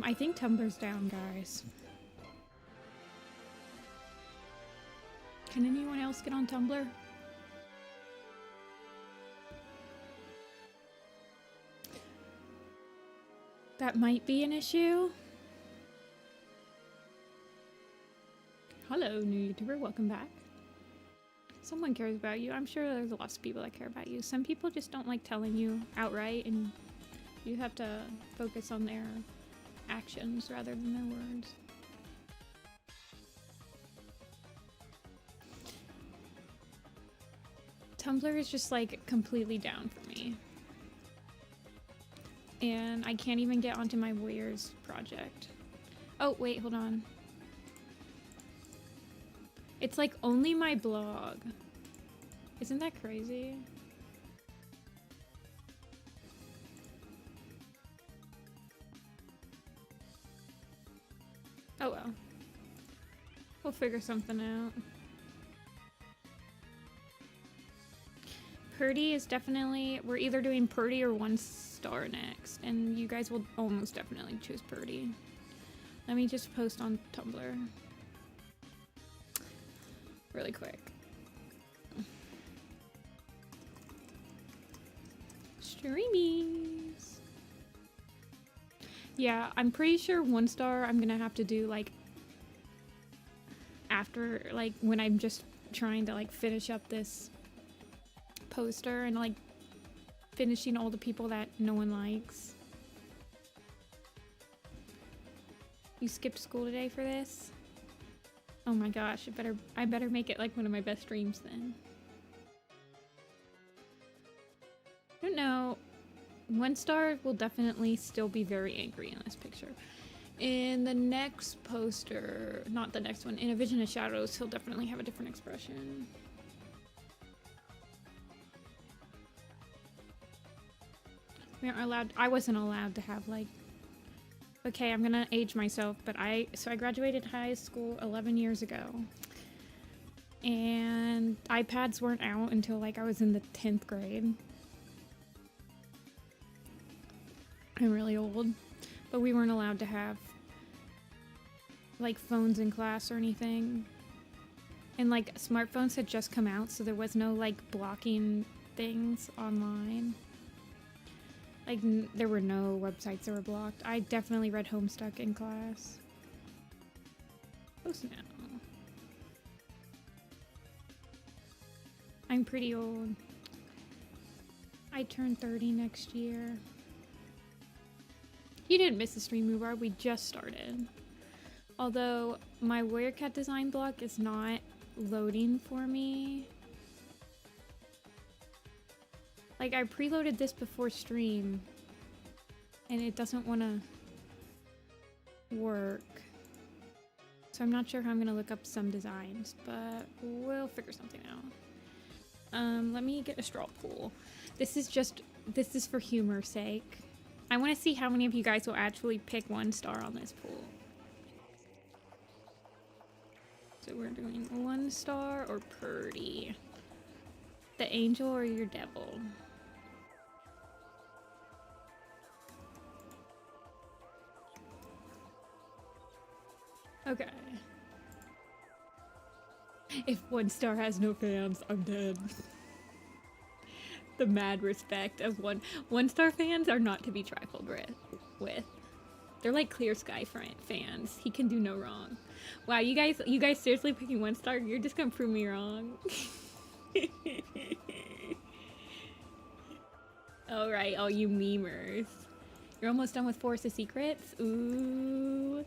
I think Tumblr's down, guys. Can anyone else get on Tumblr? That might be an issue. Hello, new YouTuber. Welcome back. Someone cares about you. I'm sure there's lots of people that care about you. Some people just don't like telling you outright, and you have to focus on their actions rather than their words. Tumblr is just like completely down for me. And I can't even get onto my Warriors project. Oh, wait, hold on. It's like only my blog. Isn't that crazy? Oh well. We'll figure something out. Purdy is definitely, we're either doing Purdy or 1 star next, and you guys will almost definitely choose Purdy. Let me just post on Tumblr really quick. Streamies. Yeah, I'm pretty sure 1 star I'm gonna have to do like after, like when I'm just trying to like finish up this poster and like finishing all the people that no one likes. You skipped school today for this? Oh my gosh, I better make it like one of my best streams then. I don't know. 1 star will definitely still be very angry in this picture. In the next poster, not the next one, in A Vision of Shadows, he'll definitely have a different expression. We aren't allowed, I wasn't allowed to have like, okay, I'm gonna age myself, but I graduated high school 11 years ago. And iPads weren't out until like I was in the 10th grade. I'm really old, but we weren't allowed to have like phones in class or anything. And like smartphones had just come out, so there was no like blocking things online. Like, there were no websites that were blocked. I definitely read Homestuck in class. Post now. I'm pretty old. I turn 30 next year. You didn't miss the stream, Mubar. We just started. Although, my Warrior Cat design block is not loading for me. Like, I preloaded this before stream, and it doesn't want to work. So I'm not sure how I'm going to look up some designs, but we'll figure something out. Let me get a straw pool. This is for humor's sake. I want to see how many of you guys will actually pick 1 star on this pool. So we're doing 1 star or Purdy. The angel or your devil? Okay. If 1 star has no fans, I'm dead. The mad respect of 1 star fans are not to be trifled with. They're like Clear Sky fans. He can do no wrong. Wow, you guys seriously picking 1 star? You're just gonna prove me wrong. Alright, all you memers. You're almost done with Forest of Secrets? Ooh.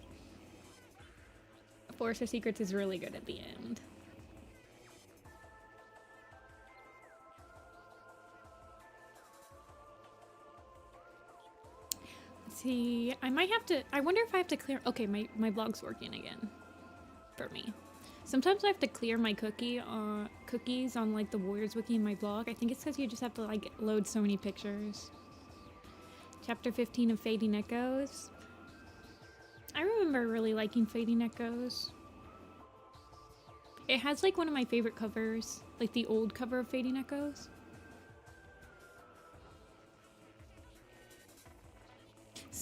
Forest of Secrets is really good at the end. Let's see, I might have to, I wonder if I have to clear, okay, my blog's working again for me. Sometimes I have to clear my cookies on like the Warriors wiki in my blog. I think it's because you just have to like load so many pictures. Chapter 15 of Fading Echoes. I remember really liking Fading Echoes. It has like one of my favorite covers, like the old cover of Fading Echoes.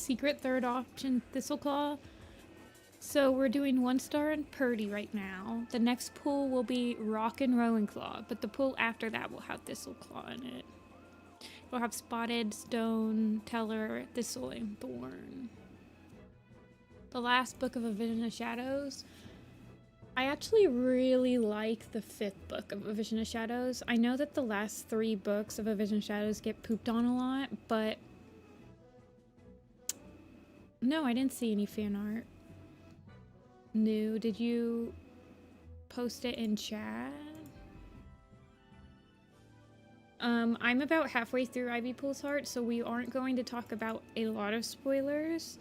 secret third option Thistleclaw. So we're doing 1-star and Purdy right now. The next pool will be Rock and Rowanclaw, but the pool after that will have Thistleclaw in it. It'll have Spotted, Stone, Teller, Thistle, and Thorn. The last book of A Vision of Shadows. I actually really like the 5th book of A Vision of Shadows. I know that the last 3 books of A Vision of Shadows get pooped on a lot, but no, I didn't see any fan art. New, did you post it in chat? I'm about halfway through Ivy Pool's Heart, so we aren't going to talk about a lot of spoilers.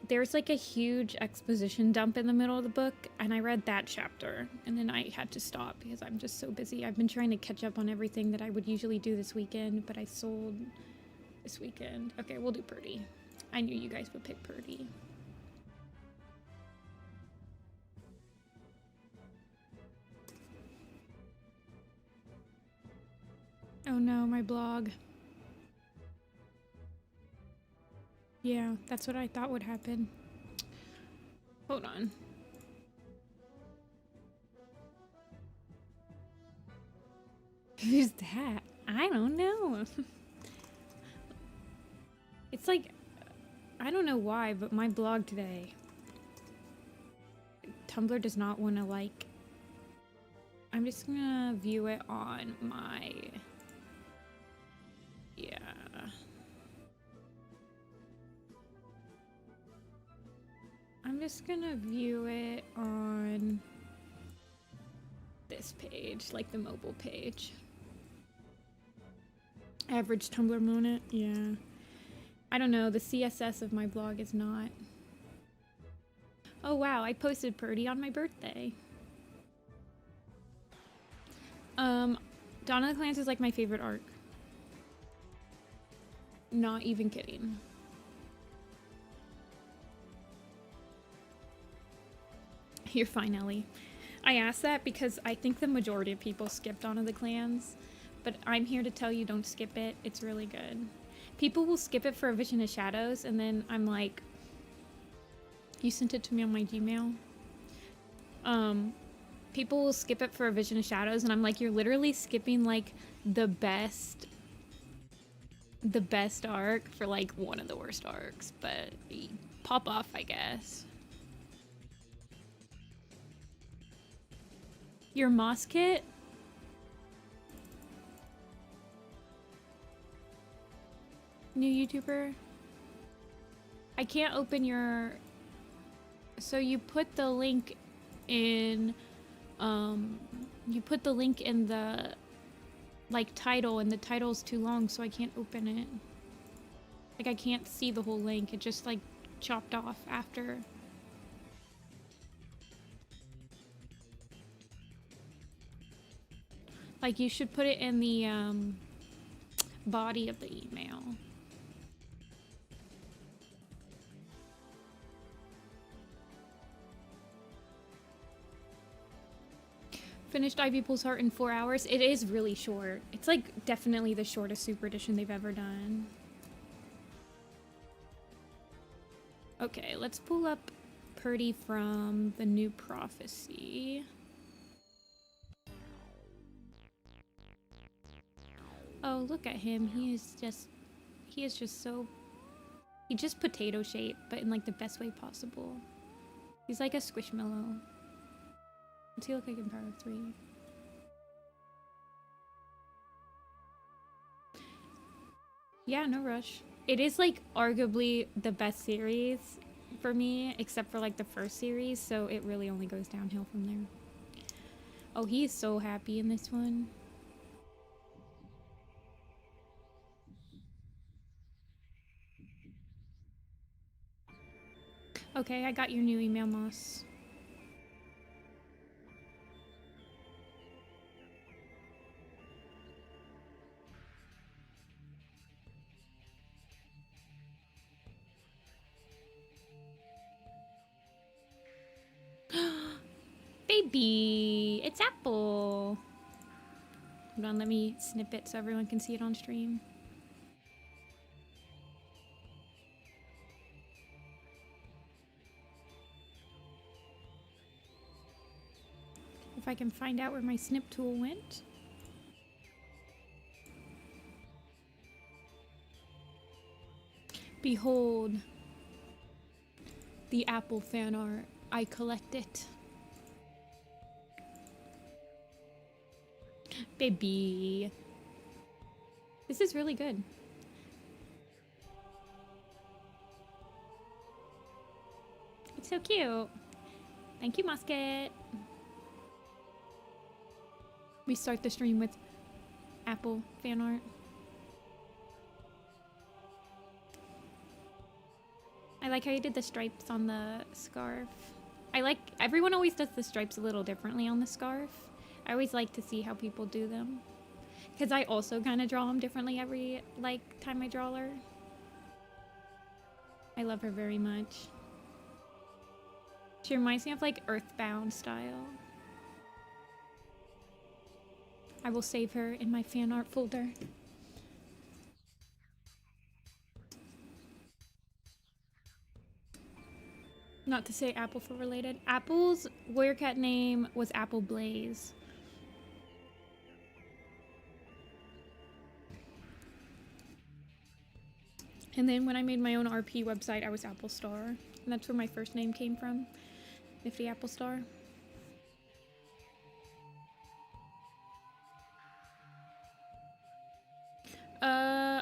There's like a huge exposition dump in the middle of the book, and I read that chapter, and then I had to stop because I'm just so busy. I've been trying to catch up on everything that I would usually do this weekend, but I sold this weekend. Okay, we'll do Purdy. I knew you guys would pick Purdy. Oh no, my blog. Yeah, that's what I thought would happen. Hold on. Who's that? I don't know. It's like, I don't know why, but my blog today, Tumblr does not want to like, I'm just gonna view it on my, yeah. I'm just gonna view it on this page, like the mobile page. Average Tumblr moment, yeah. I don't know, the CSS of my blog is not. Oh wow, I posted Purdy on my birthday. Dawn of the Clans is like my favorite arc. Not even kidding. You're fine, Ellie. I asked that because I think the majority of people skip Dawn of the Clans, but I'm here to tell you don't skip it. It's really good. People will skip it for A Vision of Shadows, and then I'm like, you sent it to me on my Gmail? People will skip it for A Vision of Shadows, and I'm like, you're literally skipping like the best arc for like one of the worst arcs, but pop off, I guess. Your moss kit? New YouTuber? I can't open your... So you put the link in... you put the link in the... like title, and the title's too long, so I can't open it. Like I can't see the whole link. It just like chopped off after. Like you should put it in the body of the email. Finished Ivy Pool's Heart in 4 hours. It is really short. It's like definitely the shortest super edition they've ever done. Okay, let's pull up Purdy from the New Prophecy. Oh, look at him. He is just so... He's just potato shaped, but in like the best way possible. He's like a squishmallow. What's he look like in Power of 3? Yeah, no rush. It is like arguably the best series for me, except for like the first series, so it really only goes downhill from there. Oh, he is so happy in this one. Okay, I got your new email, Moss. Baby, it's Apple. Hold on, let me snip it so everyone can see it on stream. If I can find out where my snip tool went. Behold the apple fan art. I collect it. Baby. This is really good. It's so cute. Thank you, Musket. We start the stream with apple fan art. I like how you did the stripes on the scarf. Everyone always does the stripes a little differently on the scarf. I always like to see how people do them. Because I also kind of draw them differently every, time I draw her. I love her very much. She reminds me of, Earthbound style. I will save her in my fan art folder. Not to say Apple for related. Apple's warrior cat name was Apple Blaze. And then when I made my own RP website, I was Apple Star. And that's where my first name came from. Nifty Apple Star.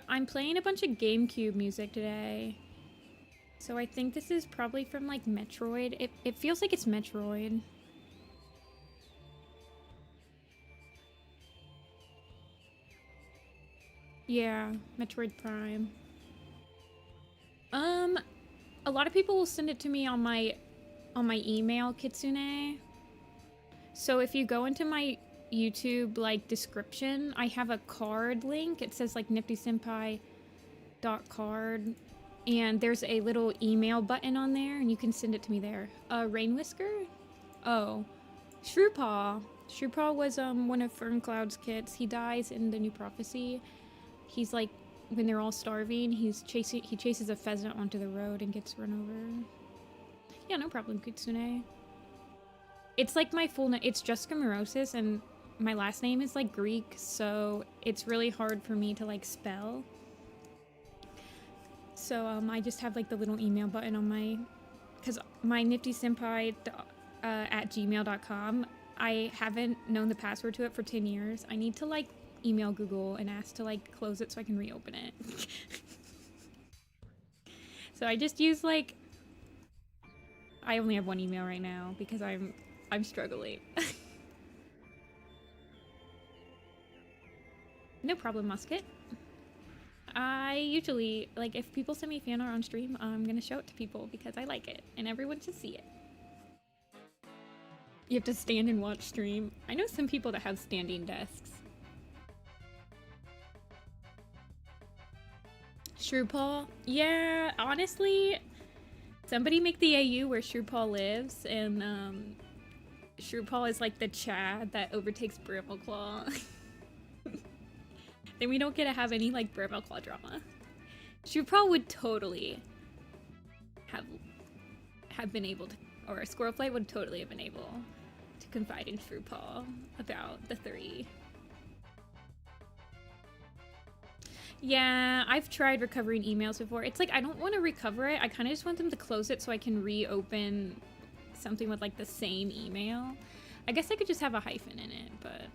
I'm playing a bunch of GameCube music today. So I think this is probably from Metroid. It feels like it's Metroid. Yeah, Metroid Prime. A lot of people will send it to me on my email, Kitsune. So if you go into my YouTube description, I have a card link. It says Nifty-Senpai.card. And there's a little email button on there, and you can send it to me there. Rain Whisker? Oh. Shrewpaw. Shrewpaw was one of Ferncloud's kits. He dies in the New Prophecy. He's when they're all starving, he chases a pheasant onto the road and gets run over. Yeah, no problem, Kitsune. It's my full name. It's Jessica Morosis, and my last name is Greek, so it's really hard for me to spell. So I just have the little email button on because my Nifty-Senpai at gmail.com, I haven't known the password to it for 10 years. I need to email Google and ask to close it so I can reopen it. So I just use I only have one email right now because I'm struggling. No problem, Musket. I usually, if people send me fan art on stream, I'm gonna show it to people because I like it, and everyone should see it. You have to stand and watch stream. I know some people that have standing desks. Shrewpaw? Yeah, honestly, somebody make the AU where Shrewpaw lives, and, Shrewpaw is the Chad that overtakes Brambleclaw. Then we don't get to have any Brambleclaw drama. Shrewpaw would totally have been able to, or Squirrelflight would totally have been able to confide in Shrewpaw about the 3. Yeah, I've tried recovering emails before. It's I don't want to recover it. I kind of just want them to close it so I can reopen something with the same email. I guess I could just have a hyphen in it, but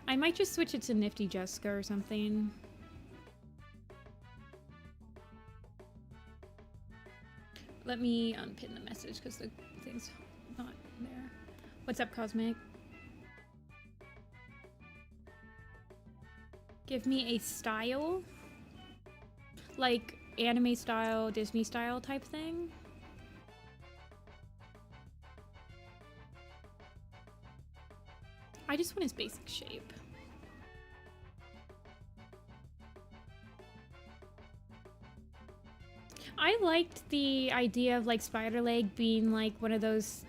I might just switch it to Nifty Jessica or something. Let me unpin the message because the thing's not there. What's up, Cosmic? Give me a style? Anime style, Disney style type thing? I just want his basic shape. I liked the idea of Spiderleg being one of those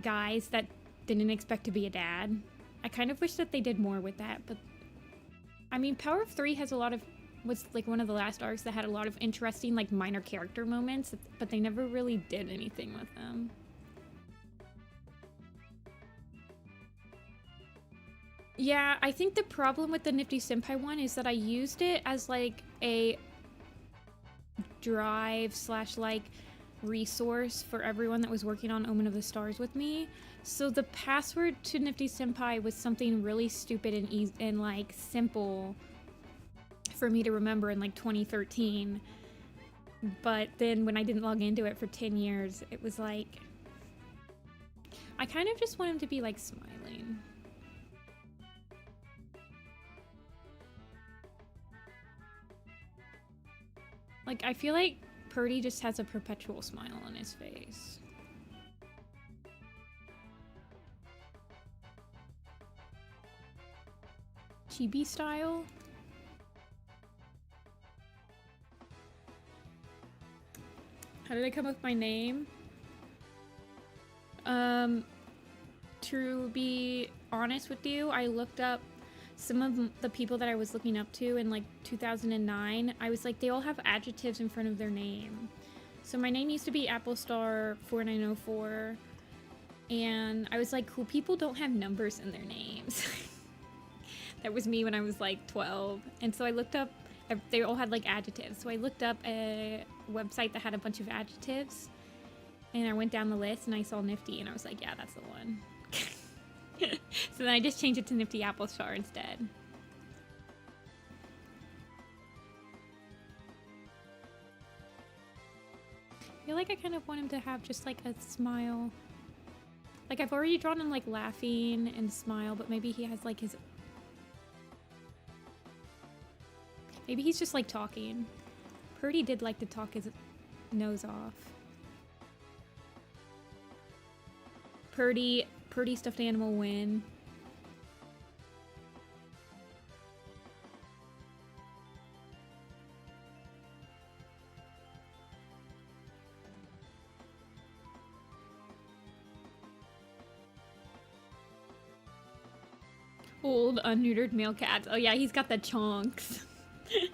guys that didn't expect to be a dad. I kind of wish that they did more with that, but I mean, Power of 3 has was one of the last arcs that had a lot of interesting minor character moments, but they never really did anything with them. Yeah, I think the problem with the Nifty-Senpai one is that I used it as like a drive slash like resource for everyone that was working on Omen of the Stars with me. So the password to Nifty-Senpai was something really stupid and easy and like simple for me to remember in like 2013. But then when I didn't log into it for 10 years, it was like, I kind of just want him to be like smiling. Like, I feel like Purdy just has a perpetual smile on his face. Chibi style? How did I come up with my name? To be honest with you, I looked up some of the people that I was looking up to in like 2009. I was like, they all have adjectives in front of their name. So my name used to be Applestar4904, and I was like, cool people don't have numbers in their names. That was me when I was like 12. And so I looked up, they all had like adjectives. So I looked up a website that had a bunch of adjectives, and I went down the list and I saw Nifty, and I was like, yeah, that's the one. So then I just changed it to Nifty Applestar instead. I feel like I kind of want him to have just like a smile. Like, I've already drawn him like laughing and smile, but maybe he has like his... Maybe he's just like talking. Purdy did like to talk his nose off. Purdy stuffed animal win. Old unneutered male cats. Oh yeah, he's got the chunks. I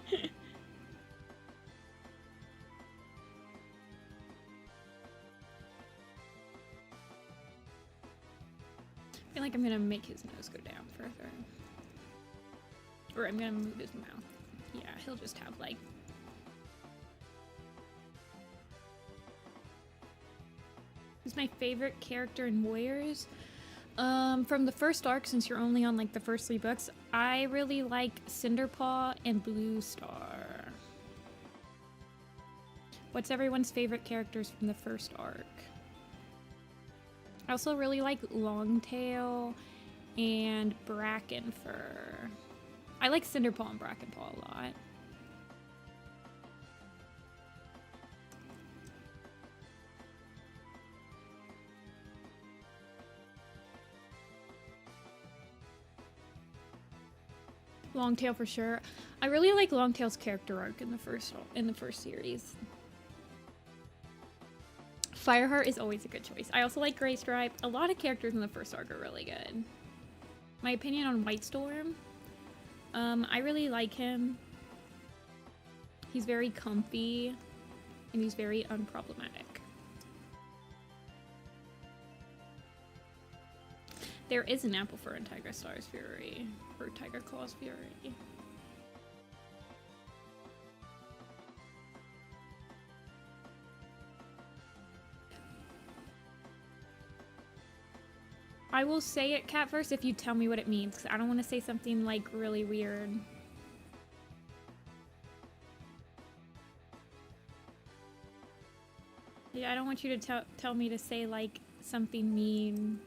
feel like I'm gonna make his nose go down further. Or I'm gonna move his mouth. Yeah, he'll just have like... Who's my favorite character in Warriors? From the first arc, since you're only on like the first 3 books, I really like Cinderpaw and Blue Star. What's everyone's favorite characters from the first arc? I also really like Longtail and Brackenfur. I like Cinderpaw and Brackenpaw a lot. Longtail for sure. I really like Longtail's character arc in the first series. Fireheart is always a good choice. I also like Graystripe. A lot of characters in the first arc are really good. My opinion on Whitestorm. I really like him. He's very comfy and he's very unproblematic. There is an Applefur in Tiger Star's Fury, or Tiger Claw's Fury. I will say it, Catverse, if you tell me what it means, because I don't want to say something like really weird. Yeah, I don't want you to tell me to say like something mean.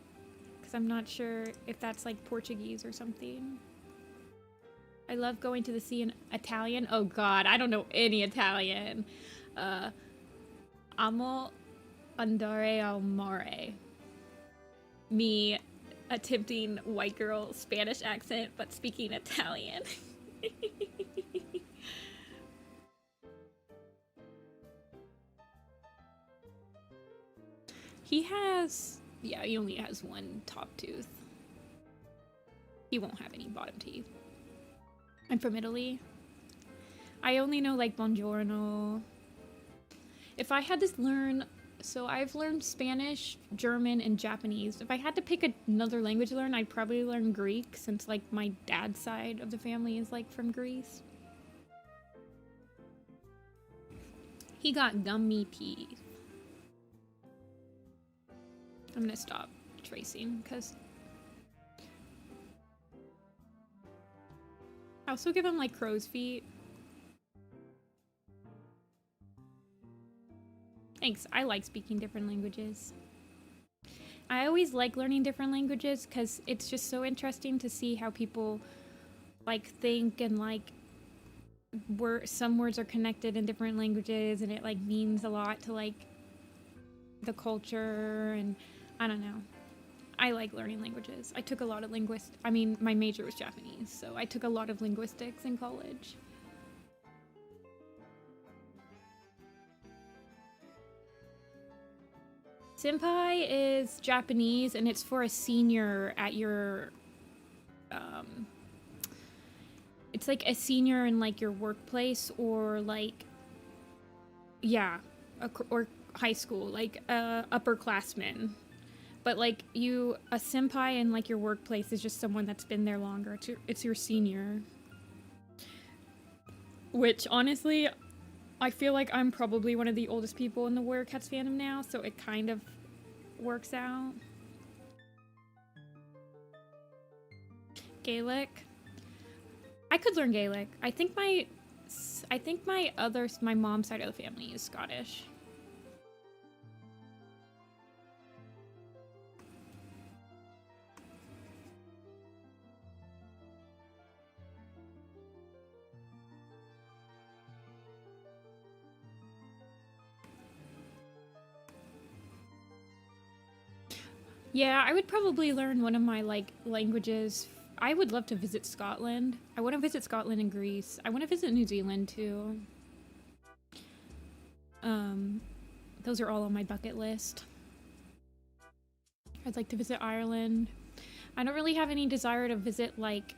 I'm not sure if that's like Portuguese or something. I love going to the sea in Italian. Oh god, I don't know any Italian. Amo andare al mare. Me attempting white girl Spanish accent, but speaking Italian. He has... Yeah, he only has 1 top tooth. He won't have any bottom teeth. I'm from Italy. I only know like buongiorno. If I had to learn So I've learned Spanish, German, and Japanese. If I had to pick another language to learn, I'd probably learn Greek, since like my dad's side of the family is like from Greece. He got gummy teeth. I'm gonna stop tracing because I also give him like crow's feet. Thanks. I like speaking different languages. I always like learning different languages because it's just so interesting to see how people like think, and like some words are connected in different languages, and it like means a lot to like the culture, and I don't know. I like learning languages. I took a lot of my major was Japanese, so I took a lot of linguistics in college. Senpai is Japanese, and it's for a senior at your, it's like a senior in like your workplace, or like, yeah, or high school, like upperclassmen. But like a senpai in like your workplace is just someone that's been there longer. It's your senior. Which honestly, I feel like I'm probably one of the oldest people in the Warrior Cats fandom now, so it kind of works out. Gaelic. I could learn Gaelic. I think my mom's side of the family is Scottish. Yeah, I would probably learn one of my like languages. I would love to visit Scotland. I want to visit Scotland and Greece. I want to visit New Zealand too. Those are all on my bucket list. I'd like to visit Ireland. I don't really have any desire to visit like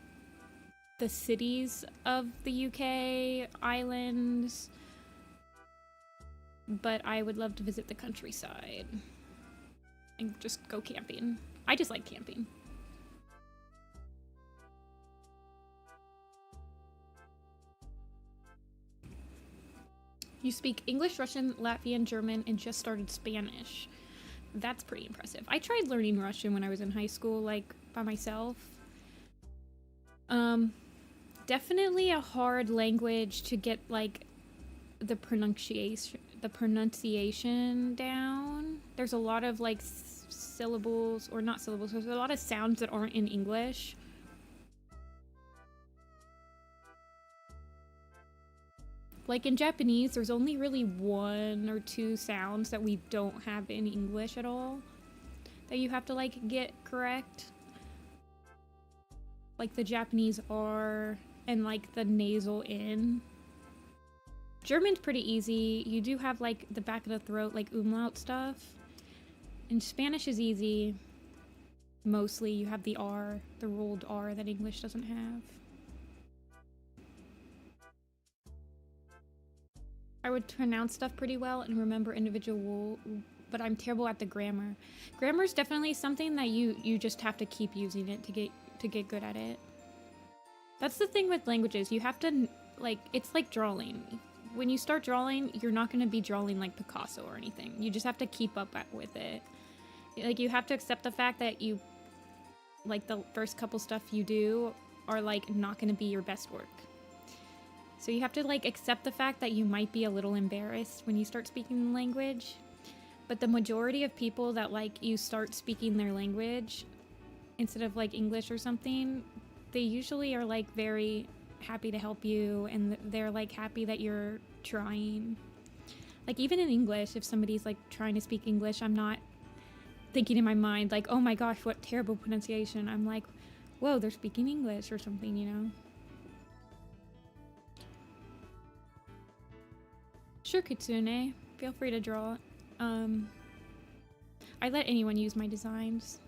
the cities of the UK, islands, but I would love to visit the countryside and just go camping. I just like camping. You speak English, Russian, Latvian, German, and just started Spanish. That's pretty impressive. I tried learning Russian when I was in high school, like by myself. Definitely a hard language to get like the pronunciation down. There's a lot of like syllables, or not syllables, there's a lot of sounds that aren't in English. Like in Japanese, there's only really 1 or 2 sounds that we don't have in English at all that you have to like get correct. Like the Japanese R and like the nasal N. German's pretty easy. You do have like the back of the throat, like umlaut stuff. And Spanish is easy. Mostly you have the R, the rolled R that English doesn't have. I would pronounce stuff pretty well and remember individual, but I'm terrible at the grammar. Grammar is definitely something that you just have to keep using it to get good at it. That's the thing with languages. You have to, like, it's like drawing. When you start drawing, you're not going to be drawing like Picasso or anything. You just have to keep up with it. Like, you have to accept the fact that you, like, the first couple stuff you do are, like, not going to be your best work. So you have to, like, accept the fact that you might be a little embarrassed when you start speaking the language. But the majority of people that, like, you start speaking their language instead of, like, English or something, they usually are, like, very happy to help you, and they're, like, happy that you're trying. Like, even in English, if somebody's, like, trying to speak English, I'm not thinking in my mind, like, oh my gosh, what terrible pronunciation. I'm like, whoa, they're speaking English or something, you know? Sure, Kitsune. Feel free to draw it. I let anyone use my designs.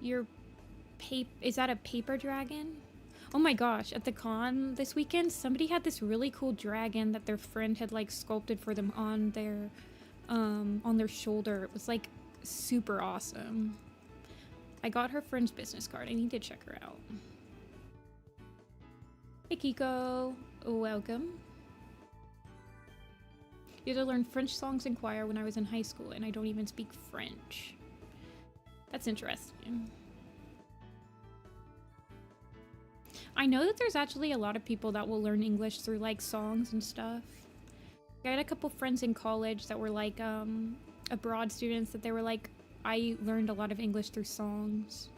Is that a paper dragon? Oh my gosh, at the con this weekend, somebody had this really cool dragon that their friend had, like, sculpted for them on their on their shoulder. It was like super awesome. I got her friend's business card. I need to check her out. Hey Kiko, welcome. You had to learn French songs and choir when I was in high school, and I don't even speak French. That's interesting. I know that there's actually a lot of people that will learn English through like songs and stuff. I had a couple friends in college that were like abroad students that they were like, I learned a lot of English through songs.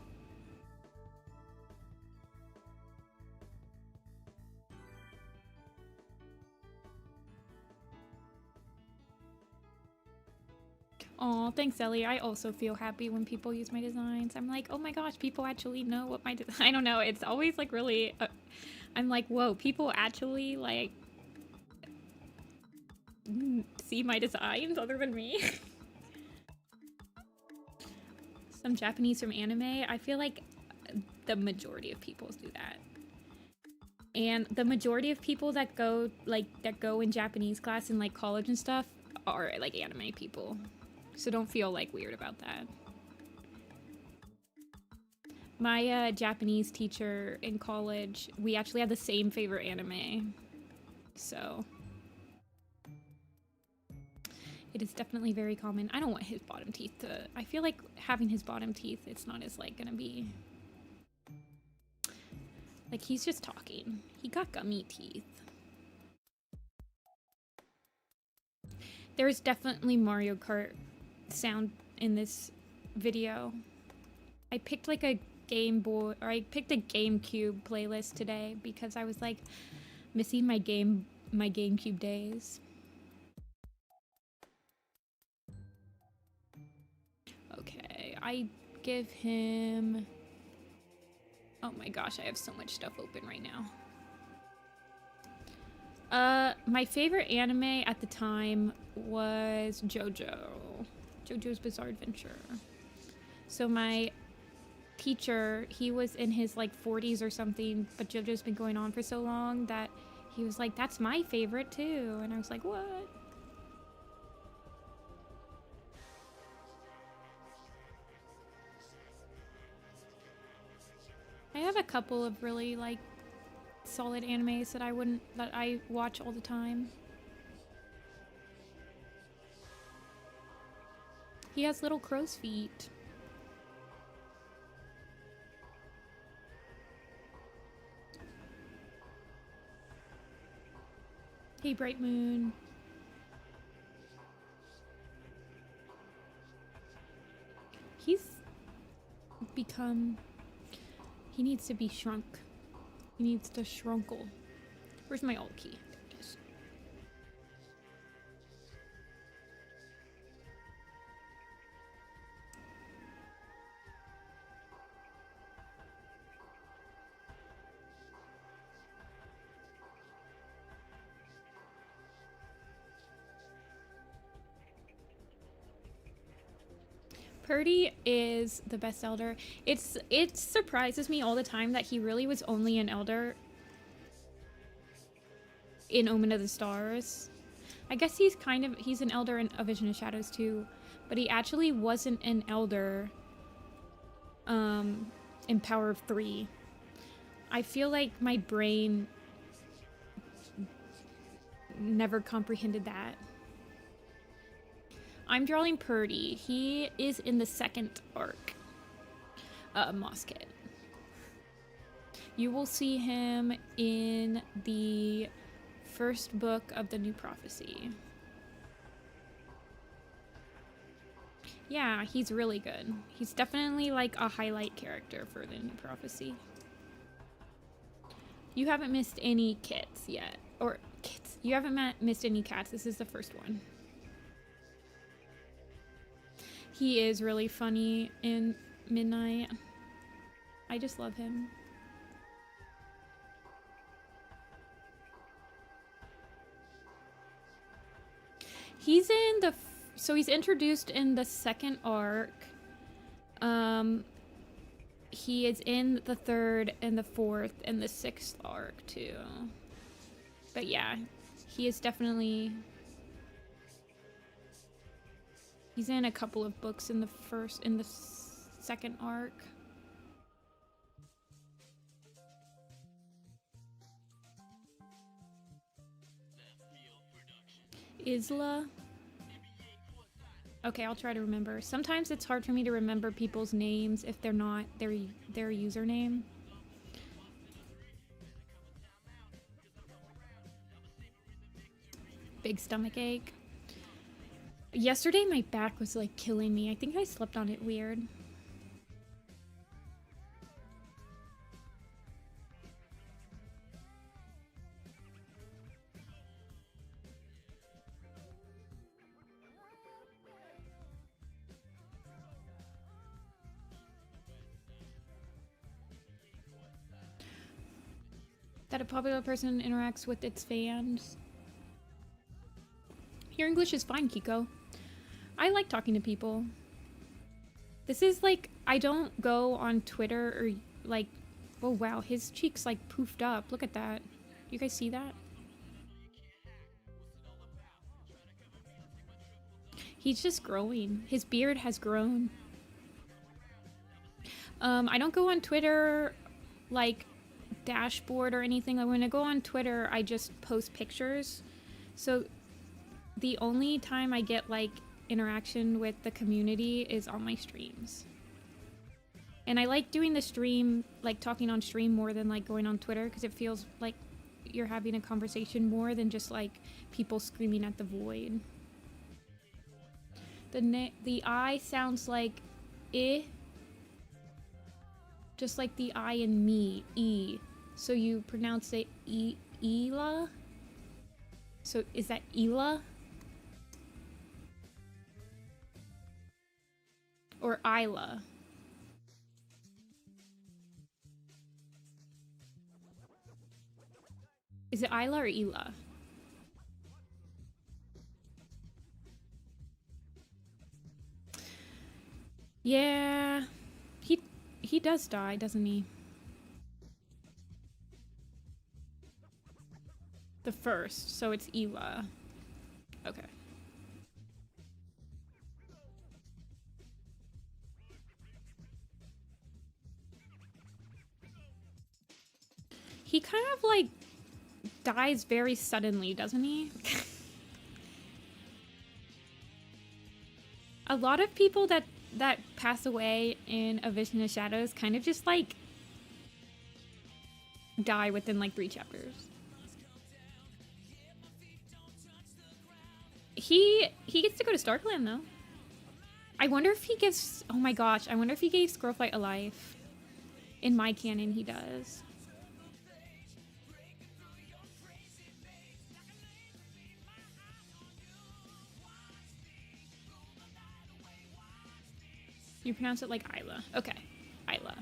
Aw, thanks, Ellie. I also feel happy when people use my designs. I'm like, oh my gosh, people actually know what my I don't know. It's always like really... I'm like, whoa, people actually like... see my designs other than me. Some Japanese from anime. I feel like the majority of people do that. And the majority of people that go in Japanese class in like college and stuff are like anime people. So don't feel like weird about that. My Japanese teacher in college, we actually had the same favorite anime. So it is definitely very common. I don't want his bottom teeth to... I feel like having his bottom teeth, it's not as like gonna be... Like he's just talking. He got gummy teeth. There's definitely Mario Kart sound in this video. I picked like a I picked a GameCube playlist today because I was like missing my GameCube days. Okay, I give him... Oh my gosh, I have so much stuff open right now. My favorite anime at the time was JoJo's Bizarre Adventure. So my teacher, he was in his like 40s or something, but JoJo's been going on for so long that he was like, that's my favorite too. And I was like, what? I have a couple of really like solid animes that I watch all the time. He has little crow's feet. Hey, Bright Moon. He's become... He needs to be shrunk. He needs to shrunkle. Where's my alt key? There it is. Purdy is the best elder. It surprises me all the time that he really was only an elder in Omen of the Stars. I guess he's an elder in A Vision of Shadows too, but he actually wasn't an elder in Power of 3. I feel like my brain never comprehended that. I'm drawing Purdy. He is in the second arc, Moss Kid. You will see him in the first book of the New Prophecy. Yeah, he's really good. He's definitely like a highlight character for the New Prophecy. You haven't missed any kits yet. Or kits. You haven't missed any cats. This is the first one. He is really funny in Midnight. I just love him. He's in the... So he's introduced in the second arc. He is in the third and the fourth and the sixth arc too. But yeah, he is definitely... He's in a couple of books in the second arc. Isla. Okay, I'll try to remember. Sometimes it's hard for me to remember people's names if they're not their username. Big stomach ache. Yesterday my back was like killing me. I think I slept on it weird. That a popular person interacts with its fans. Your English is fine, Kiko. I like talking to people. This is like, I don't go on Twitter or like, oh wow, his cheeks like poofed up. Look at that. You guys see that? He's just growing. His beard has grown. I don't go on Twitter like dashboard or anything. Like when I go on Twitter, I just post pictures. So the only time I get like interaction with the community is on my streams. And I like doing the stream, like talking on stream more than like going on Twitter, because it feels like you're having a conversation more than just like people screaming at the void. The I sounds like I, just like the I in me, E. So you pronounce it Ela? So is that Ela? Or Isla? Is it Isla or Ela? Yeah, he does die, doesn't he? The first, so it's Ela. Okay. He kind of like dies very suddenly, doesn't he? A lot of people that pass away in A Vision of Shadows kind of just like die within like 3 chapters. He gets to go to Starkland though. I wonder if he gives, oh my gosh, I wonder if he gave Squirrelflight a life. In my canon, he does. You pronounce it like Isla. Okay, Isla.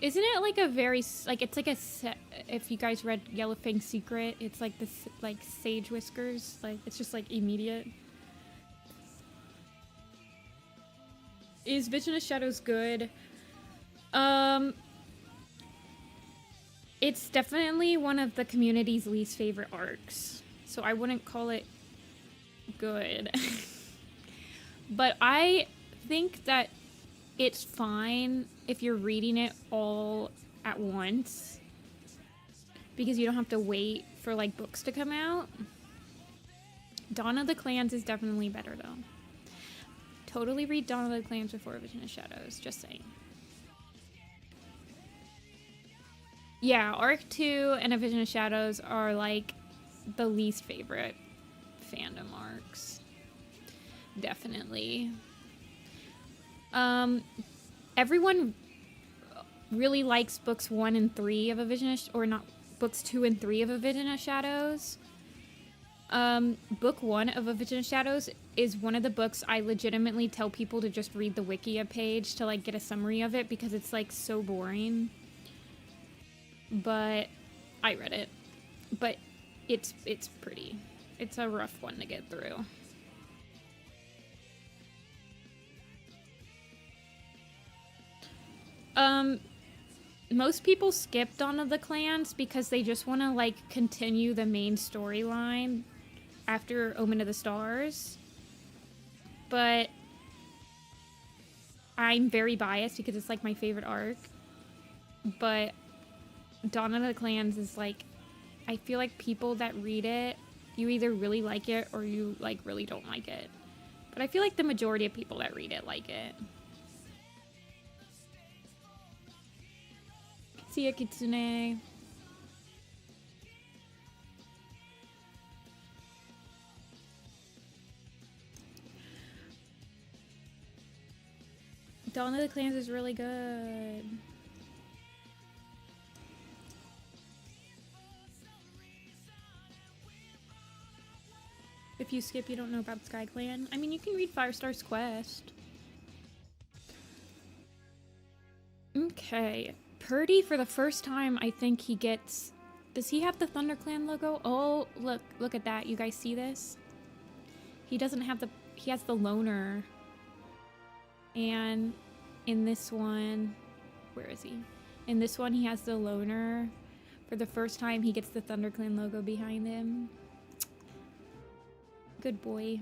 Isn't it like a very, like, it's like a, if you guys read Yellowfang's Secret, it's like this, like, sage whiskers, like, it's just, like, immediate. Is Vision of Shadows good? It's definitely one of the community's least favorite arcs, so I wouldn't call it good. But I think that it's fine if you're reading it all at once, because you don't have to wait for like books to come out. Dawn of the Clans is definitely better though. Totally read Dawn of the Clans before Vision of Shadows, just saying. Yeah, Arc 2 and A Vision of Shadows are like the least favorite fandom arcs. Definitely. Everyone really likes books 1 and 3 of A Vision of, or not, books 2 and 3 of A Vision of Shadows. Book 1 of A Vision of Shadows is one of the books I legitimately tell people to just read the Wikia page to like get a summary of it, because it's like so boring. But I read it. But it's pretty. It's a rough one to get through. most people skip Dawn of the Clans because they just want to, like, continue the main storyline after Omen of the Stars. But I'm very biased because it's, like, my favorite arc. But Dawn of the Clans is, like, I feel like people that read it, you either really like it or you, like, really don't like it. But I feel like the majority of people that read it like it. See ya, Kitsune. Dawn of the Clans is really good. If you skip, you don't know about Sky Clan. I mean, you can read Firestar's Quest. Okay. Purdy, for the first time, I think he gets... Does he have the ThunderClan logo? Oh, look at that. You guys see this? He doesn't have the... He has the loner. And in this one... Where is he? In this one, he has the loner. For the first time, he gets the ThunderClan logo behind him. Good boy.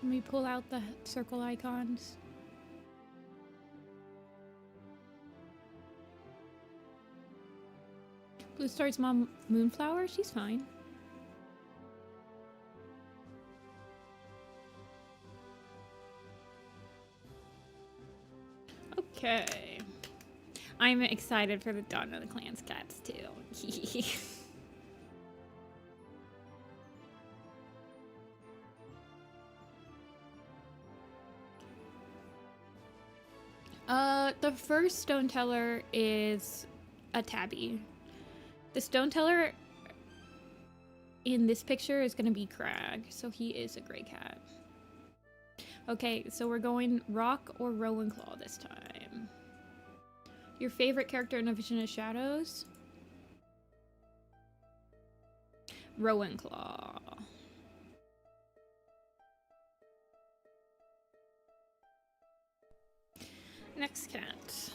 Let me pull out the circle icons. Blue Star's mom, Moonflower, she's fine. Okay. I'm excited for the Dawn of the Clans cats too. The first Stone Teller is a tabby. The Stone Teller in this picture is gonna be Crag, so he is a gray cat. Okay, so we're going Rock or Rowanclaw this time. Your favorite character in A Vision of Shadows? Rowanclaw. Next cat.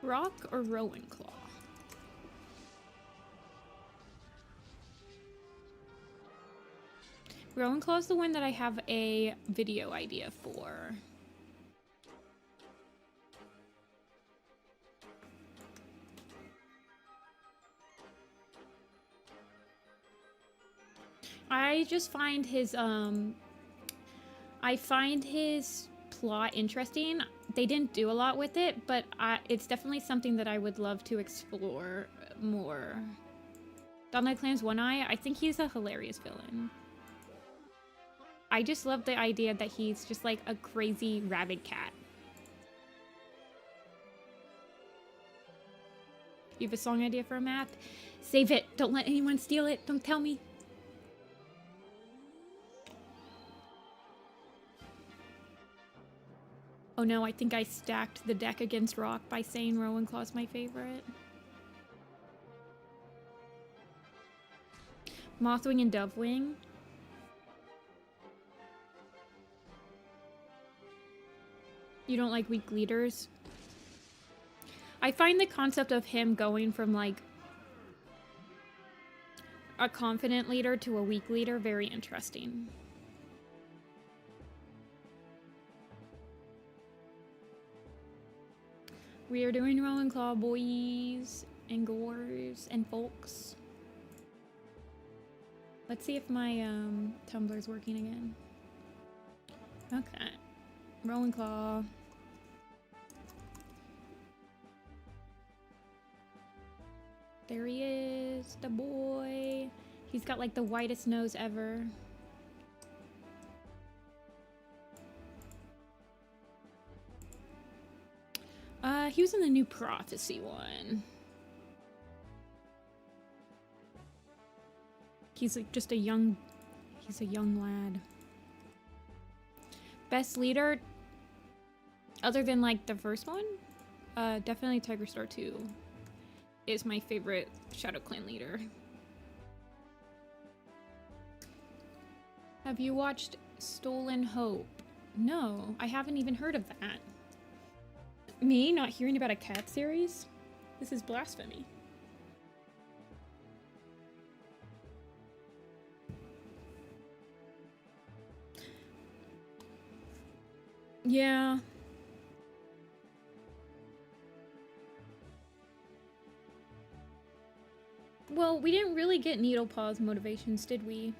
Rock or Rowanclaw? Rowanclaw is the one that I have a video idea for. I just find his, I find his plot interesting. They didn't do a lot with it, but it's definitely something that I would love to explore more. Dawn of the Clans One Eye, I think he's a hilarious villain. I just love the idea that he's just like a crazy rabid cat. You have a song idea for a map? Save it! Don't let anyone steal it! Don't tell me! Oh no, I think I stacked the deck against Rock by saying Rowanclaw's my favorite. Mothwing and Dovewing. You don't like weak leaders? I find the concept of him going from like a confident leader to a weak leader very interesting. We are doing Rowanclaw, boys and gores and folks. Let's see if my Tumblr's working again. Okay. Rowanclaw. There he is, the boy. He's got like the whitest nose ever. He was in the New Prophecy one. He's like just a young, he's a young lad. Best leader, other than like the first one? definitely Tiger Star 2 is my favorite Shadow Clan leader. Have you watched Stolen Hope? No, I haven't even heard of that. Me not hearing about a cat series? This is blasphemy. Yeah. Well, we didn't really get Needlepaw's motivations, did we?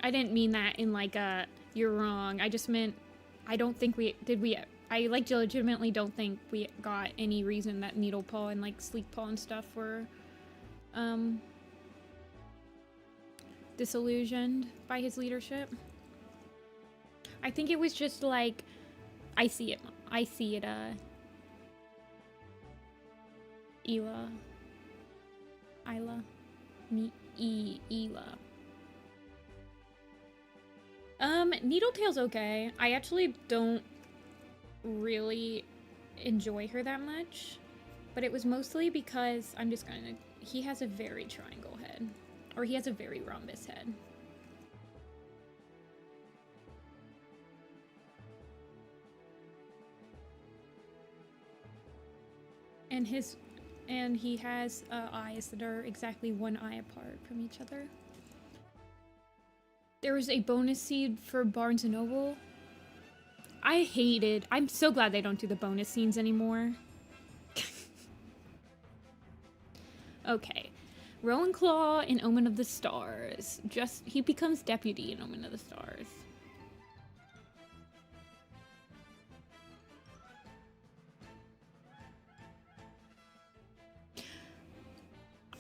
I didn't mean that in like a, you're wrong. I just meant, I don't think I like legitimately don't think we got any reason that Needlepaw and like Sleekpaw and stuff were, disillusioned by his leadership. I think it was just like, I see it, Ela. Needletail's okay. I actually don't really enjoy her that much, but it was mostly because he has a very triangle head, or he has a very rhombus head. And he has eyes that are exactly one eye apart from each other. There was a bonus seed for Barnes & Noble. I'm so glad they don't do the bonus scenes anymore. Okay. Rowanclaw in Omen of the Stars. He becomes deputy in Omen of the Stars.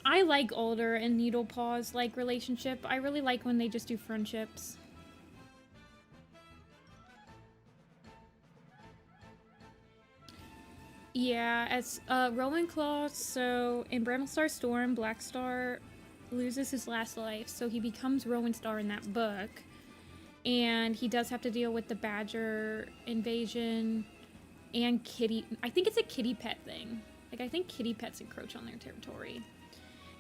I like Alder and Needlepaw's like relationship. I really like when they just do friendships. Yeah, as Rowanclaw, so in Bramblestar Storm, Blackstar loses his last life, so he becomes Rowanstar in that book. And he does have to deal with the Badger invasion and kitty. I think it's a kitty pet thing. Like, I think kitty pets encroach on their territory.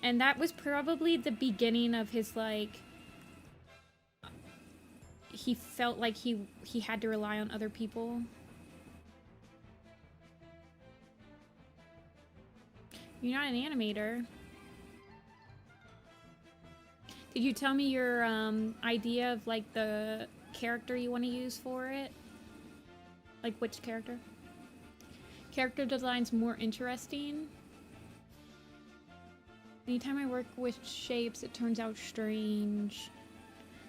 And that was probably the beginning of his, like, he felt like he had to rely on other people. You're not an animator. Did you tell me your idea of, like, the character you want to use for it? Like, which character? Character design's more interesting. Anytime I work with shapes, it turns out strange.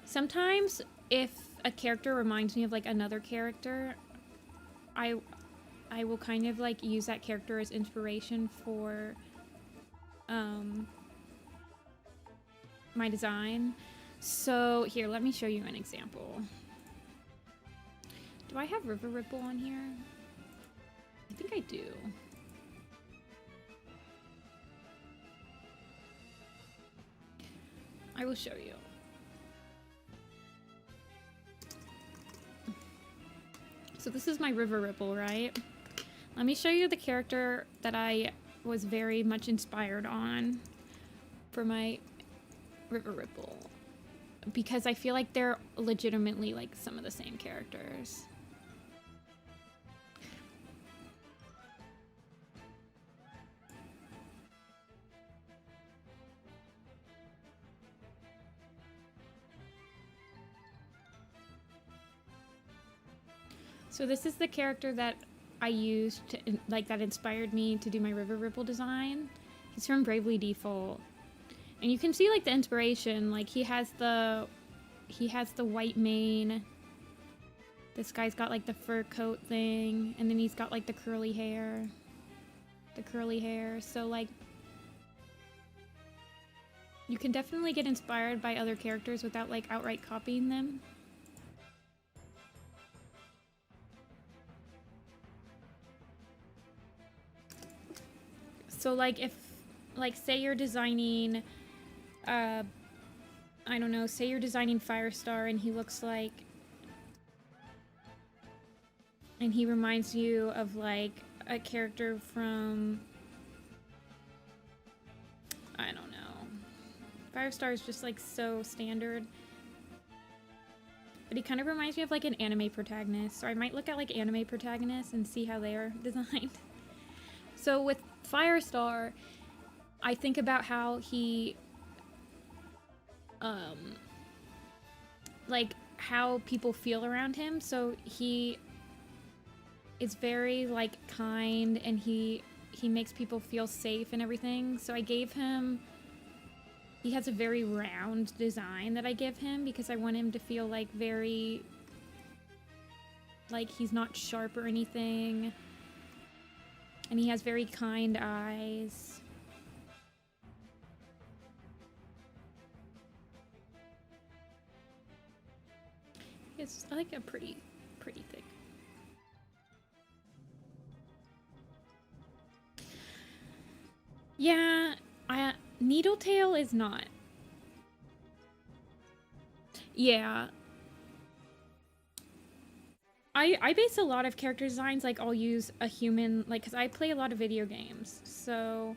Sometimes, if a character reminds me of, like, another character, I will kind of, like, use that character as inspiration for, my design. So, here, let me show you an example. Do I have River Ripple on here? I think I do. I will show you. So this is my River Ripple, right? Let me show you the character that I was very much inspired on for my River Ripple. Because I feel like they're legitimately like some of the same characters. So this is the character that I used to, like, that inspired me to do my River Ripple design. He's from Bravely Default. And you can see, like, the inspiration. Like, he has the white mane. This guy's got, like, the fur coat thing. And then he's got, like, the curly hair. So, like, you can definitely get inspired by other characters without, like, outright copying them. So, like, if, like, say you're designing, I don't know, say you're designing Firestar and he looks like, and he reminds you of like a character from, I don't know. Firestar is just like so standard. But he kind of reminds me of like an anime protagonist. So I might look at like anime protagonists and see how they are designed. So with Firestar, I think about how he, like how people feel around him. So he is very like kind, and he makes people feel safe and everything. So I gave him, he has a very round design that I give him because I want him to feel like very, like he's not sharp or anything. And he has very kind eyes. It's like a pretty thick. Yeah, Needletail is not. Yeah. I base a lot of character designs, like I'll use a human, like, because I play a lot of video games, so...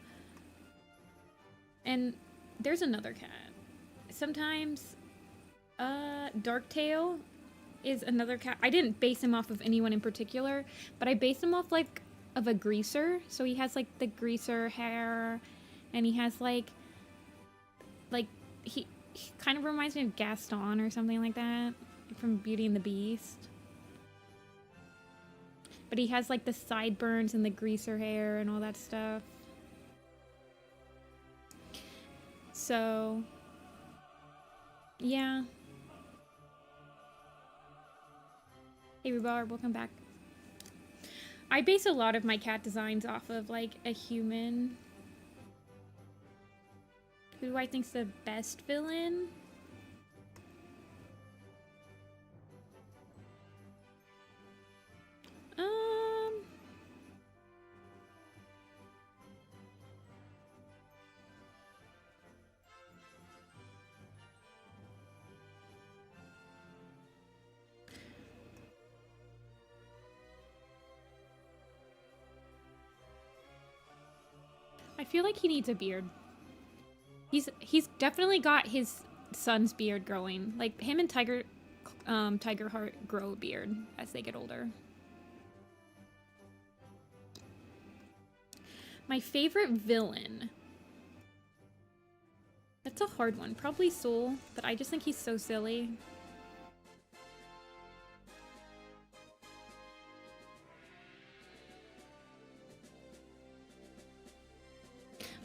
And there's another cat. Sometimes, Darktail is another cat. I didn't base him off of anyone in particular, but I based him off, like, of a greaser. So he has, like, the greaser hair, and he has, like, he kind of reminds me of Gaston or something like that, from Beauty and the Beast. But he has, like, the sideburns and the greaser hair and all that stuff. So, yeah. Hey, Rhubarb, welcome back. I base a lot of my cat designs off of, like, a human. Who do I think's the best villain? I feel like he needs a beard. He's definitely got his son's beard growing. Like him and Tigerheart grow a beard as they get older. My favorite villain. That's a hard one. Probably Soul, but I just think he's so silly.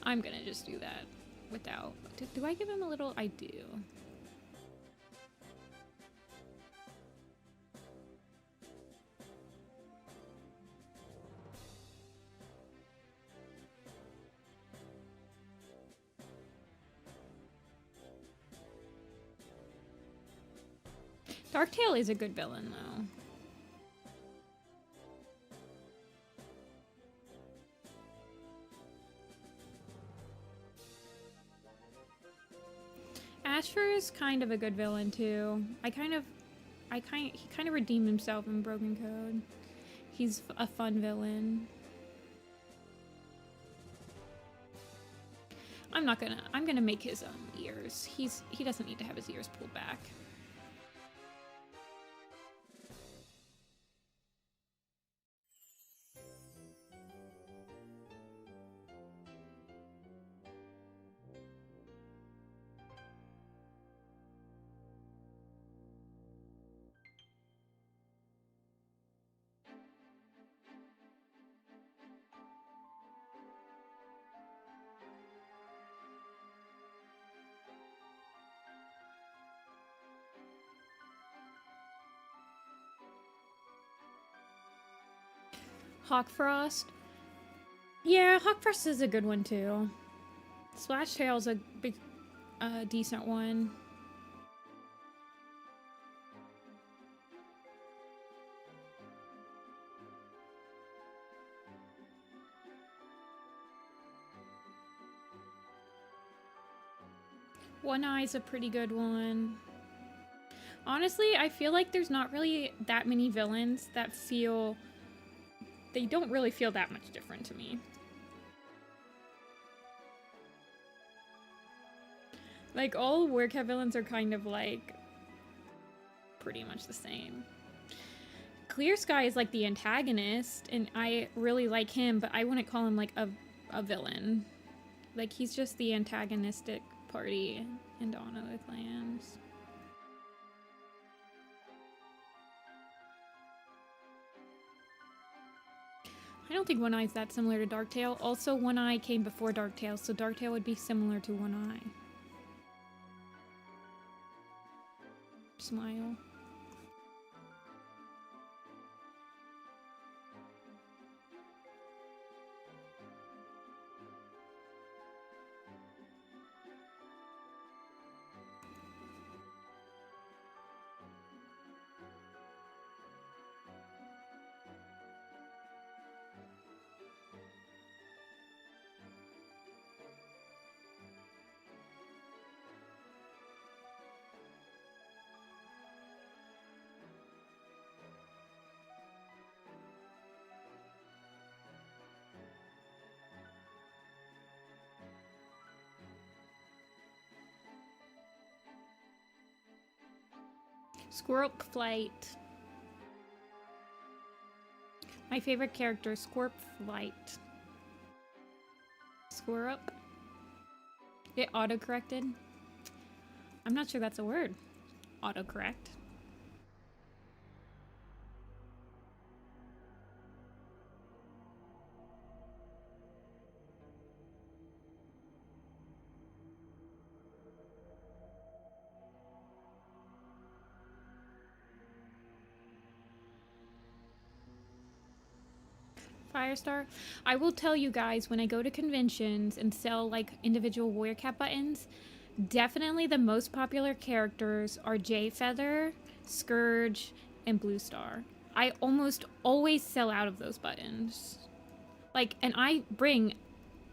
I'm gonna just do that without... Do I give him a little? I do. Darktail is a good villain, though. Ashfur is kind of a good villain too. He kind of redeemed himself in Broken Code. He's a fun villain. I'm gonna make his ears. He doesn't need to have his ears pulled back. Hawkfrost. Yeah, Hawkfrost is a good one too. Splashtail's a big, decent one. One Eye's a pretty good one. Honestly, I feel like there's not really that many villains that feel... They don't really feel that much different to me. Like, all Werewolf villains are kind of, like, pretty much the same. Clear Sky is, like, the antagonist, and I really like him, but I wouldn't call him, like, a villain. Like, he's just the antagonistic party in Dawn of the Clans. I don't think One Eye's that similar to Darktail. Also, One Eye came before Darktail, so Darktail would be similar to One Eye. Smile. Squirrel Flight. My favorite character, Squirrel Flight. Squirrel. It auto-corrected. I'm not sure that's a word. Autocorrect. Firestar. I will tell you guys, when I go to conventions and sell like individual warrior cap buttons, definitely the most popular characters are Jay Feather, Scourge, and Blue Star. I almost always sell out of those buttons. Like, and I bring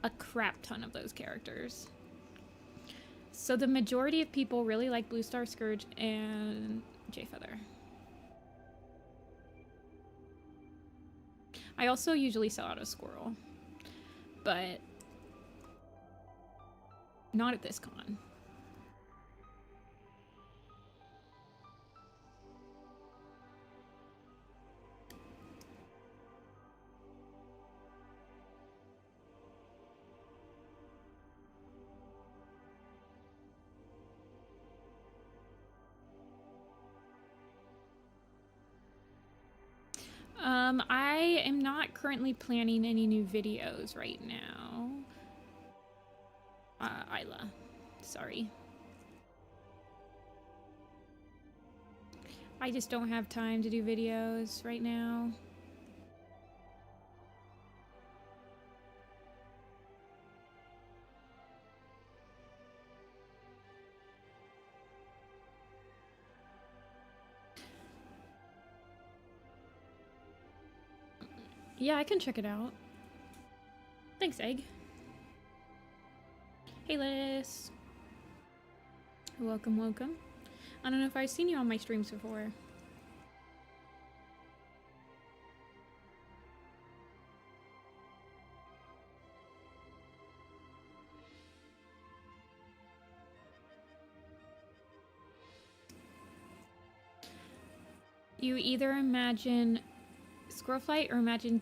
a crap ton of those characters. So the majority of people really like Blue Star, Scourge, and Jay Feather. I also usually sell out a Squirrel, but not at this con. I am not currently planning any new videos right now. Isla, sorry. I just don't have time to do videos right now. Yeah, I can check it out. Thanks, Egg. Hey, Liz. Welcome, welcome. I don't know if I've seen you on my streams before. You either imagine squirrel flight or imagine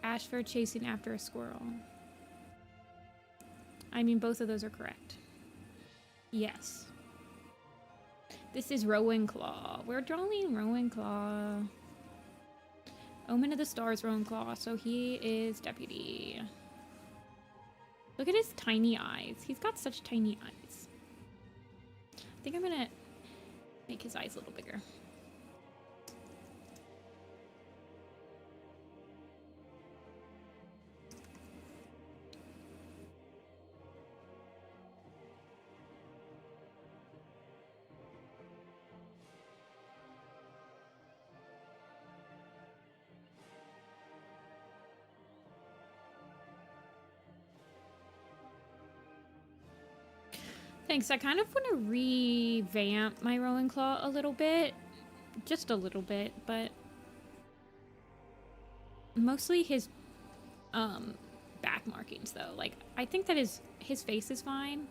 Ashford chasing after a squirrel. I mean, both of those are correct. Yes. This is Rowanclaw. We're drawing Rowanclaw. Omen of the Stars Rowanclaw, so he is deputy. Look at his tiny eyes. He's got such tiny eyes. I think I'm gonna make his eyes a little bigger. Thanks. I kind of want to revamp my Rowanclaw a little bit. Just a little bit, but mostly his back markings though. Like, I think that his face is fine,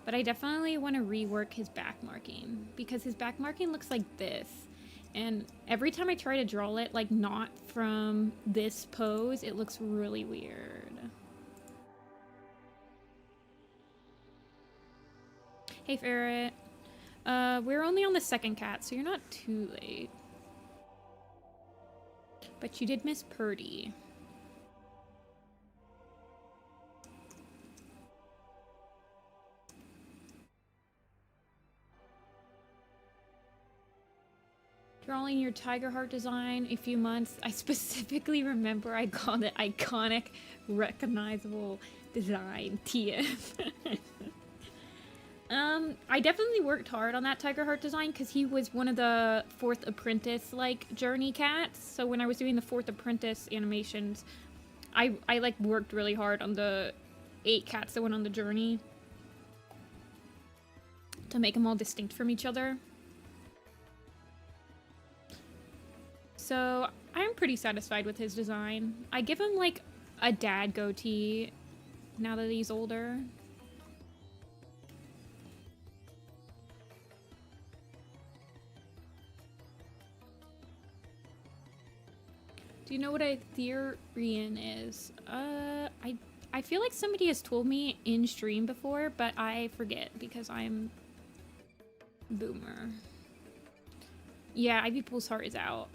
but I definitely want to rework his back marking because his back marking looks like this. And every time I try to draw it, like not from this pose, it looks really weird. Hey, Ferret. We're only on the second cat, so you're not too late. But you did miss Purdy. Drawing your Tigerheart design a few months. I specifically remember I called it iconic, recognizable design, TF. I definitely worked hard on that Tigerheart design because he was one of the 4th Apprentice, like, journey cats. So when I was doing the 4th Apprentice animations, I like, worked really hard on the 8 cats that went on the journey to make them all distinct from each other. So I'm pretty satisfied with his design. I give him, like, a dad goatee now that he's older. Do you know what a Therian is? I feel like somebody has told me in stream before, but I forget because I'm boomer. Yeah, Ivy Pool's heart is out.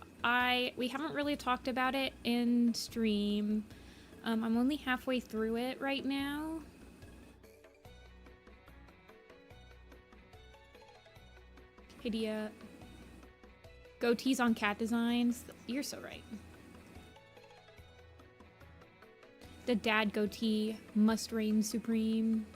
We haven't really talked about it in stream. I'm only halfway through it right now. Idiot. Goatees on cat designs. You're so right. The dad goatee must reign supreme.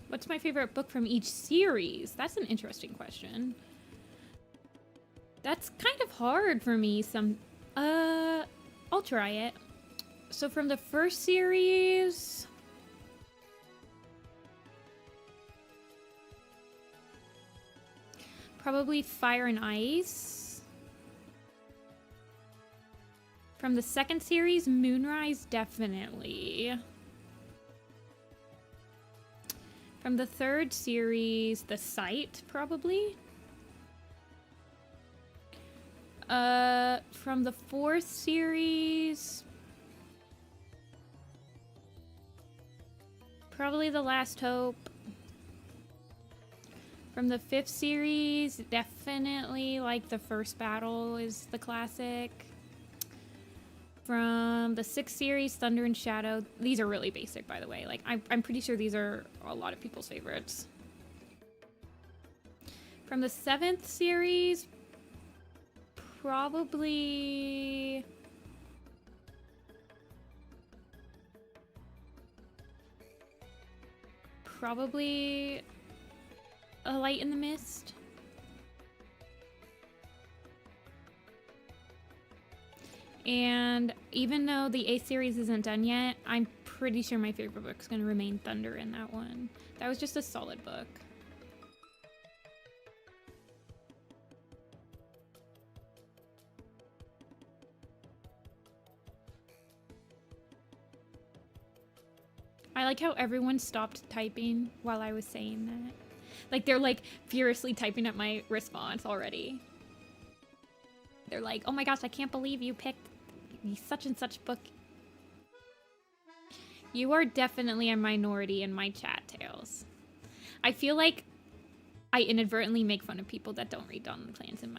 What's my favorite book from each series? That's an interesting question. That's kind of hard for me. I'll try it. So from the first series, probably Fire and Ice. From the second series, Moonrise, definitely. From the third series, The Sight, probably. From the fourth series, probably The Last Hope. From the fifth series, definitely like The First Battle is the classic. From the sixth series, Thunder and Shadow. These are really basic, by the way. Like, I'm pretty sure these are a lot of people's favorites. From the seventh series, probably A Light in the Mist. And even though the 8th series isn't done yet, I'm pretty sure my favorite book is going to remain Thunder in that one. That was just a solid book. I like how everyone stopped typing while I was saying that. Like, they're like furiously typing up my response already. They're like, oh my gosh, I can't believe you picked such and such book. You are definitely a minority in my chat, Tails. I feel like I inadvertently make fun of people that don't read Dawn of the Clans in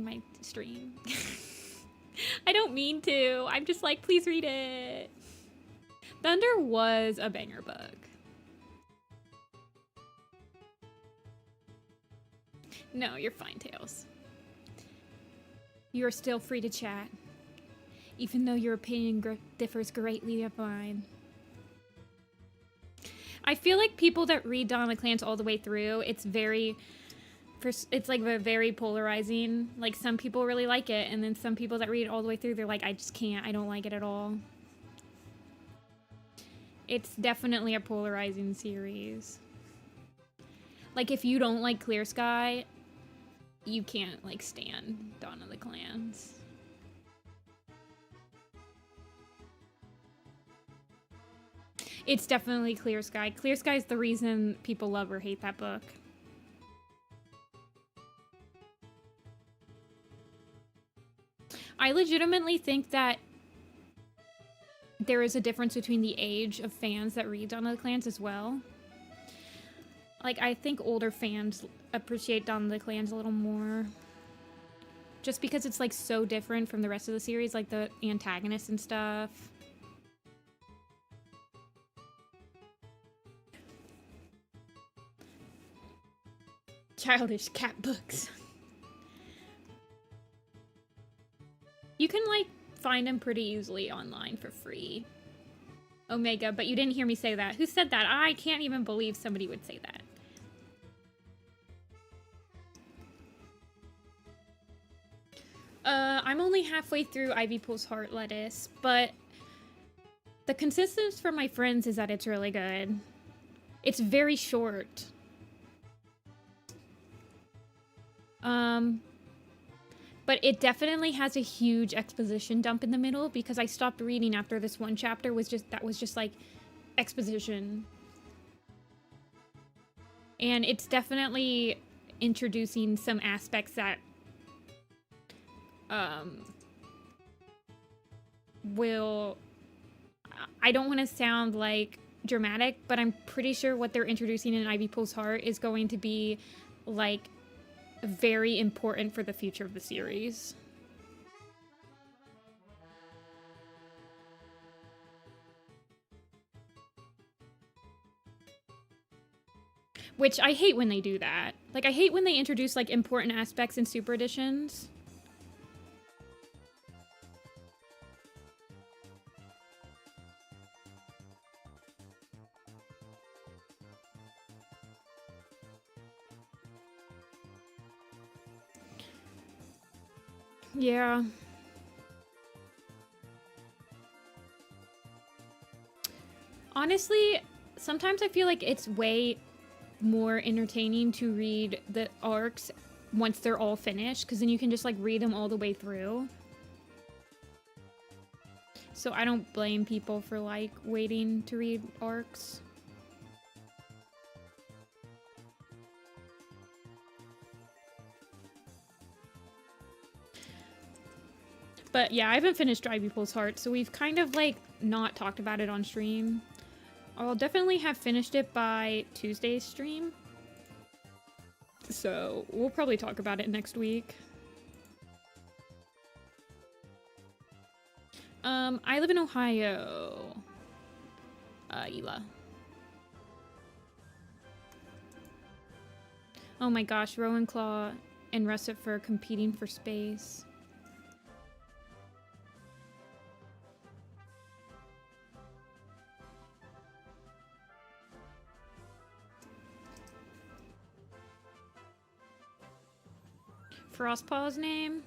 my stream. I don't mean to. I'm just like, please read it. Thunder was a banger book. No, you're fine, Tails. You are still free to chat, even though your opinion differs greatly of mine. I feel like people that read Dawn of the Clans all the way through, it's very it's like very polarizing. Like, some people really like it, and then some people that read it all the way through, they're like, I just can't, I don't like it at all. It's definitely a polarizing series. Like, if you don't like Clear Sky, you can't, like, stand Dawn of the Clans. It's definitely Clear Sky. Clear Sky is the reason people love or hate that book. I legitimately think that there is a difference between the age of fans that read Dawn of the Clans as well. Like, I think older fans appreciate Dawn of the Clans a little more. Just because it's, like, so different from the rest of the series, like the antagonists and stuff. Childish cat books. You can, like, find them pretty easily online for free. Omega, but you didn't hear me say that. Who said that? I can't even believe somebody would say that. I'm only halfway through Ivy Pulse Heart Lettuce, but the consensus from my friends is that it's really good. It's very short. But it definitely has a huge exposition dump in the middle because I stopped reading after this one chapter was just like exposition. And it's definitely introducing some aspects that I don't want to sound like dramatic, but I'm pretty sure what they're introducing in Ivy Pulse Heart is going to be like very important for the future of the series. Which I hate when they do that. Like, I hate when they introduce, like, important aspects in super editions. Yeah. Honestly, sometimes I feel like it's way more entertaining to read the arcs once they're all finished, because then you can just, like, read them all the way through. So I don't blame people for, like, waiting to read arcs. But yeah, I haven't finished Ivy Pulse Heart, so we've kind of, like, not talked about it on stream. I'll definitely have finished it by Tuesday's stream. So we'll probably talk about it next week. I live in Ohio. Ela. Oh my gosh, Rowanclaw and Russet Fur competing for space. Frostpaw's name?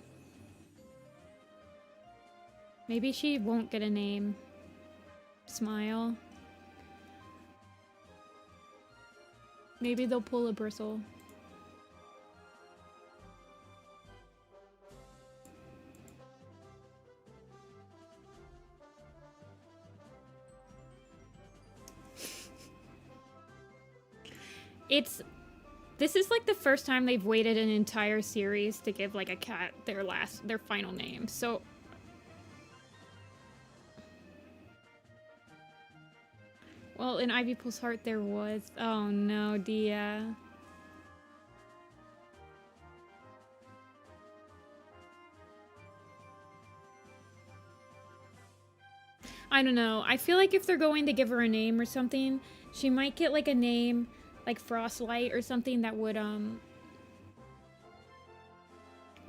Maybe she won't get a name. Smile. Maybe they'll pull a bristle. This is like the first time they've waited an entire series to give like a cat their final name. So well, in Ivy Pulse Heart there was, oh no, Dia. I don't know. I feel like if they're going to give her a name or something, she might get like a name like Frostlight or something that would,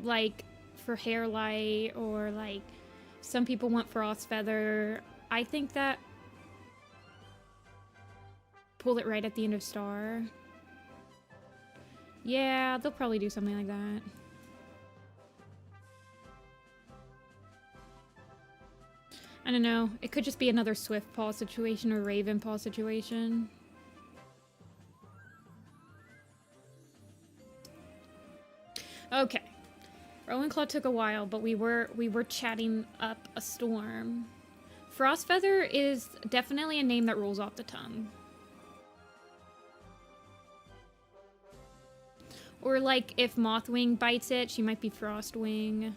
like, for Hairlight, or, like, some people want Frostfeather. I think that pull it right at the end of Star. Yeah, they'll probably do something like that. I don't know. It could just be another Swift Paw situation or Raven Paw situation. Okay. Rowanclaw took a while, but we were chatting up a storm. Frostfeather is definitely a name that rolls off the tongue. Or like if Mothwing bites it, she might be Frostwing.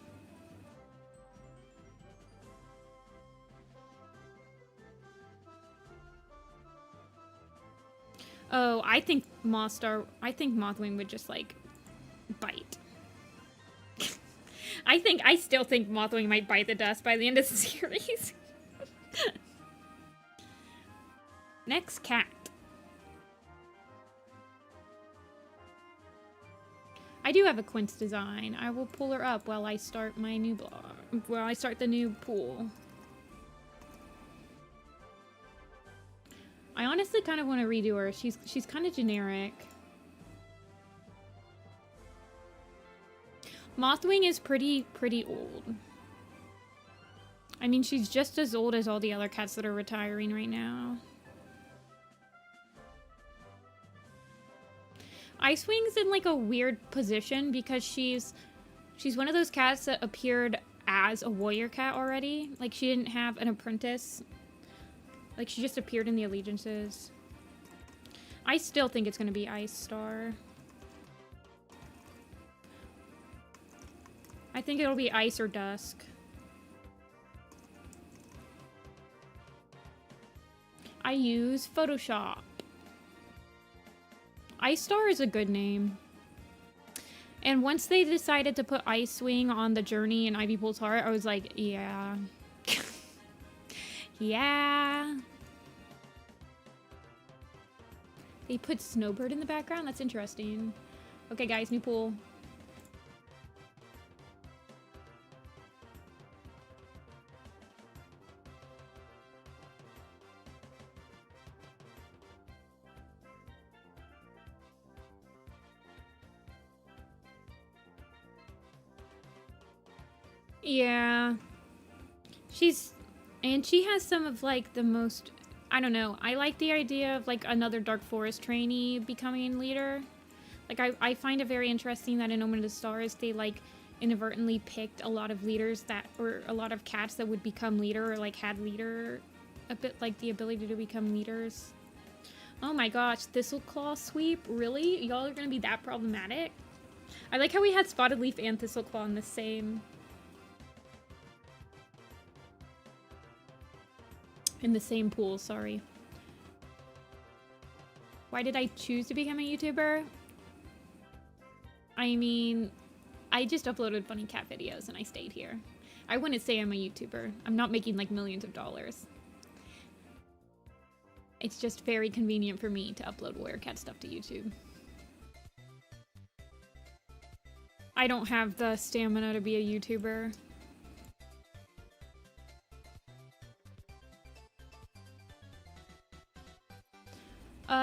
Oh, I think Mothwing would just like bite. I still think Mothwing might bite the dust by the end of the series. Next cat. I do have a Quince design. I will pull her up while I start my new blog. While I start the new pool. I honestly kind of want to redo her. She's kind of generic. Mothwing is pretty old. I mean, she's just as old as all the other cats that are retiring right now. Icewing's in like a weird position because she's one of those cats that appeared as a warrior cat already. Like she didn't have an apprentice. Like she just appeared in the allegiances. I still think it's gonna be Ice Star. I think it'll be Ice or Dusk. I use Photoshop. Ice Star is a good name. And once they decided to put Icewing on the journey in Ivy Pool's Heart, I was like, yeah. Yeah. They put Snowbird in the background? That's interesting. Okay, guys, new pool. Yeah. And she has some of, like, the most... I don't know. I like the idea of, like, another Dark Forest trainee becoming leader. Like, I find it very interesting that in Omen of the Stars, they, like, inadvertently picked a lot of leaders that... Or a lot of cats that would become leader or, like, had leader... A bit, like, the ability to become leaders. Oh my gosh, Thistleclaw sweep? Really? Y'all are gonna be that problematic? I like how we had Spotted Leaf and Thistleclaw in the same... In the same pool, sorry. Why did I choose to become a YouTuber? I mean, I just uploaded funny cat videos and I stayed here. I wouldn't say I'm a YouTuber. I'm not making like millions of dollars. It's just very convenient for me to upload warrior cat stuff to YouTube. I don't have the stamina to be a YouTuber.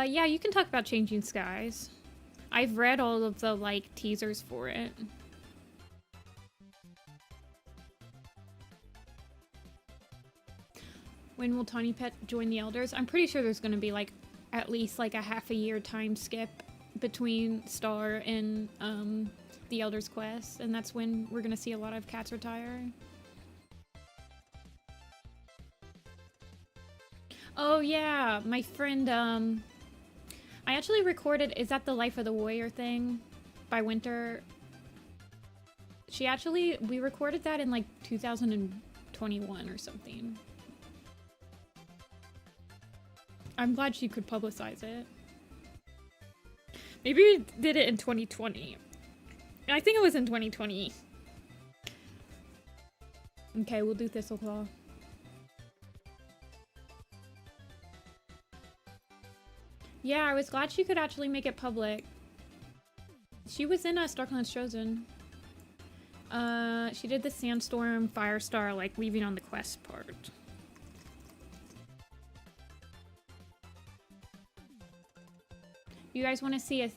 Yeah, you can talk about Changing Skies. I've read all of the, like, teasers for it. When will Tawny Pet join the Elders? I'm pretty sure there's gonna be, like, at least, like, a half a year time skip between Star and, the Elders quest, and that's when we're gonna see a lot of cats retire. Oh, yeah, my friend, I actually recorded, is that the Life of the Warrior thing by Winter? We recorded that in like 2021 or something. I'm glad she could publicize it. Maybe we did it in 2020. I think it was in 2020. Okay, we'll do Thistleclaw. Yeah, I was glad she could actually make it public. She was in Darklands Chosen. She did the Sandstorm, Firestar, like, leaving on the quest part. You guys want to see a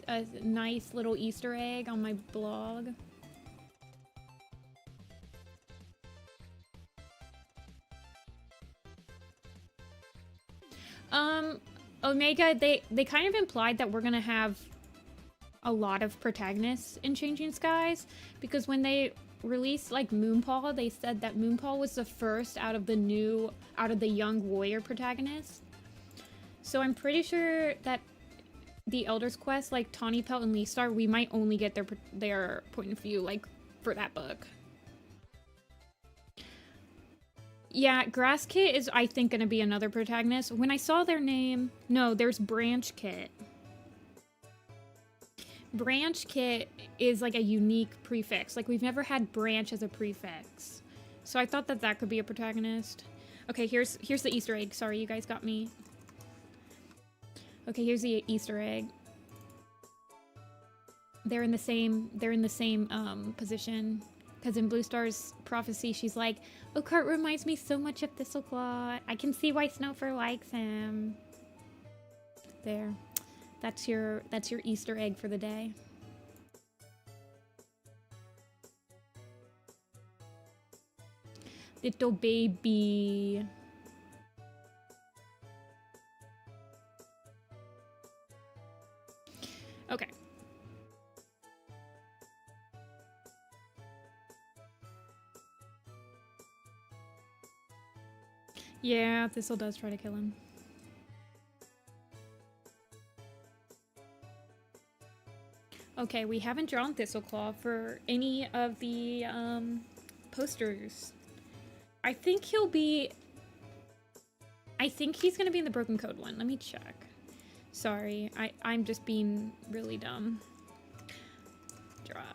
nice little Easter egg on my blog? Omega, they kind of implied that we're gonna have a lot of protagonists in Changing Skies, because when they released like Moonpaw, they said that Moonpaw was the first out of the young warrior protagonists. So I'm pretty sure that the Elder's Quest, like Tawny Pelt and Leafstar, we might only get their point of view, like, for that book. Yeah, Grass Kit is, I think, gonna be another protagonist. When I saw their name... No, there's Branch Kit. Branch Kit is, like, a unique prefix. Like, we've never had Branch as a prefix. So I thought that that could be a protagonist. Okay, here's the Easter egg. Sorry, you guys got me. Okay, here's the Easter egg. They're in the same position. Because in Blue Star's prophecy, she's like, Oakheart reminds me so much of Thistleclaw. I can see why Snowfur likes him. There. That's your Easter egg for the day. Little baby. Okay. Yeah, Thistle does try to kill him. Okay, we haven't drawn Thistleclaw for any of the posters. I think he's gonna be in the Broken Code one. Let me check. Sorry, I'm just being really dumb. Drive.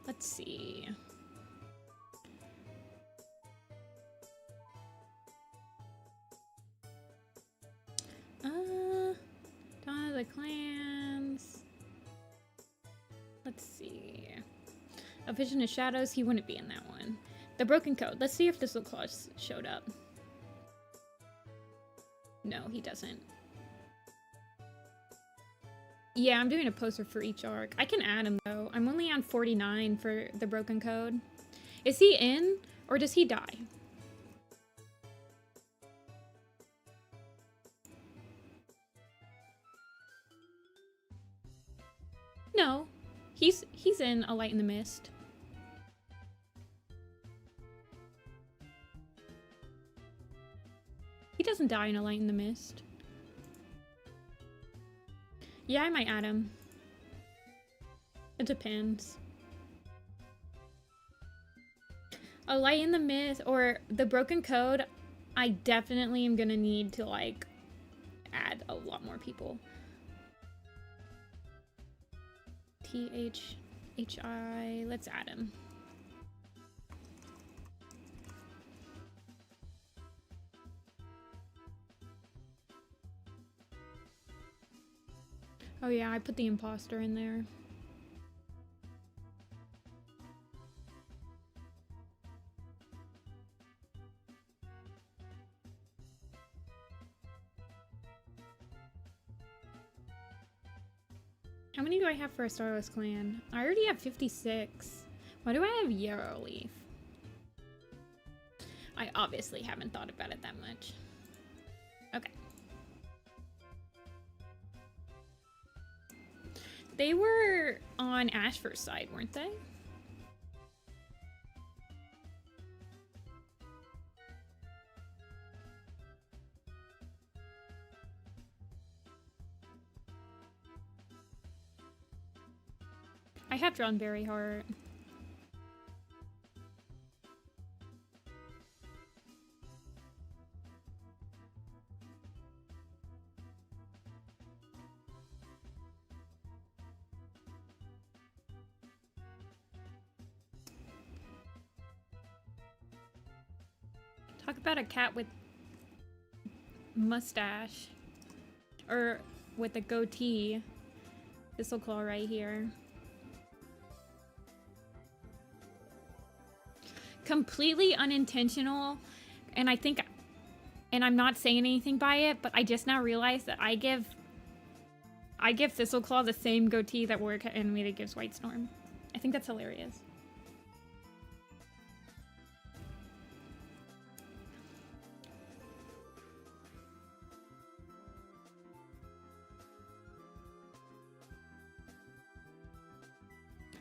Let's see. Dawn of the Clans. Let's see. A Vision of Shadows, he wouldn't be in that one. The Broken Code. Let's see if Thistleclaw showed up. No, he doesn't. Yeah, I'm doing a poster for each arc. I can add him, though. I'm only on 49 for the Broken Code. Is he in, or does he die? No. He's in A Light in the Mist. He doesn't die in A Light in the Mist. Yeah, I might add him. It depends. A Light in the Mist or the Broken Code, I definitely am gonna need to, like, add a lot more people. THHI, let's add him. Oh yeah, I put the imposter in there. How many do I have for a Starless Clan? I already have 56. Why do I have Yarrow Leaf? I obviously haven't thought about it that much. Okay. They were on Ashfur's side, weren't they? I have drawn Berryheart. Talk about a cat with mustache. Or with a goatee. Thistleclaw right here. Completely unintentional, and I think And I'm not saying anything by it, but I just now realized that I give Thistleclaw the same goatee that Warrior Cat Animated gives White Storm. I think that's hilarious.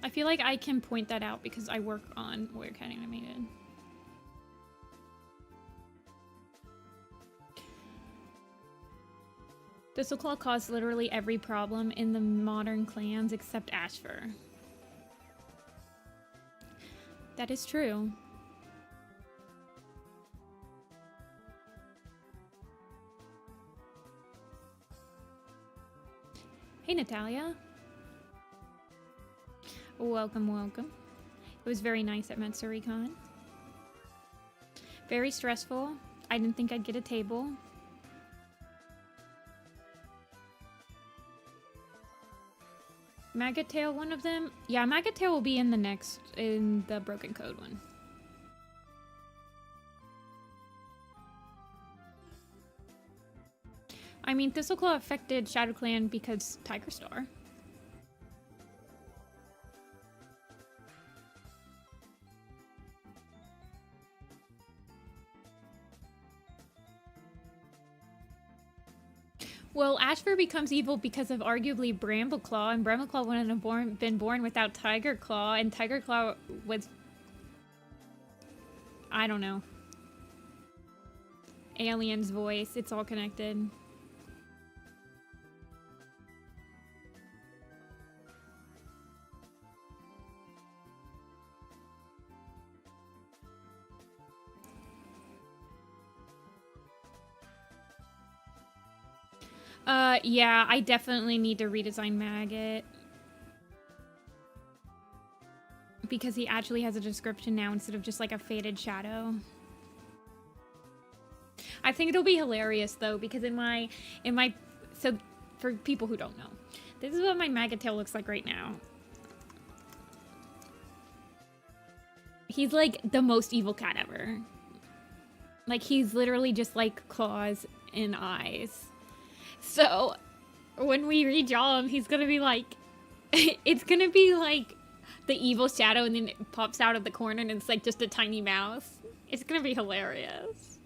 I feel like I can point that out because I work on Warrior Cat Animated. Thistleclaw caused literally every problem in the modern clans except Ashfur. That is true. Hey, Natalia. Welcome, welcome. It was very nice at MetsuryCon. Very stressful. I didn't think I'd get a table. Maggot Tail, one of them? Yeah, Maggot Tail will be in the Broken Code one. I mean, Thistleclaw affected Shadow Clan because Tiger Star. Well, Ashfur becomes evil because of arguably Brambleclaw, and Brambleclaw wouldn't have been born without Tigerclaw, and Tigerclaw was... I don't know. Alien's voice, it's all connected. Yeah, I definitely need to redesign Maggot. Because he actually has a description now instead of just like a faded shadow. I think it'll be hilarious though, because so for people who don't know, this is what my Maggot tail looks like right now. He's like the most evil cat ever. Like he's literally just like claws and eyes. So, when we redraw him, he's gonna be like... it's gonna be like the evil shadow and then it pops out of the corner and it's like just a tiny mouse. It's gonna be hilarious.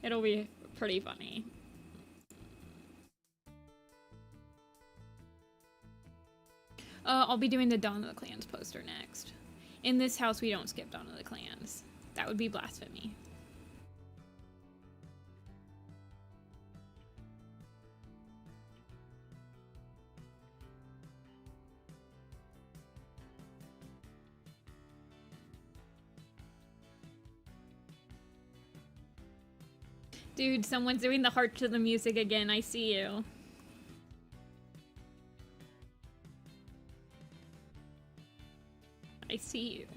It'll be pretty funny. I'll be doing the Dawn of the Clans poster next. In this house, we don't skip Dawn of the Clans. That would be blasphemy. Dude, someone's doing the heart to the music again. I see you. I see you.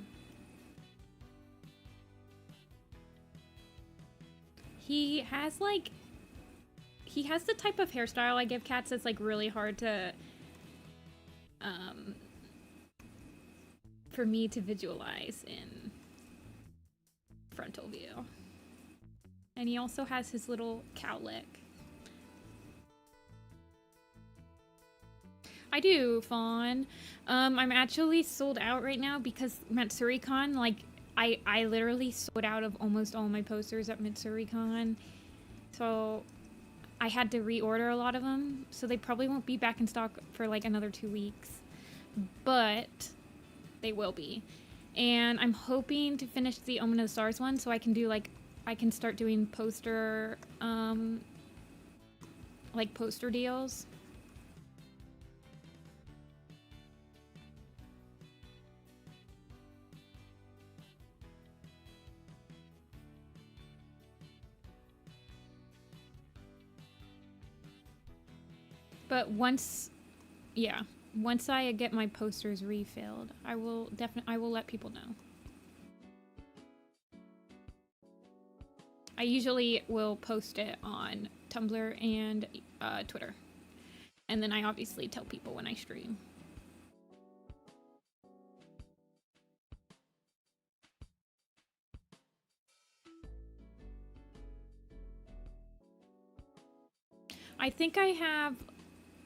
He has the type of hairstyle I give cats that's like really hard to, for me to visualize in frontal view. And he also has his little cowlick. I do, Fawn. I'm actually sold out right now because MetsuryCon, like, I literally sold out of almost all my posters at MetsuryCon. So I had to reorder a lot of them. So they probably won't be back in stock for like another 2 weeks. But they will be. And I'm hoping to finish the Omen of the Stars one so I can do like... I can start doing poster, like poster deals. But once I get my posters refilled, I will let people know. I usually will post it on Tumblr and Twitter. And then I obviously tell people when I stream. I think I have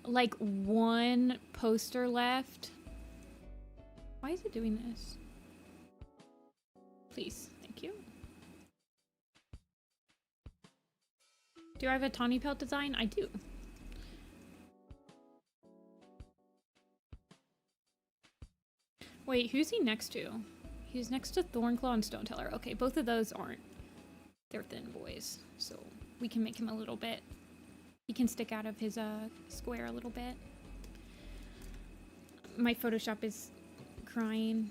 like one poster left. Why is it doing this? Please, thank you. Do I have a Tawny Pelt design? I do. Wait, who's he next to? He's next to Thornclaw and Stoneteller. Okay, both of those aren't. They're thin boys, so we can make him a little bit. He can stick out of his square a little bit. My Photoshop is crying.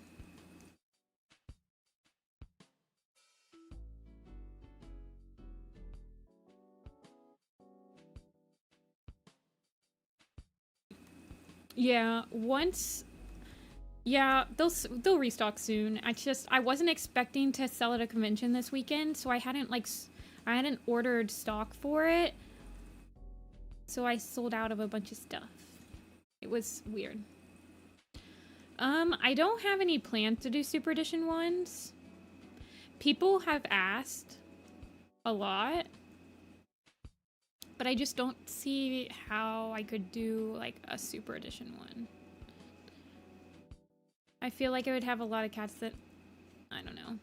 Yeah, once... Yeah, they'll restock soon. I wasn't expecting to sell at a convention this weekend, so I hadn't ordered stock for it. So I sold out of a bunch of stuff. It was weird. I don't have any plans to do Super Edition ones. People have asked a lot, but I just don't see how I could do like a Super Edition one. I feel like I would have a lot of cats that, I don't know.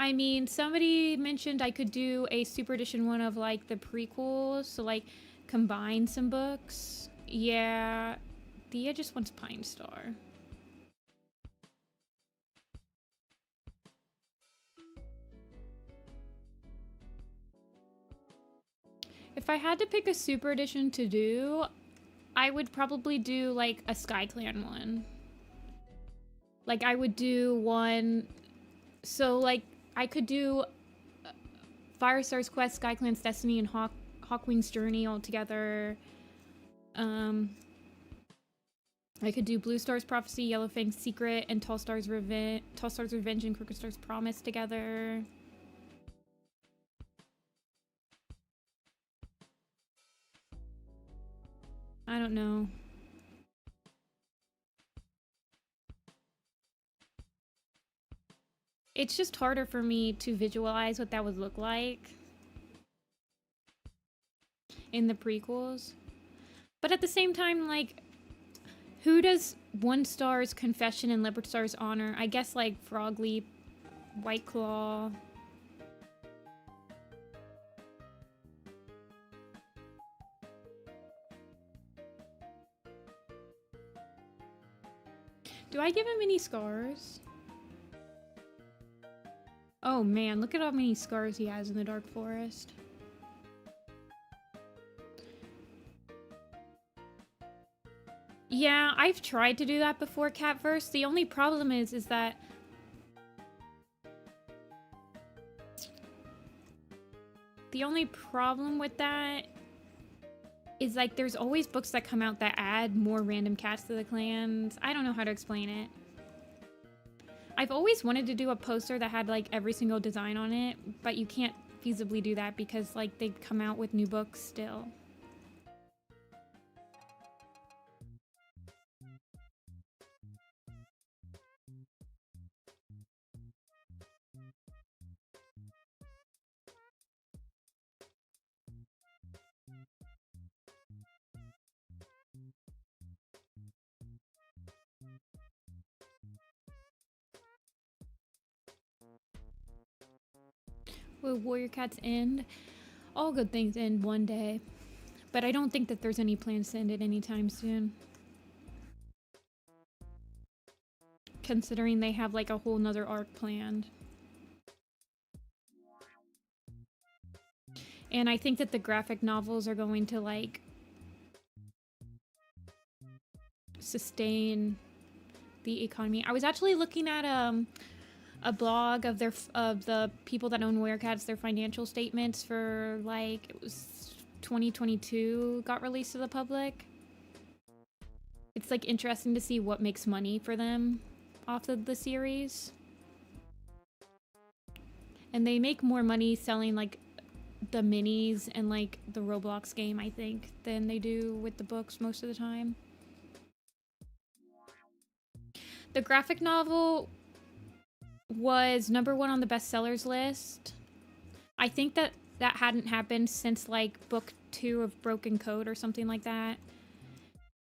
I mean, somebody mentioned I could do a Super Edition one of like the prequels, so like combine some books. Yeah, Thea just wants Pine Star. If I had to pick a Super Edition to do, I would probably do like a SkyClan one. Like I would do one, so like I could do Firestar's Quest, SkyClan's Destiny, and Hawkwing's Journey all together. I could do Blue Star's Prophecy, Yellowfang's Secret, and Tall Star's Revenge and Crooked Star's Promise together. I don't know. It's just harder for me to visualize what that would look like in the prequels. But at the same time, like, who does One Star's Confession and Leopard Star's Honor? I guess like Frogleap, White Claw. Do I give him any scars? Oh man, look at how many scars he has in the Dark Forest. Yeah, I've tried to do that before Catverse. The only problem is that the only problem with that is like there's always books that come out that add more random cats to the clans. I don't know how to explain it. I've always wanted to do a poster that had like every single design on it, but you can't feasibly do that because like they come out with new books still. Will Warrior Cats end? All good things end one day. But I don't think that there's any plans to end it anytime soon. Considering they have like a whole nother arc planned. And I think that the graphic novels are going to like sustain the economy. I was actually looking at a blog of the people that own Werecats, their financial statements for like it was 2022 got released to the public. It's like interesting to see what makes money for them off of the series. And they make more money selling like the minis and like the Roblox game, I think, than they do with the books most of the time. The graphic novel was #1 on the bestsellers list. I think that that hadn't happened since like book 2 of Broken Code or something like that.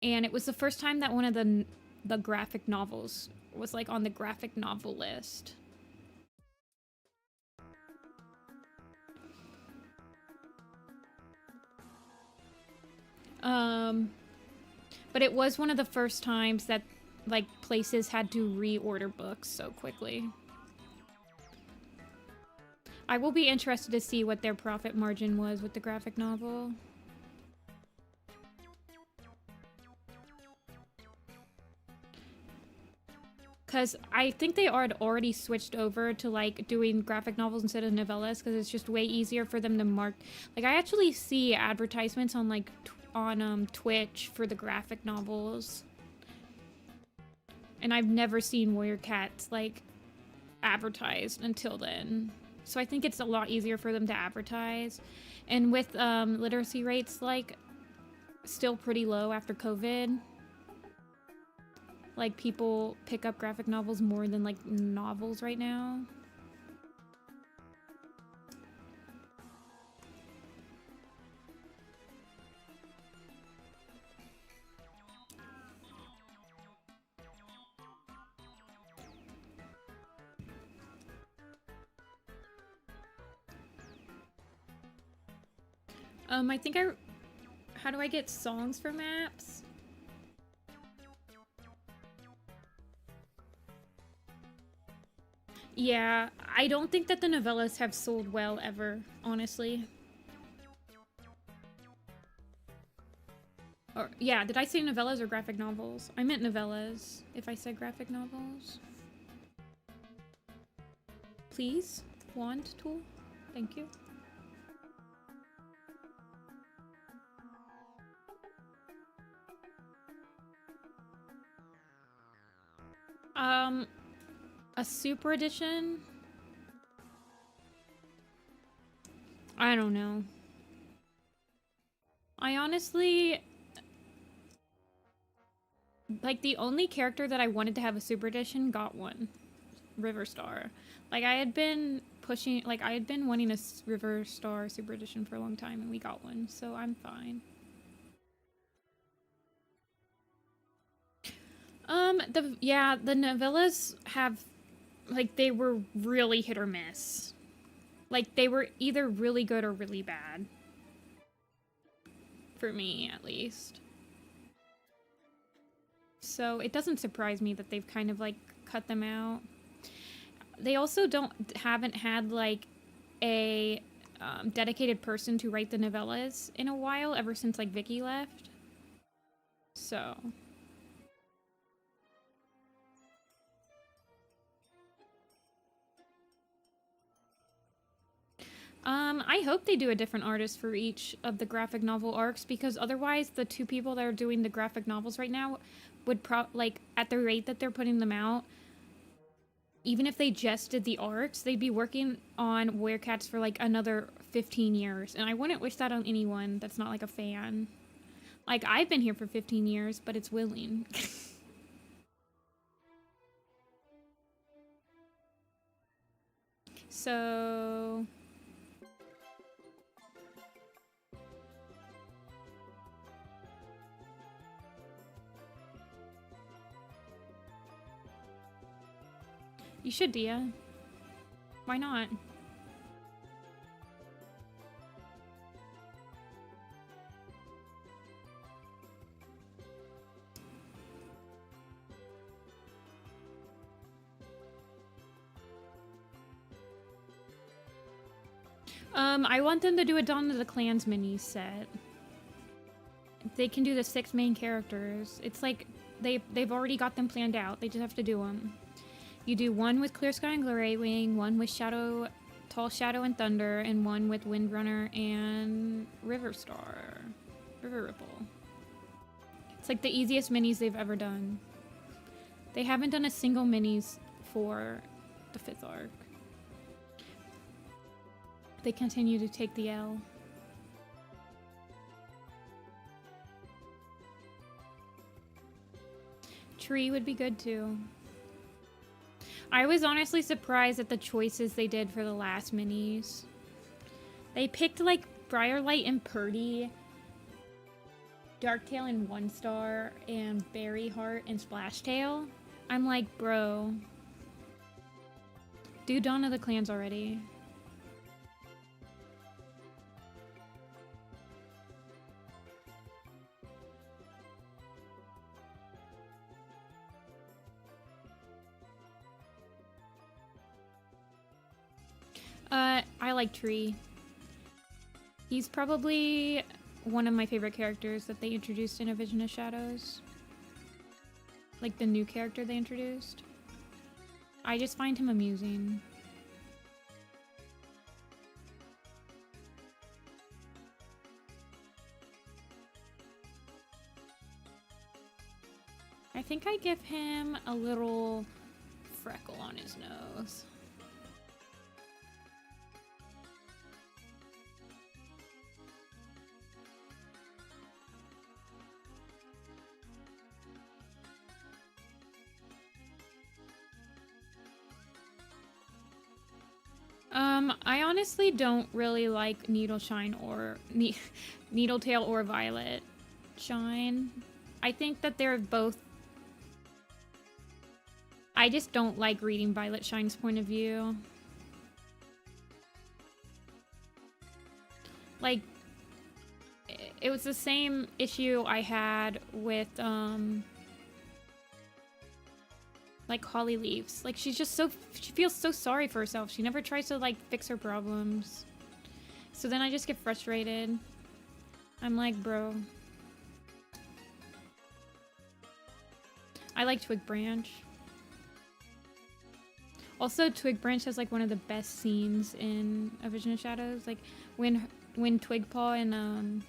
And it was the first time that one of the graphic novels was like on the graphic novel list. But it was one of the first times that like places had to reorder books so quickly. I will be interested to see what their profit margin was with the graphic novel. Because I think they had already switched over to like doing graphic novels instead of novellas because it's just way easier for them to mark. Like I actually see advertisements on like on Twitch for the graphic novels. And I've never seen Warrior Cats like advertised until then. So I think it's a lot easier for them to advertise. And with literacy rates like still pretty low after COVID, like people pick up graphic novels more than like novels right now. I think how do I get songs for maps? Yeah, I don't think that the novellas have sold well ever, honestly. Or, yeah, did I say novellas or graphic novels? I meant novellas, if I said graphic novels. Please? Wand tool? Thank you. A super edition? I don't know. I honestly... Like, the only character that I wanted to have a super edition got one. Riverstar. Like, I had been pushing... Like, I had been wanting a Riverstar super edition for a long time, and we got one, so I'm fine. The novellas have... Like, they were really hit or miss. Like, they were either really good or really bad. For me, at least. So, it doesn't surprise me that they've kind of, like, cut them out. They also haven't had, like, a dedicated person to write the novellas in a while, ever since, like, Vicky left. So... I hope they do a different artist for each of the graphic novel arcs, because otherwise the two people that are doing the graphic novels right now would like, at the rate that they're putting them out, even if they just did the arcs, they'd be working on Werecats for like another 15 years. And I wouldn't wish that on anyone that's not like a fan. Like, I've been here for 15 years, but it's willing. So... You should, Dia. Why not? I want them to do a Dawn of the Clans mini set. They can do the 6 main characters. It's like they've already got them planned out. They just have to do them. You do one with Clear Sky and Gray Wing, one with Tall Shadow and Thunder, and one with Windrunner and River Ripple. It's like the easiest minis they've ever done. They haven't done a single minis for the 5th arc. They continue to take the L. Tree would be good too. I was honestly surprised at the choices they did for the last minis. They picked like Briarlight and Purdy, Darktail and One Star, and Berryheart and Splashtail. I'm like, bro. Do Dawn of the Clans already. I like Tree. He's probably one of my favorite characters that they introduced in A Vision of Shadows. Like the new character they introduced. I just find him amusing. I think I give him a little freckle on his nose. I honestly don't really like Needletail or Violet Shine. I think that they're both... I just don't like reading Violet Shine's point of view. Like, it was the same issue I had with, like Holly Leaves. Like, she's just so... She feels so sorry for herself. She never tries to, like, fix her problems. So then I just get frustrated. I'm like, bro. I like Twig Branch. Also, Twig Branch has, like, one of the best scenes in A Vision of Shadows. Like, when Twigpaw and,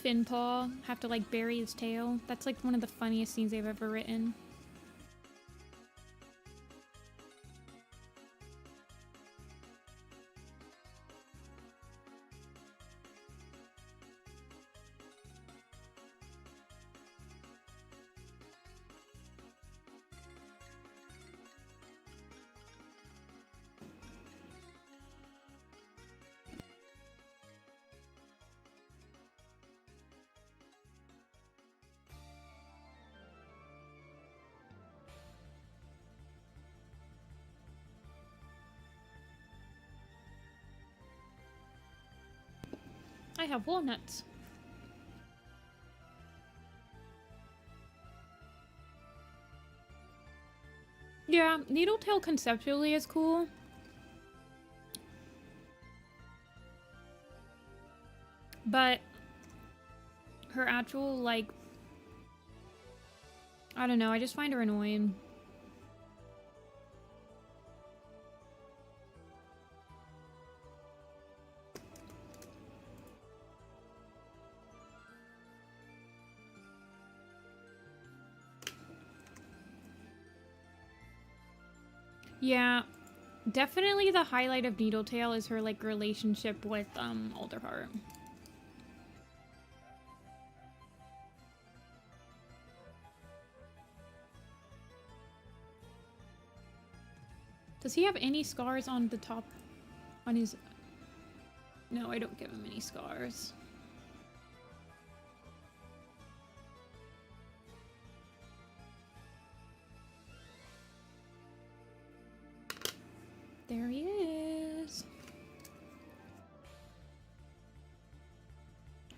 Finpaw have to like bury his tail. That's like one of the funniest scenes they've ever written. I have walnuts. Yeah, Needletail conceptually is cool. But her actual, like, I don't know, I just find her annoying. Yeah, definitely the highlight of Needletail is her, like, relationship with, Alderheart. Does he have any scars on the top, on his... No, I don't give him any scars. There he is.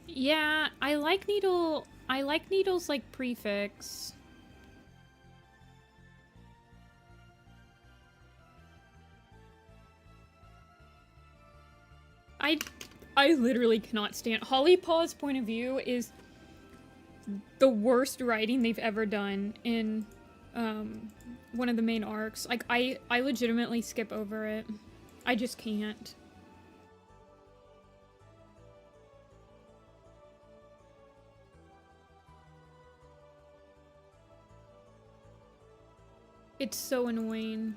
Yeah, I like Needle's like prefix. I literally cannot stand Holly Paw's point of view is the worst writing they've ever done in one of the main arcs. Like, I legitimately skip over it. I just can't. It's so annoying.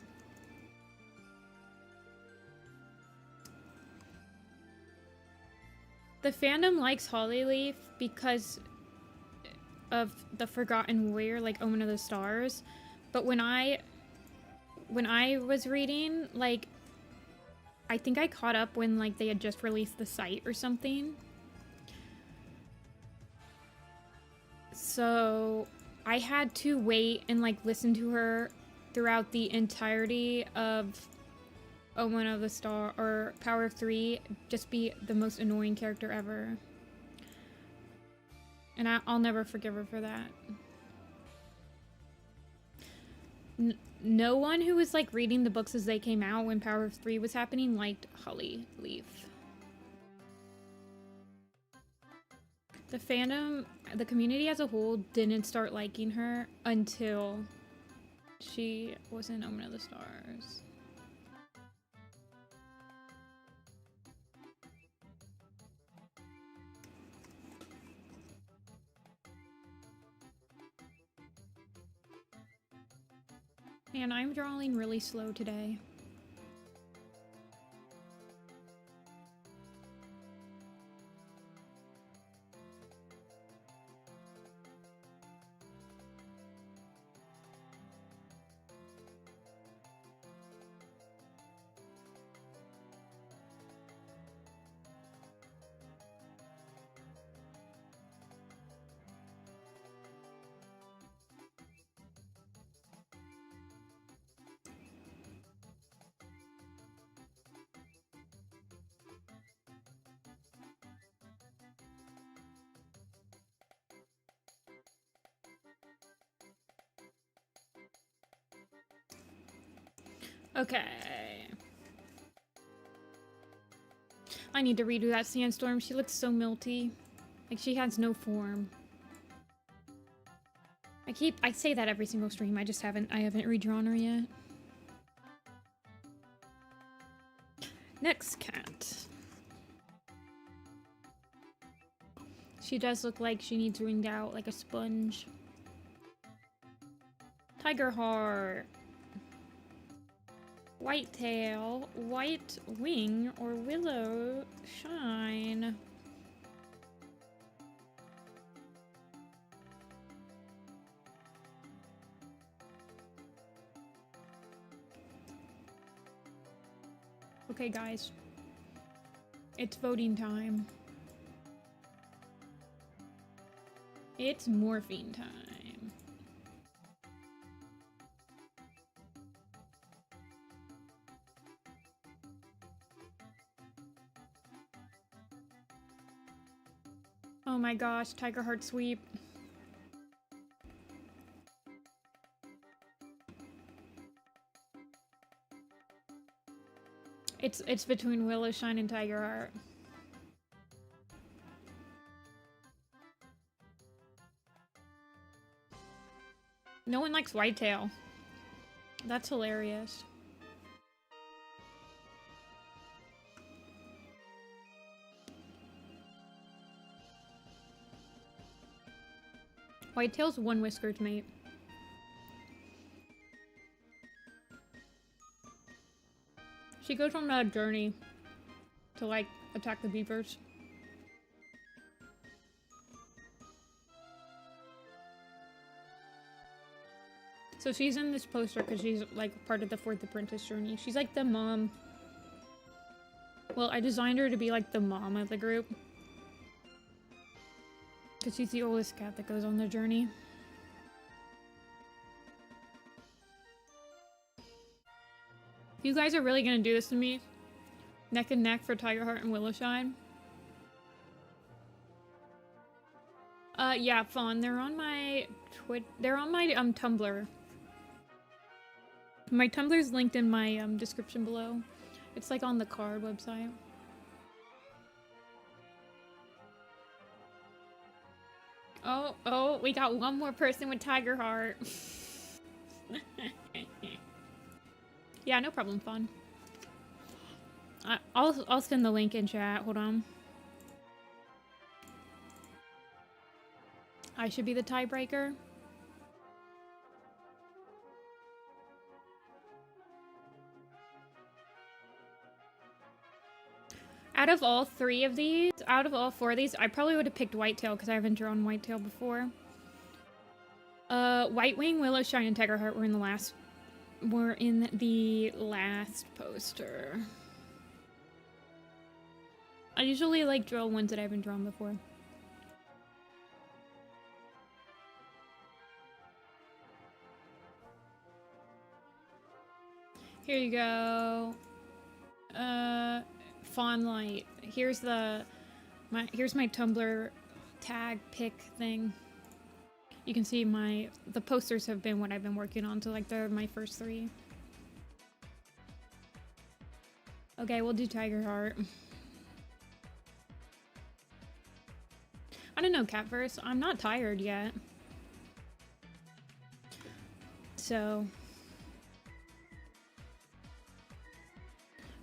The fandom likes Hollyleaf because of the Forgotten Warrior, like Omen of the Stars. But when I was reading, like, I think I caught up when, like, they had just released the site or something. So I had to wait and, like, listen to her throughout the entirety of Omen of the Star, or Power of 3, just be the most annoying character ever. And I'll never forgive her for that. No one who was, like, reading the books as they came out when Power of 3 was happening liked Holly Leaf. The fandom, the community as a whole didn't start liking her until she was in Omen of the Stars. And I'm drawing really slow today. Okay. I need to redo that Sandstorm. She looks so milty. Like, she has no form. I say that every single stream. I haven't redrawn her yet. Next cat. She does look like she needs wringed out like a sponge. Tigerheart. Whitetail, White Wing, or Willow Shine. Okay, guys. It's voting time. It's morphine time. Oh my gosh, Tigerheart sweep. It's between Willow Shine and Tigerheart. No one likes Whitetail. That's hilarious. Whitetail's one Whisker's mate. She goes on a journey to, like, attack the beavers. So she's in this poster because she's, like, part of the Fourth Apprentice journey. She's, like, the mom. Well, I designed her to be, like, the mom of the group. Because she's the oldest cat that goes on the journey. You guys are really gonna do this to me? Neck and neck for Tigerheart and Willowshine? Yeah, Fawn. They're on my Tumblr. My Tumblr's linked in my description below. It's like on the card website. Oh, we got one more person with Tigerheart. Yeah, no problem, Fawn. I'll send the link in chat. Hold on. I should be the tiebreaker. Out of all four of these, I probably would have picked Whitetail because I haven't drawn Whitetail before. White Wing, Willow Shine, and Tigerheart were in the last poster. I usually like draw ones that I haven't drawn before. Here you go. Fawn Light. Here's my Tumblr tag pick thing. You can see the posters have been what I've been working on, so like they're my first 3. Okay, we'll do Tigerheart. I don't know, Catverse. I'm not tired yet. So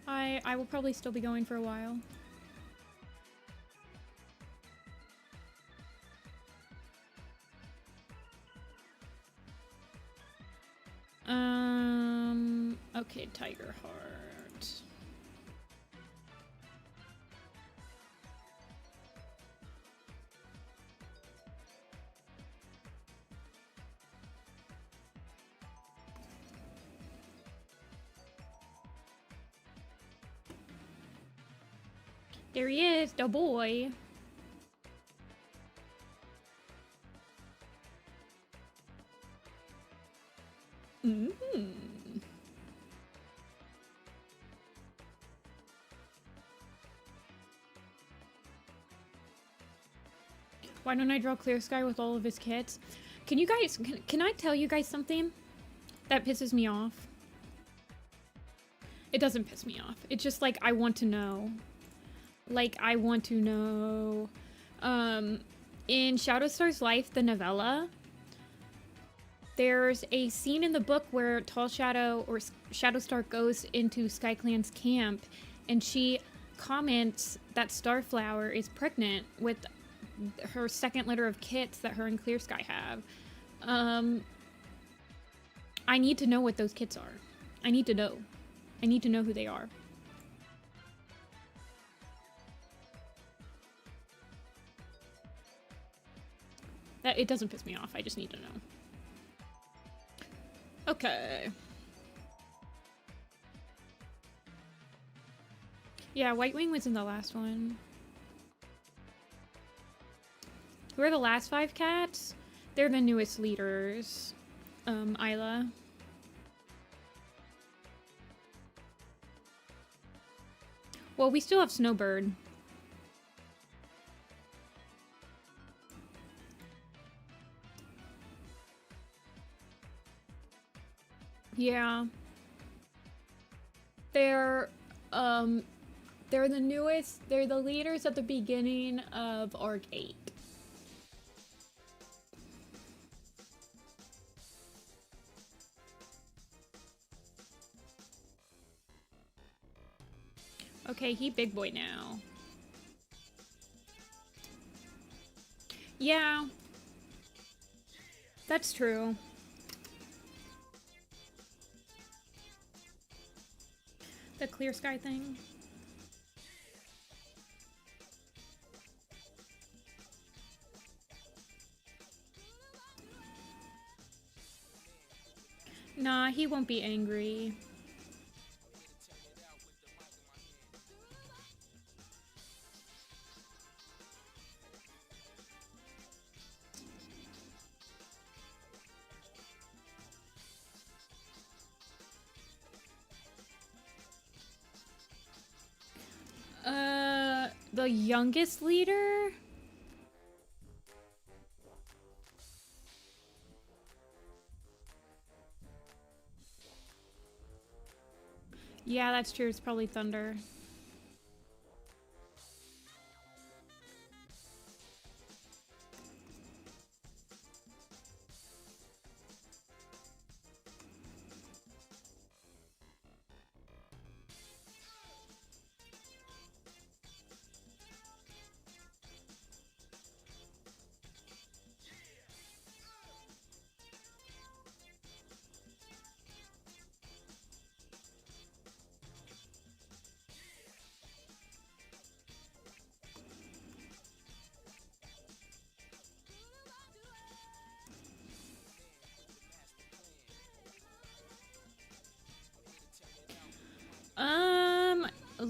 I will probably still be going for a while. Okay, Tigerheart. There he is, the boy. Why don't I draw Clear Sky with all of his kits? Can you guys, can I tell you guys something that pisses me off? It doesn't piss me off. It's just like, I want to know. Like, I want to know. In Shadowstar's Life, the novella, there's a scene in the book where Tall Shadow or Shadowstar goes into SkyClan's camp, and she comments that Starflower is pregnant with her second litter of kits that her and Clear Sky have. I need to know what those kits are. I need to know. I need to know who they are. It doesn't piss me off. I just need to know. Okay. Yeah, White Wing was in the last one. Who are the last 5 cats? They're the newest leaders. Isla. Well, we still have Snowbird. Yeah. They're the newest, they're the leaders at the beginning of Arc 8. Okay, he big boy now. Yeah. That's true. The Clear Sky thing. Nah, he won't be angry. The youngest leader? Yeah, that's true. It's probably Thunder.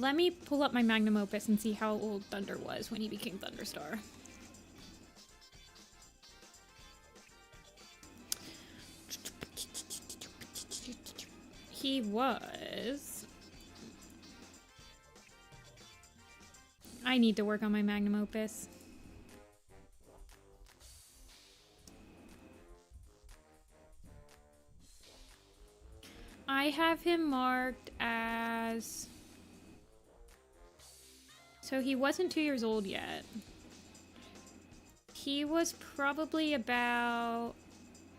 Let me pull up my magnum opus and see how old Thunder was when he became Thunderstar. He was... I need to work on my magnum opus. I have him marked as... So he wasn't 2 years old yet. He was probably about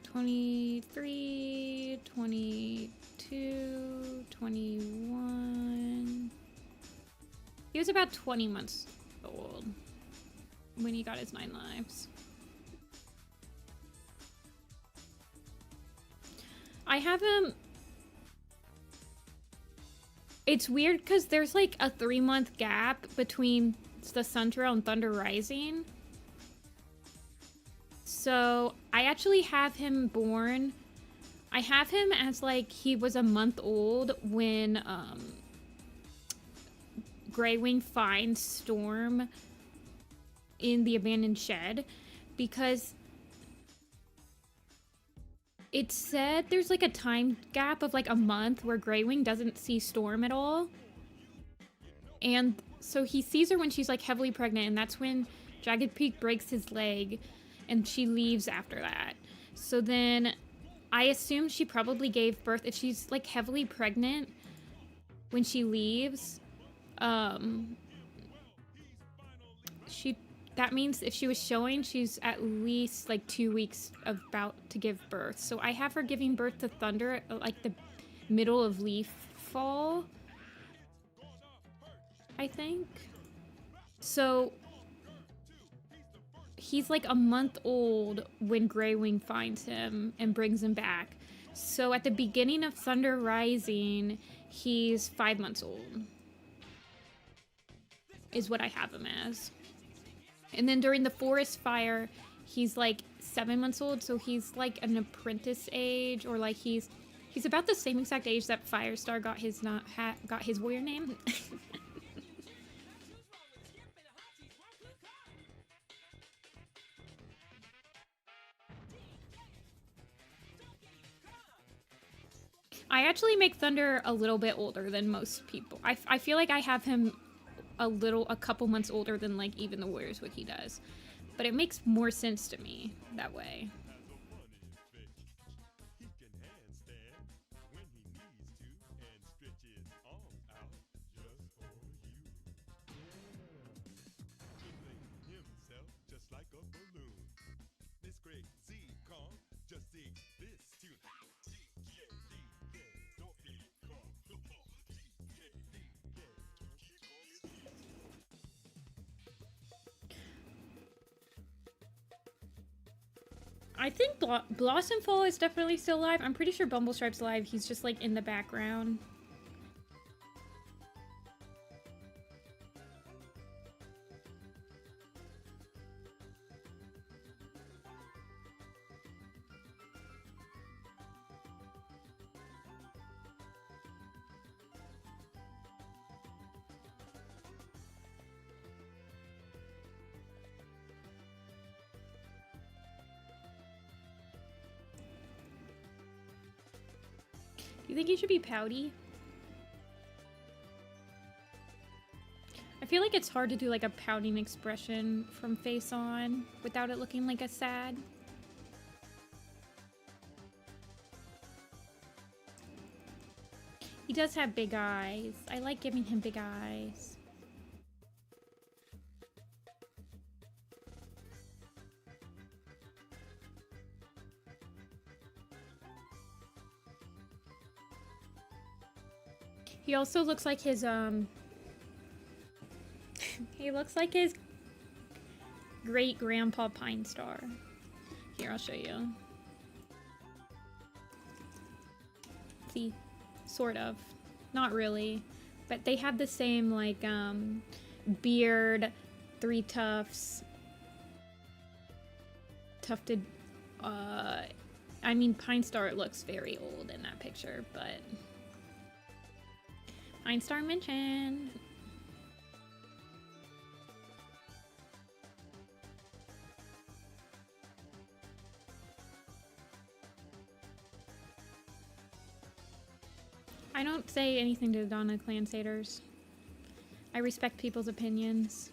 23, 22, 21. He was about 20 months old when he got his 9 lives. I have him... It's weird because there's like a 3-month gap between the Sun Trail and Thunder Rising. So I actually have him born. I have him as like he was a month old when Greywing finds Storm in the abandoned shed, because it said there's like a time gap of like a month where Greywing doesn't see Storm at all. And so he sees her when she's like heavily pregnant, and that's when Jagged Peak breaks his leg and she leaves after that. So then I assume she probably gave birth, if she's like heavily pregnant when she leaves, that means if she was showing, she's at least like 2 weeks about to give birth. So I have her giving birth to Thunder at like the middle of leaf fall, I think. So he's like a month old when Greywing finds him and brings him back. So at the beginning of Thunder Rising, he's 5 months old, is what I have him as. And then during the forest fire, he's like 7 months old, so he's like an apprentice age, or like he's about the same exact age that Firestar got his warrior name. I actually make Thunder a little bit older than most people. I feel like I have him a couple months older than like even the Warriors Wiki does, but it makes more sense to me that way. I think Blossomfall is definitely still alive. I'm pretty sure Bumblestripe's alive. He's just like in the background. You think he should be pouty? I feel like it's hard to do like a pouting expression from face on without it looking like a sad. He does have big eyes. I like giving him big eyes. He also looks like his, he looks like his great-grandpa Pine Star. Here, I'll show you. See? Sort of. Not really. But they have the same, like, beard, 3 tufts, tufted, I mean, Pine Star looks very old in that picture, but... Pine Star mentioned. I don't say anything to Donna Clan Saters. I respect people's opinions.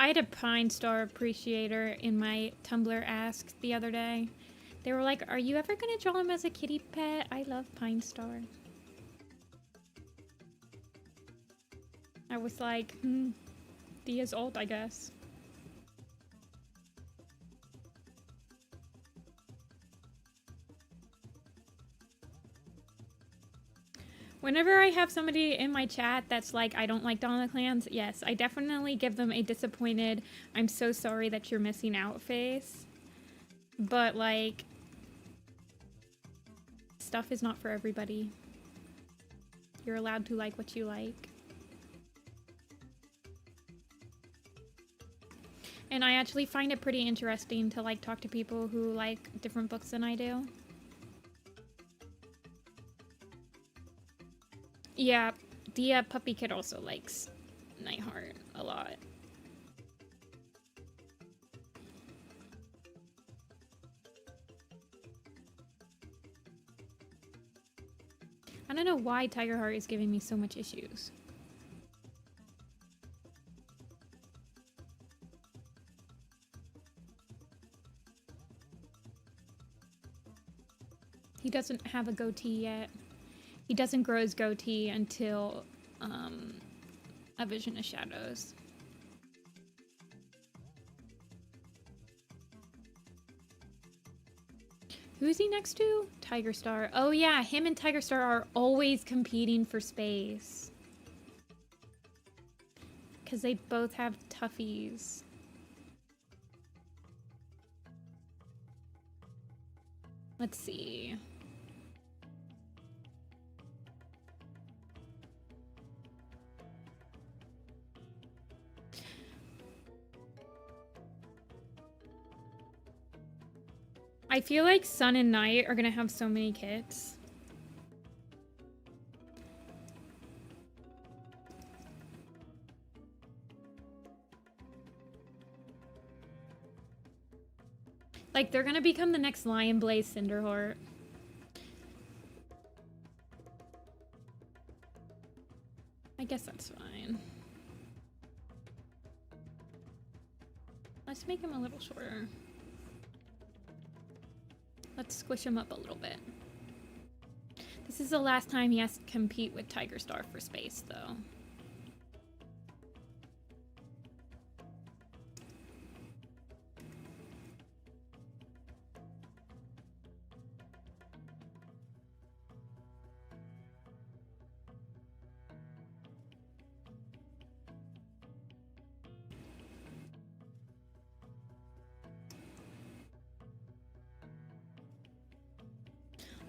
I had a Pine Star appreciator in my Tumblr ask the other day. They were like, are you ever gonna draw him as a kitty pet? I love Pine Star. I was like, Dia's old, I guess. Whenever I have somebody in my chat that's like, I don't like Dawn of the Clans, yes, I definitely give them a disappointed, I'm so sorry that you're missing out face. But, like, stuff is not for everybody. You're allowed to like what you like. And I actually find it pretty interesting to, like, talk to people who like different books than I do. Yeah, the puppy kid also likes Nightheart a lot. I don't know why Tigerheart is giving me so much issues. He doesn't have a goatee yet. He doesn't grow his goatee until A Vision of Shadows. Who's he next to? Tigerstar. Oh yeah, him and Tigerstar are always competing for space. Because they both have toughies. Let's see. I feel like Sun and Night are gonna have so many kits. Like, they're gonna become the next Lionblaze Cinderheart. I guess that's fine. Let's make him a little shorter. Let's squish him up a little bit. This is the last time he has to compete with Tigerstar for space, though.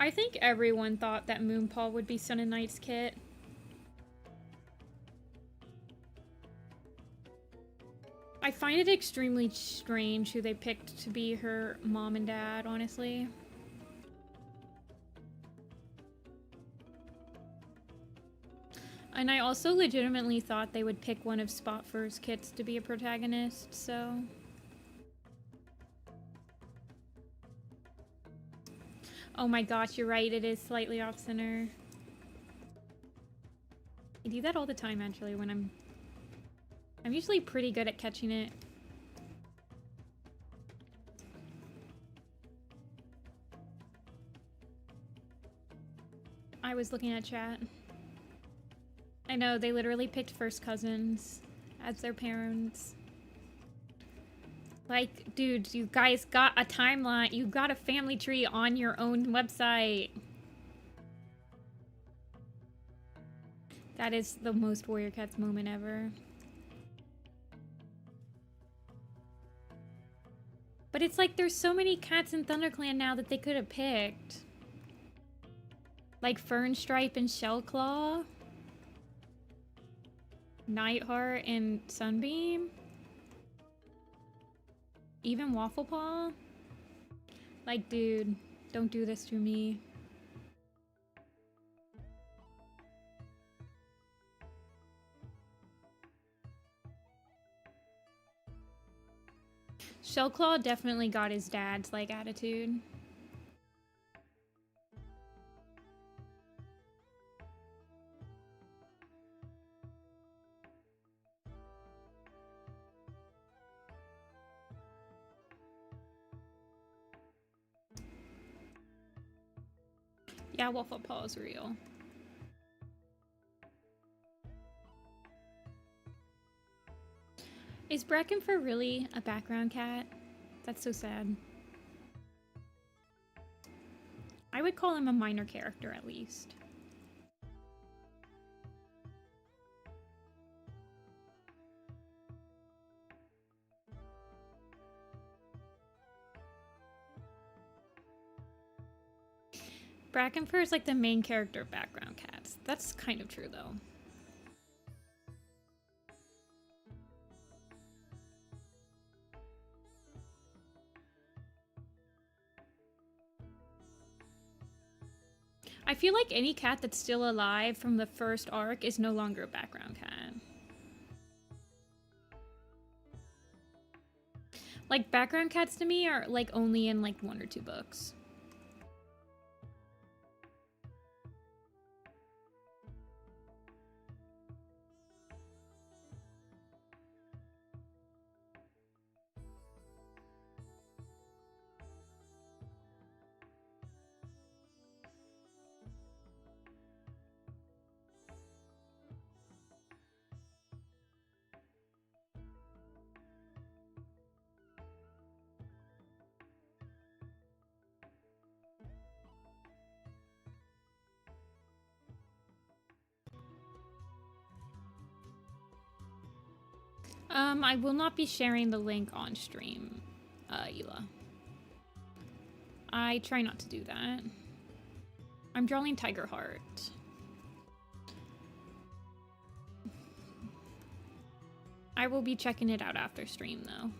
I think everyone thought that Moonpaw would be Sun and Night's kit. I find it extremely strange who they picked to be her mom and dad, honestly. And I also legitimately thought they would pick one of Spotfur's kits to be a protagonist, so... Oh my gosh, you're right, it is slightly off-center. I do that all the time, actually, when I'm usually pretty good at catching it. I was looking at chat. I know, they literally picked first cousins as their parents. Like, dude, you guys got a timeline. You got a family tree on your own website. That is the most Warrior Cats moment ever. But it's like there's so many cats in ThunderClan now that they could have picked. Like Fernstripe and Shellclaw. Nightheart and Sunbeam? Even Wafflepaw? Like, dude, don't do this to me. Shellclaw definitely got his dad's, like, attitude. Yeah, Wafflepaw is real. Is Brackenfur really a background cat? That's so sad. I would call him a minor character at least. Brackenfur is like the main character of background cats. That's kind of true though. I feel like any cat that's still alive from the first arc is no longer a background cat. Like, background cats to me are like only in like 1 or 2 books. I will not be sharing the link on stream, Ela. I try not to do that. I'm drawing Tigerheart. I will be checking it out after stream, though.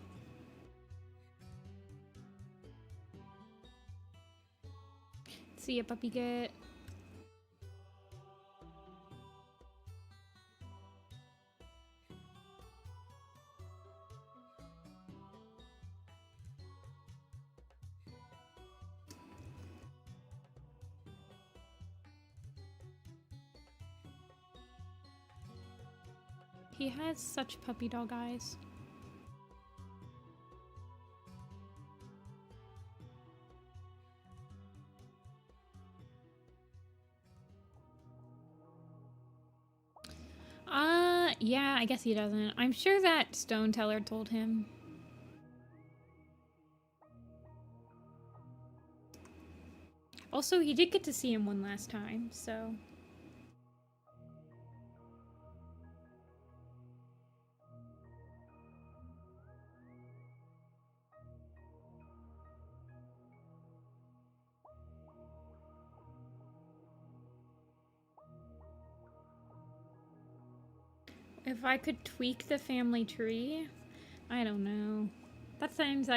See ya, puppy get. He has such puppy dog eyes. Yeah, I guess he doesn't. I'm sure that Stone Teller told him. Also, he did get to see him one last time, so... If I could tweak the family tree, I don't know. That seems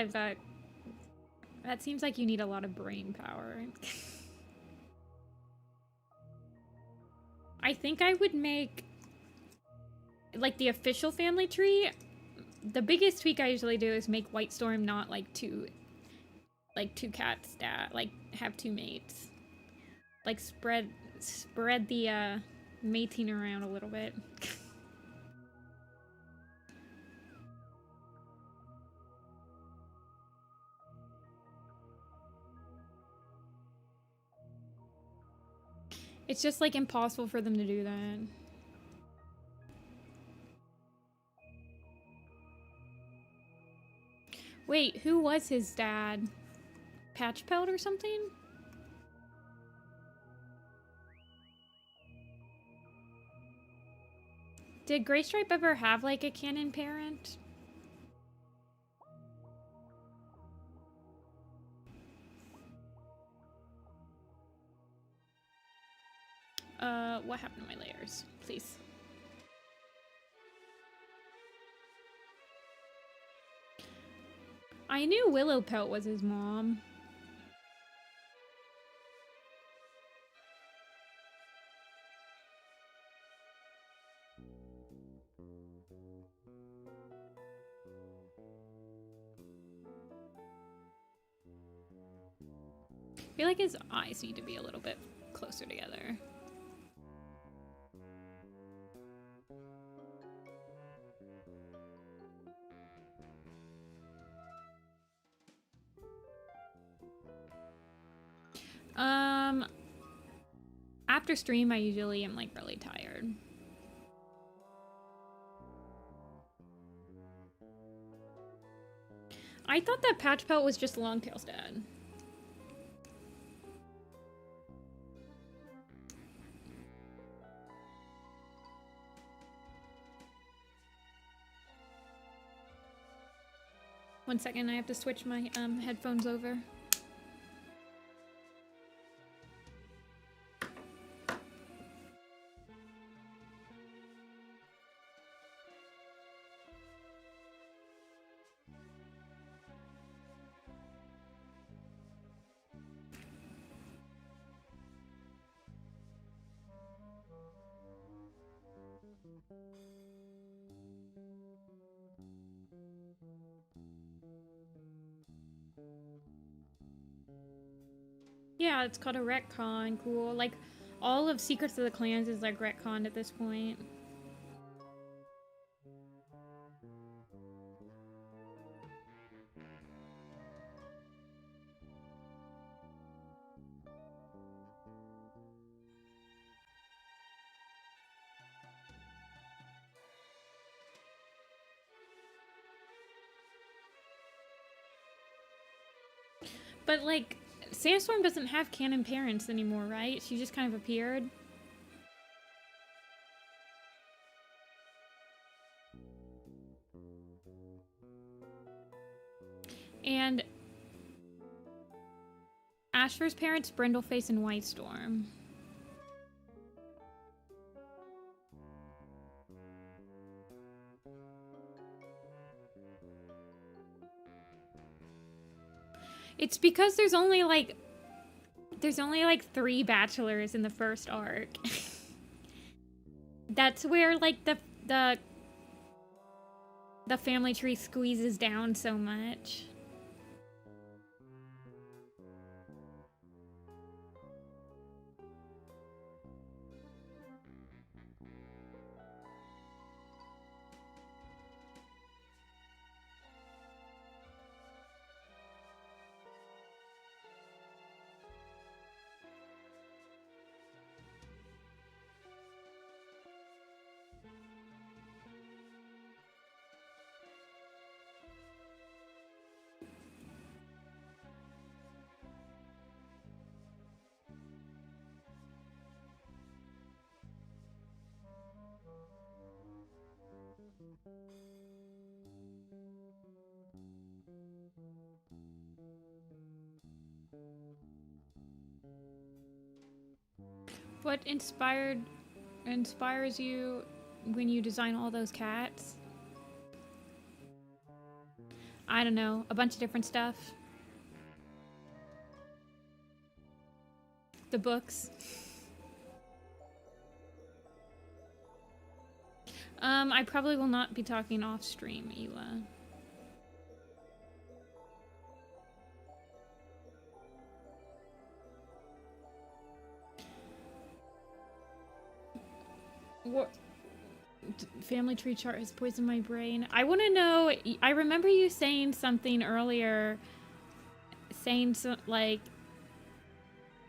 like you need a lot of brain power. I think I would make, like, the official family tree. The biggest tweak I usually do is make White Storm not like two cats that like have 2 mates. Like spread the mating around a little bit. It's just like impossible for them to do that. Wait, who was his dad? Patchpelt or something? Did Graystripe ever have like a canon parent? What happened to my layers? Please. I knew Willowpelt was his mom. I feel like his eyes need to be a little bit closer together. After stream, I usually am like really tired. I thought that Patchpelt was just Longtail's dad. One second, I have to switch my headphones over. Yeah, it's called a retcon. Cool. Like, all of Secrets of the Clans is like retconned at this point. But like, Sandstorm doesn't have canon parents anymore, right? She just kind of appeared. And Ashfur's parents, Brindleface and Whitestorm. It's because there's only like 3 bachelors in the first arc. That's where like the family tree squeezes down so much. What inspires you when you design all those cats? I don't know, a bunch of different stuff. The books. I probably will not be talking off stream, Ela. What? Family tree chart has poisoned my brain. I want to know, I remember you saying something earlier, saying like,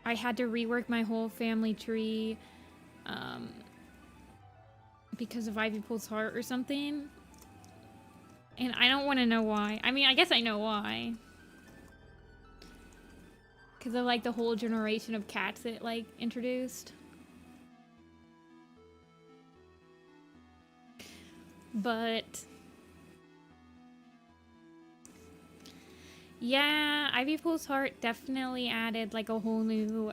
I had to rework my whole family tree, because of Ivypool's heart or something. And I don't want to know why. I mean, I guess I know why. Because of like the whole generation of cats it like introduced. But yeah, Ivypool's heart definitely added like a whole new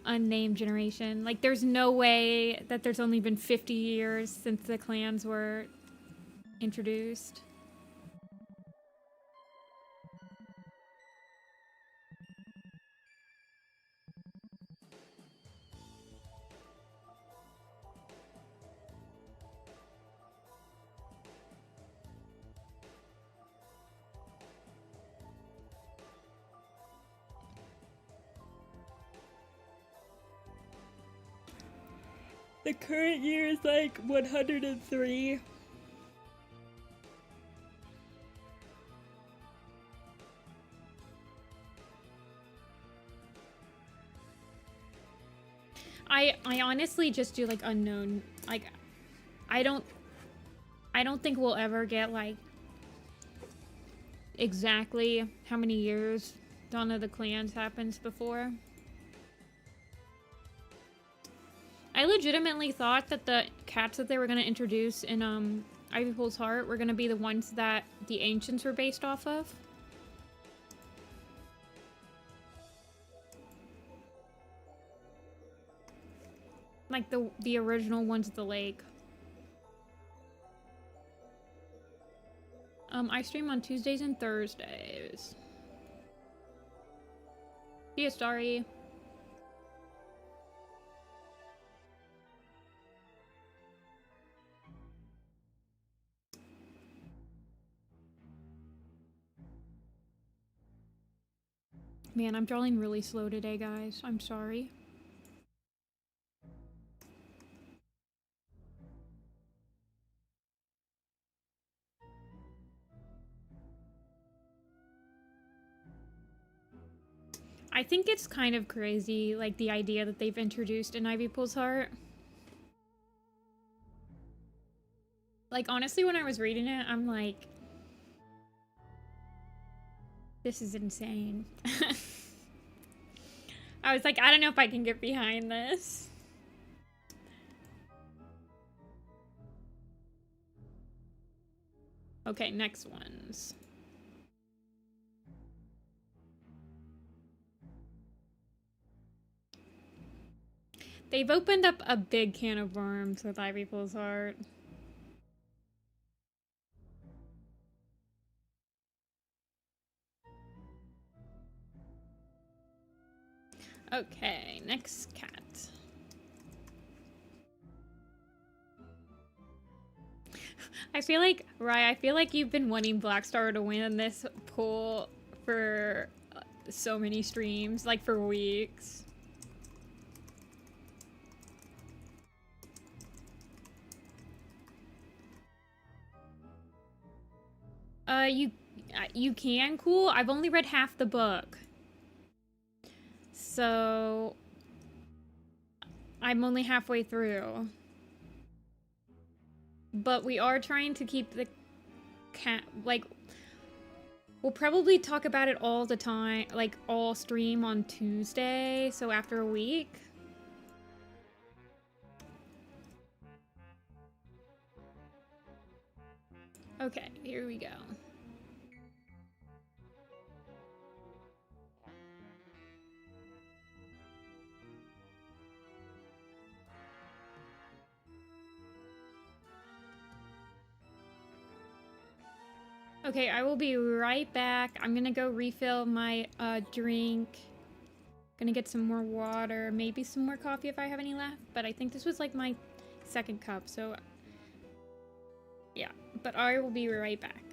unnamed generation. Like, there's no way that there's only been 50 years since the clans were introduced. The current year is like 103. I honestly just do like unknown, like I don't think we'll ever get like exactly how many years Dawn of the Clans happens before. I legitimately thought that the cats that they were gonna introduce in Ivy Pool's Heart were gonna be the ones that the ancients were based off of. Like the original ones at the lake. I stream on Tuesdays and Thursdays. See ya, Starry. Man, I'm drawing really slow today, guys. I'm sorry. I think it's kind of crazy, like, the idea that they've introduced in Ivy Pool's Heart. Like, honestly, when I was reading it, I'm like, this is insane. I was like, I don't know if I can get behind this. Okay, next ones. They've opened up a big can of worms with Ivy Pool's Heart. Okay, next cat. I feel like, Rye, I feel like you've been wanting Blackstar to win this pool for so many streams, like for weeks. You can, cool. I've only read half the book. So I'm only halfway through. But we are trying to keep the cat, like, we'll probably talk about it all the time, like all stream on Tuesday, so after a week. Okay, here we go. Okay, I will be right back. I'm gonna go refill my drink. Gonna get some more water, maybe some more coffee if I have any left, but I think this was like my second cup, so yeah, but I will be right back.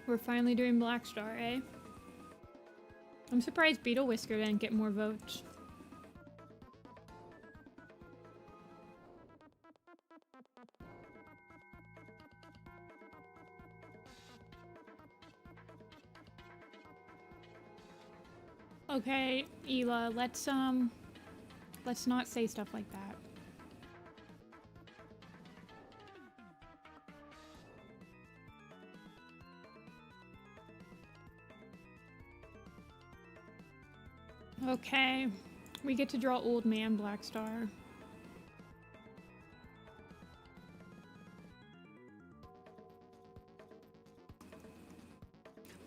We're finally doing Blackstar, eh? I'm surprised Beetle Whisker didn't get more votes. Okay, Ela, let's not say stuff like that. Okay, we get to draw Old Man Blackstar.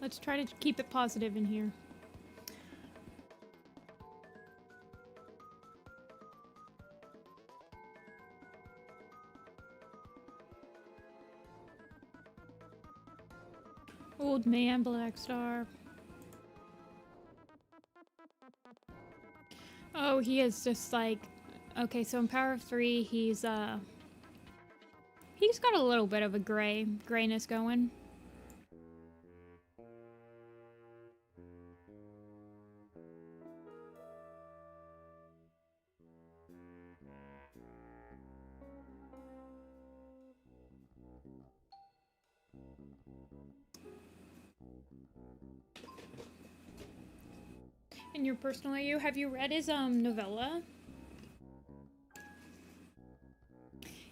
Let's try to keep it positive in here. Old Man Blackstar. Oh, he is just like, okay, so in Power of 3, he's got a little bit of a grayness going. In your personal AU, have you read his novella?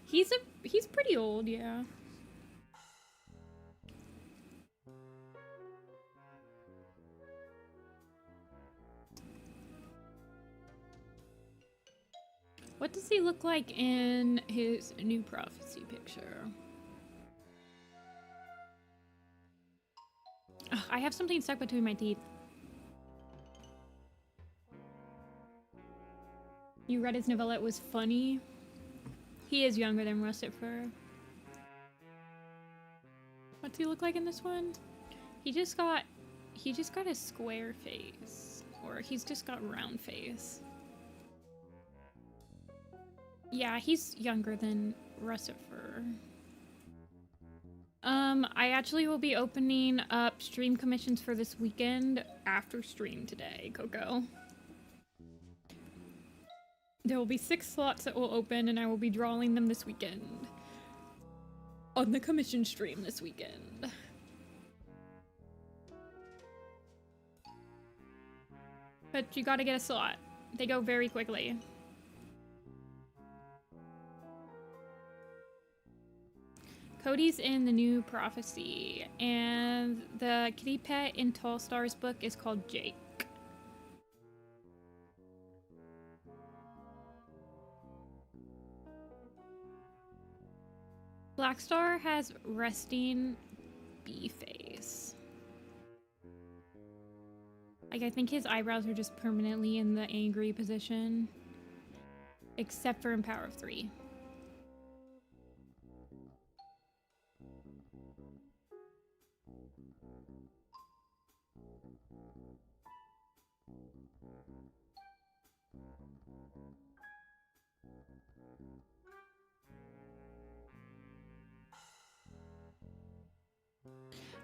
He's pretty old, yeah. What does he look like in his new prophecy picture? Ugh, I have something stuck between my teeth. You read his novella, it was funny. He is younger than Russet Fur. What's he look like in this one? He just got a square face. Or he's just got round face. Yeah, he's younger than Russet Fur. I actually will be opening up stream commissions for this weekend after stream today, Coco. There will be 6 slots that will open, and I will be drawing them this weekend. On the commission stream this weekend. But you gotta get a slot. They go very quickly. Cody's in the new prophecy, and the kitty pet in Tall Star's book is called Jake. Blackstar has resting bee face. Like, I think his eyebrows are just permanently in the angry position. Except for in Power of 3.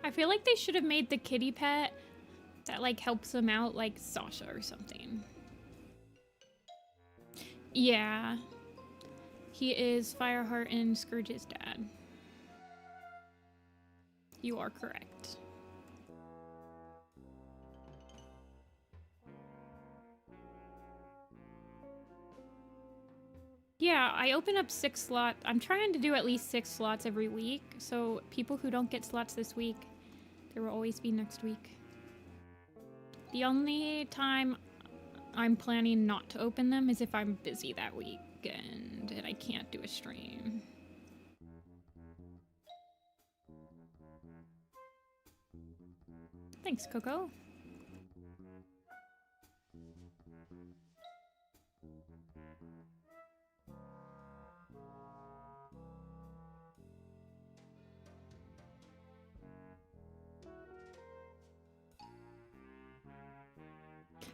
I feel like they should have made the kitty pet that, like, helps him out, like Sasha or something. Yeah. He is Fireheart and Scourge's dad. You are correct. Yeah, I open up 6 slots. I'm trying to do at least 6 slots every week, so people who don't get slots this week, there will always be next week. The only time I'm planning not to open them is if I'm busy that weekend and I can't do a stream. Thanks, Coco.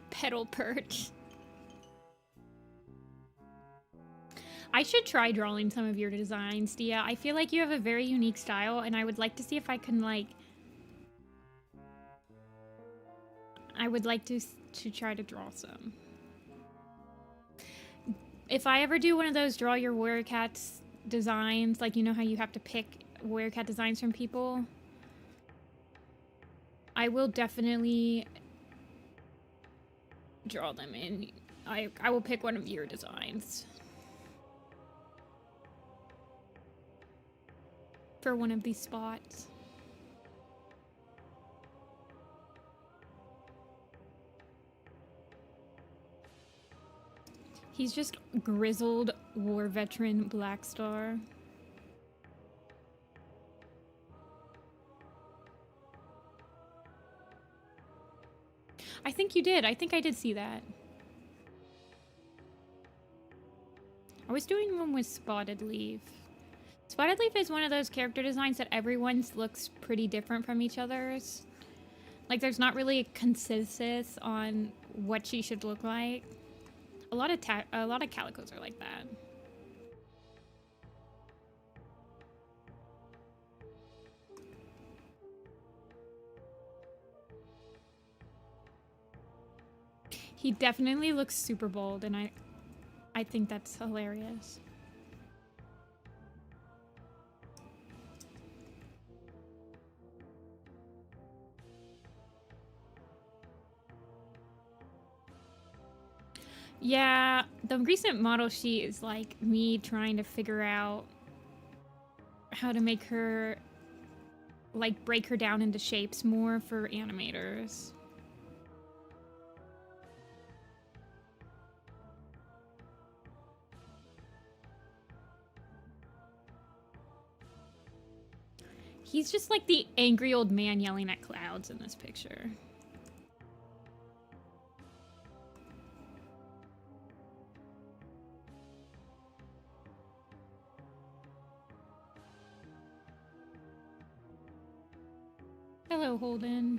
Petal perch. I should try drawing some of your designs, Dia. I feel like you have a very unique style, and I would like to see if I can, like, I would like to try to draw some. If I ever do one of those draw your warrior cats designs, like you know how you have to pick warrior cat designs from people, I will definitely draw them in. I will pick one of your designs for one of these spots. He's just grizzled war veteran Blackstar. I think you did. I think I did see that. I was doing one with Spotted Leaf. Spotted Leaf is one of those character designs that everyone's looks pretty different from each other's. Like, there's not really a consensus on what she should look like. A lot of calicos are like that. He definitely looks super bold, and I think that's hilarious. Yeah, the recent model sheet is like me trying to figure out how to make her, like, break her down into shapes more for animators. He's just like the angry old man yelling at clouds in this picture. Hello, Holden.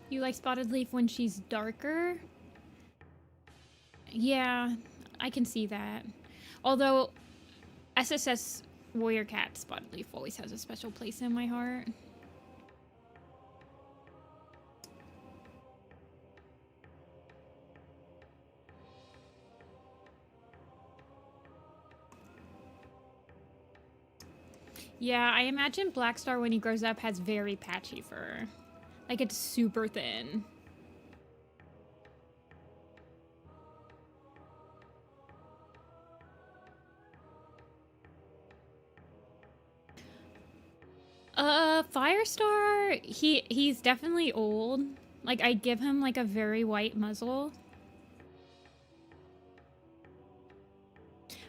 You like Spotted Leaf when she's darker? Yeah, I can see that. Although, SSS Warrior Cat Spotted Leaf always has a special place in my heart. Yeah, I imagine Blackstar when he grows up has very patchy fur. Like, it's super thin. Firestar, he's definitely old. Like, I give him like a very white muzzle.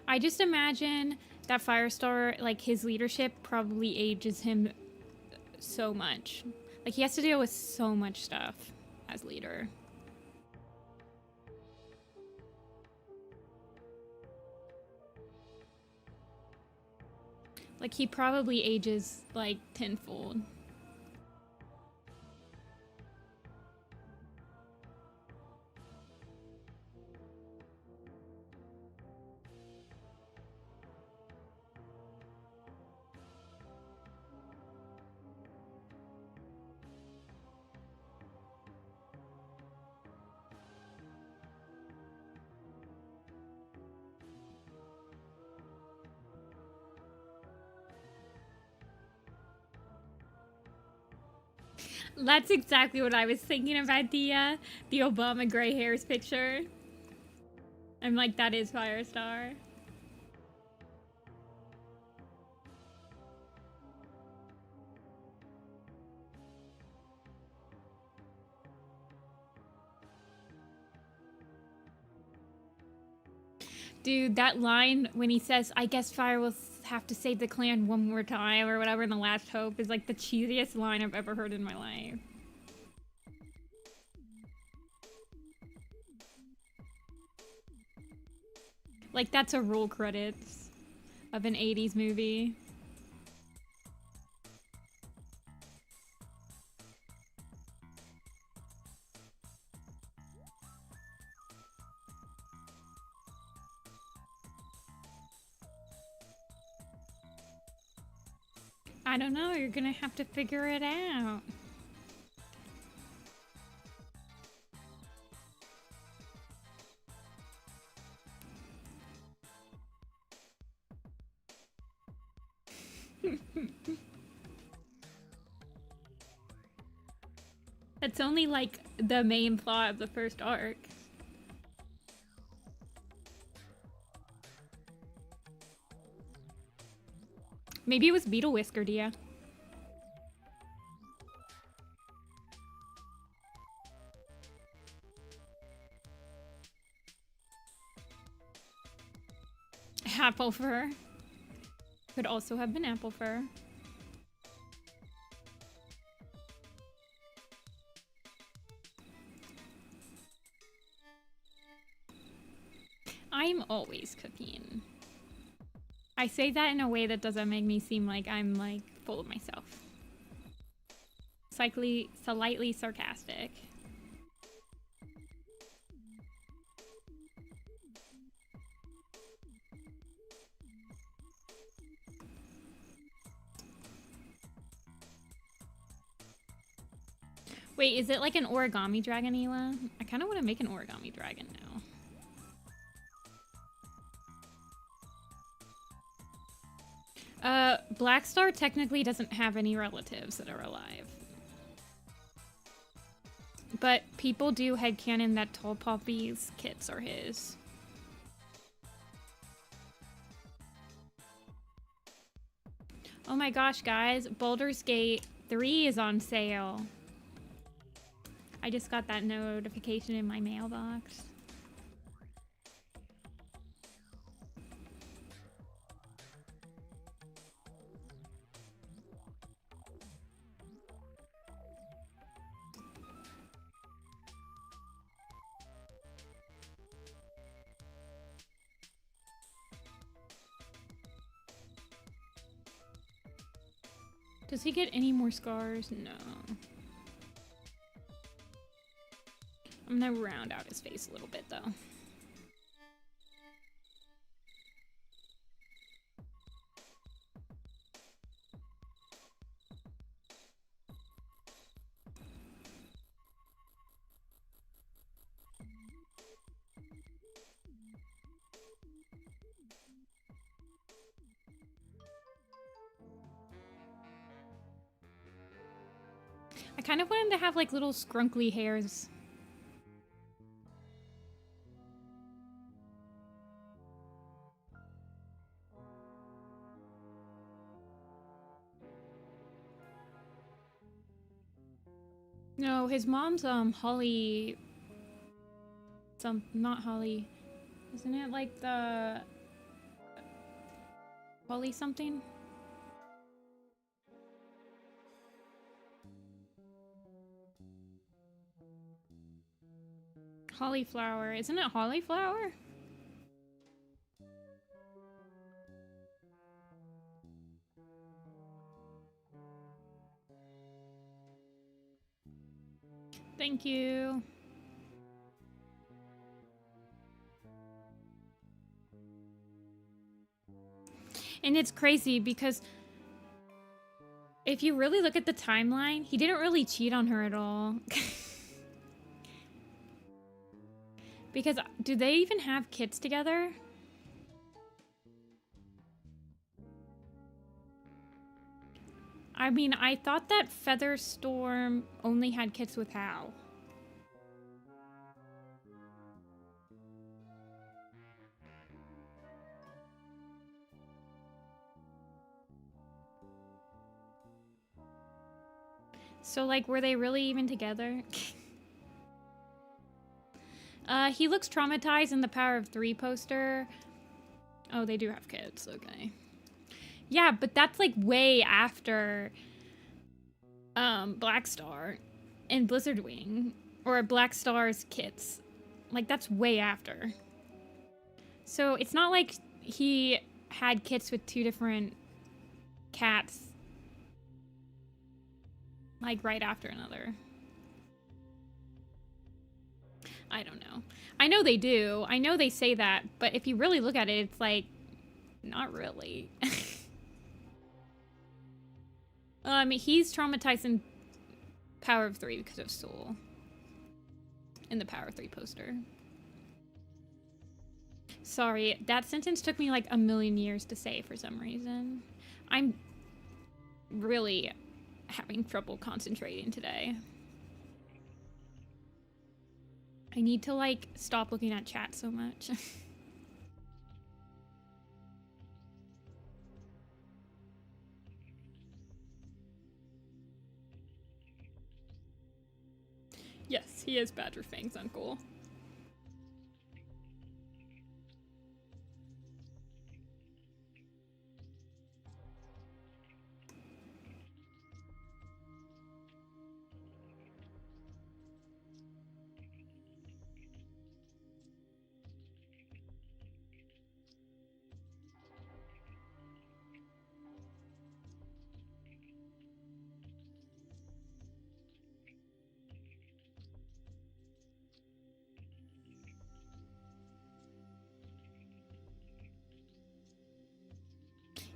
I just imagine that Firestar, like, his leadership probably ages him so much. Like, he has to deal with so much stuff as leader. Like, he probably ages, like, tenfold. That's exactly what I was thinking about the Obama gray hairs picture. I'm like, that is Firestar. Dude, that line when he says, I guess Fire will have to save the clan one more time or whatever in The Last Hope is like the cheesiest line I've ever heard in my life. Like, that's a roll credits of an 80s movie. I don't know, you're gonna have to figure it out. That's only like the main plot of the first arc. Maybe it was Beetle Whisker, Dia. Apple fur. Could also have been apple fur. I'm always cooking. I say that in a way that doesn't make me seem like I'm like full of myself. Slightly sarcastic. Wait, is it like an origami dragon, Ela? I kind of want to make an origami dragon now. Blackstar technically doesn't have any relatives that are alive. But people do headcanon that Tall Poppy's kits are his. Oh my gosh, guys. Baldur's Gate 3 is on sale. I just got that notification in my mailbox. Does he get any more scars? No. I'm gonna round out his face a little bit though. I kind of want him to have like little scrunkly hairs. No, his mom's Holly. Not Holly. Isn't it like the Holly something? Hollyflower. Isn't it Hollyflower? Thank you. And it's crazy because if you really look at the timeline, he didn't really cheat on her at all. Because do they even have kids together? I mean, I thought that Featherstorm only had kids with Hal. So, like, were they really even together? He looks traumatized in the Power of 3 poster. Oh, they do have kids, okay. Yeah, but that's like way after Blackstar and Blizzardwing, or Blackstar's kits. Like, that's way after. So it's not like he had kits with 2 different cats, like right after another. I don't know. I know they do. I know they say that, but if you really look at it, it's like, not really. He's traumatized in Power of 3 because of Soul. In the Power of 3 poster. Sorry, that sentence took me like a million years to say for some reason. I'm really having trouble concentrating today. I need to, like, stop looking at chat so much. Yes, he is Badger Fang's uncle.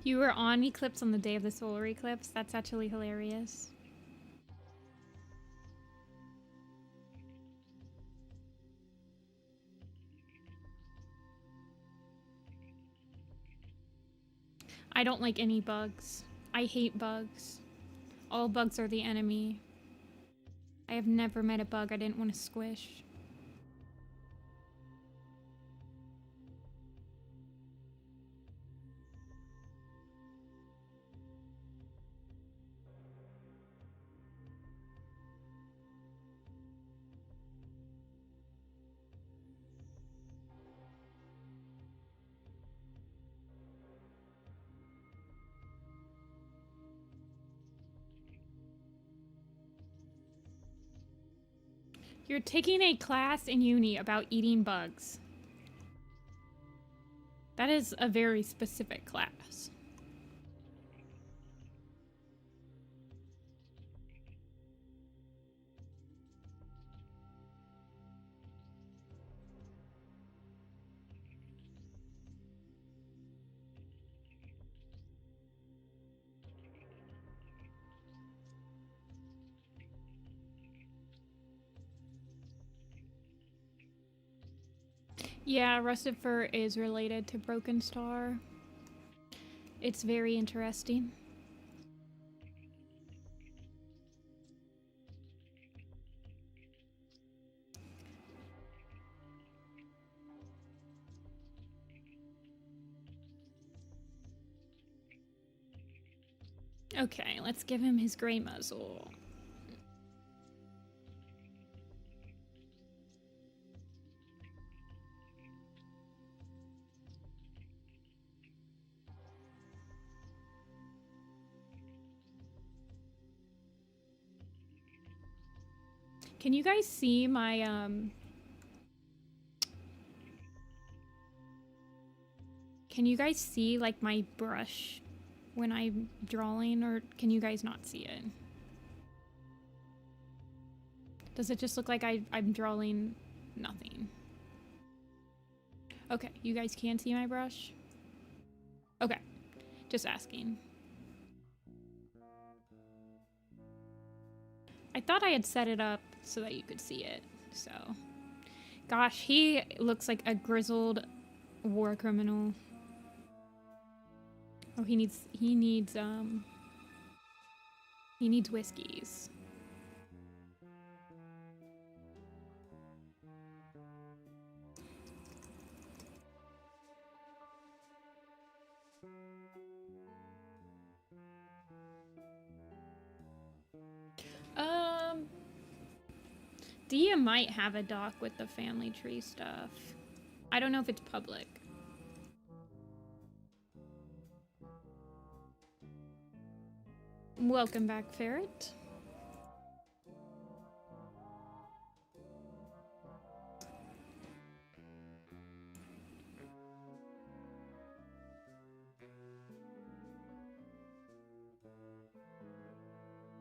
You were on Eclipse on the day of the solar eclipse? That's actually hilarious. I don't like any bugs. I hate bugs. All bugs are the enemy. I have never met a bug I didn't want to squish. You're taking a class in uni about eating bugs. That is a very specific class. Yeah, Rusted Fur is related to Broken Star. It's very interesting. Okay, let's give him his gray muzzle. Can you guys see my, can you guys see, like, my brush when I'm drawing, or can you guys not see it? Does it just look like I'm drawing nothing? Okay, you guys can see my brush? Okay, just asking. I thought I had set it up so that you could see it, so. Gosh, he looks like a grizzled war criminal. Oh, he needs whiskeys. Dia might have a doc with the family tree stuff. I don't know if it's public. Welcome back, Ferret.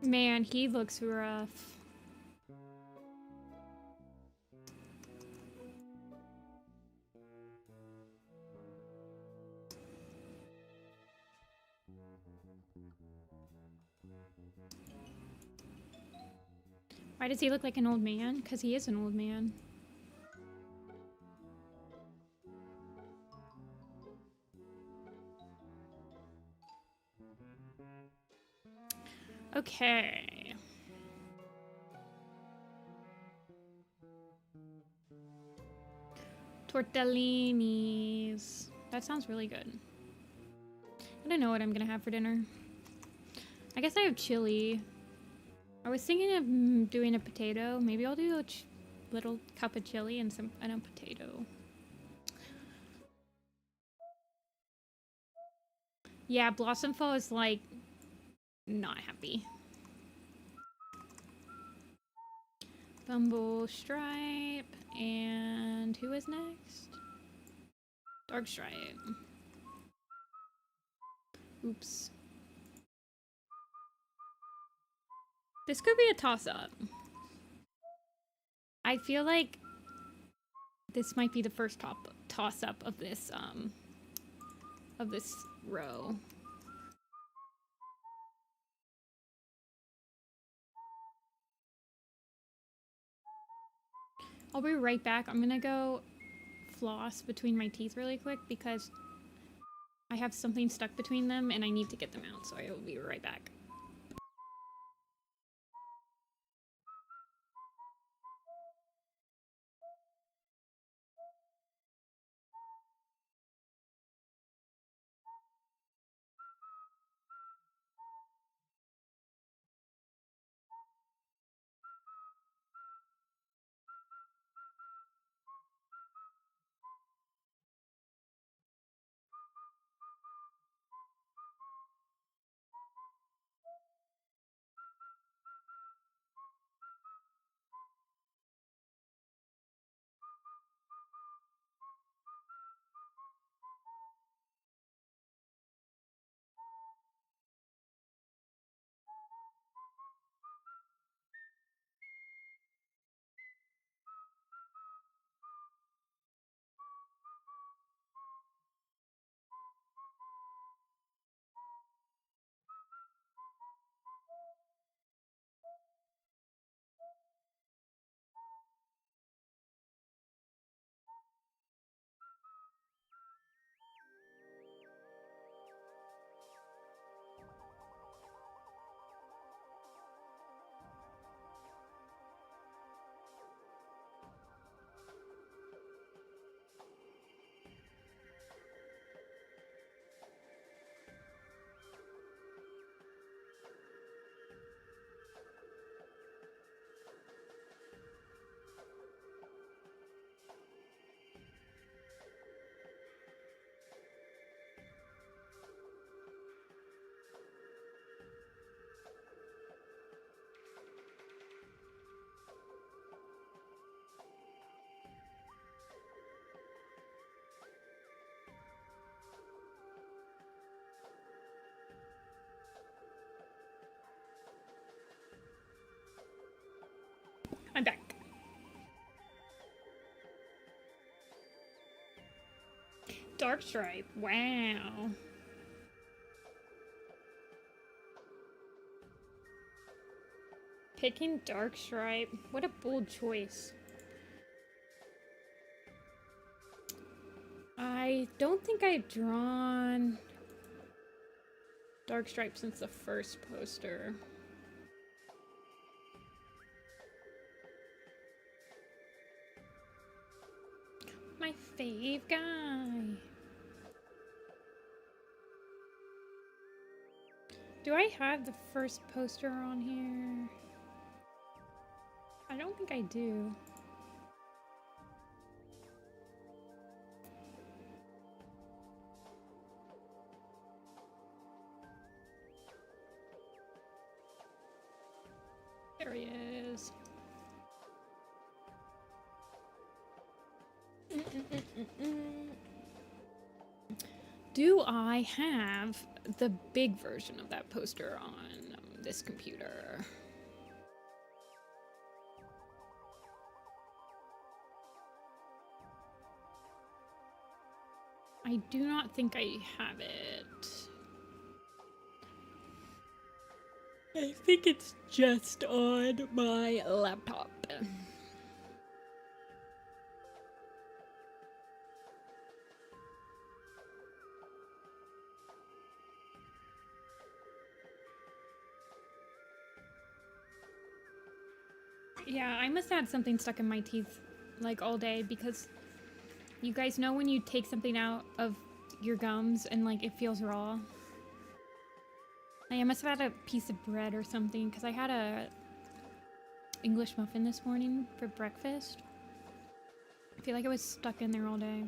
Man, he looks rough. Why does he look like an old man? Because he is an old man. Okay. Tortellinis. That sounds really good. I don't know what I'm gonna have for dinner. I guess I have chili. I was thinking of doing a potato. Maybe I'll do a little cup of chili and a potato. Yeah, Blossomful is like not happy. Bumble Stripe, and who is next? Darkstripe. Oops. This could be a toss-up. I feel like this might be the first toss-up of this row. I'll be right back. I'm gonna go floss between my teeth really quick because I have something stuck between them and I need to get them out, so I will be right back. I'm back. Darkstripe, wow. Picking Darkstripe, what a bold choice. I don't think I've drawn Darkstripe since the first poster. My fave guy. Do I have the first poster on here? I don't think I do. There he is. Do I have the big version of that poster on this computer? I do not think I have it. I think it's just on my laptop. Yeah, I must have had something stuck in my teeth like all day, because you guys know when you take something out of your gums and like it feels raw? I must have had a piece of bread or something, because I had a English muffin this morning for breakfast. I feel like it was stuck in there all day.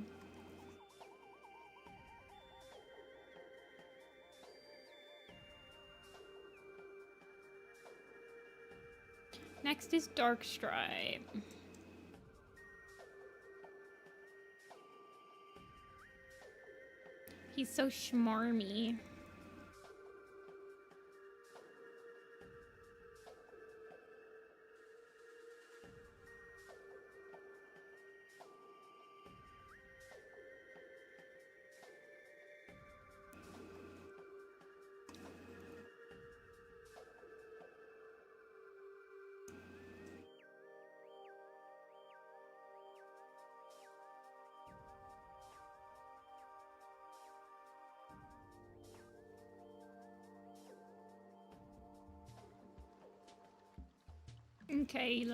Next is Darkstripe. He's so schmarmy. Okay,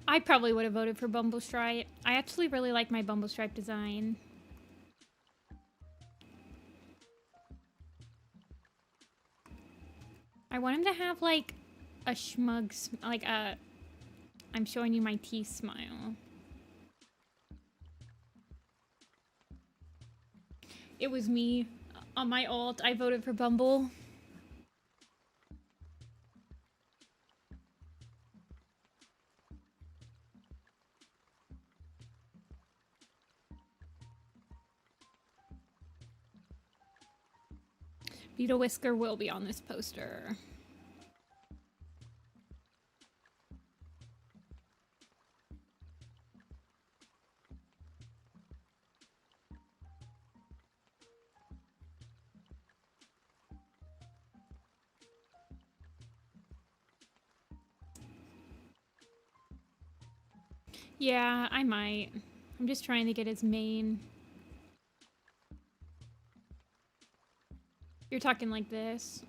I probably would have voted for Bumblestripe. I actually really like my Bumblestripe design. I want him to have like a schmug, like a I'm showing you my teeth smile. It was me on my alt. I voted for Bumble. Beetle Whisker will be on this poster. Yeah, I might. I'm just trying to get his mane. You're talking like this.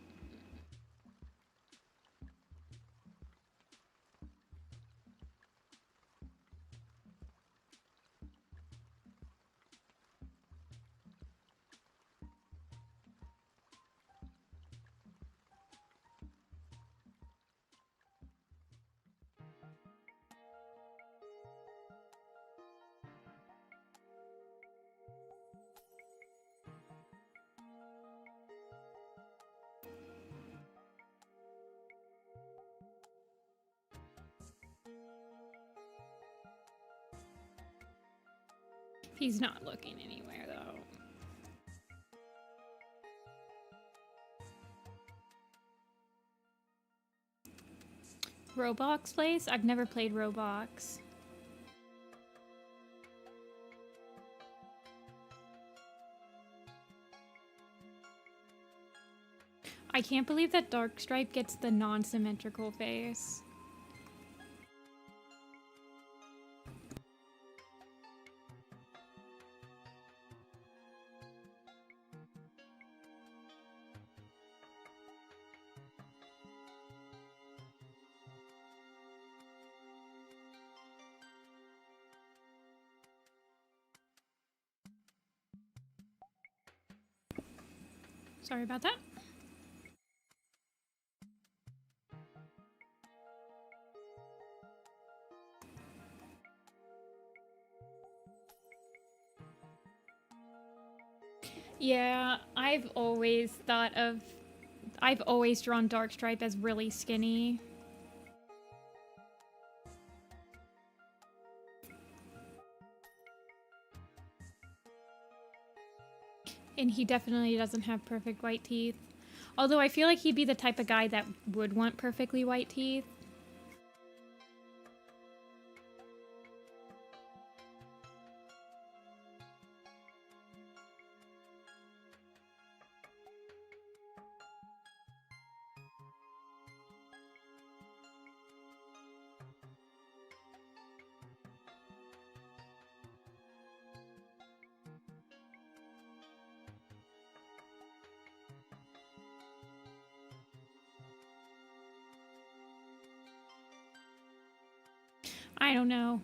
He's not looking anywhere, though. Roblox place? I've never played Roblox. I can't believe that Darkstripe gets the non-symmetrical face. Sorry about that. Yeah, I've always drawn Darkstripe as really skinny. And he definitely doesn't have perfect white teeth. Although I feel like he'd be the type of guy that would want perfectly white teeth. I don't know.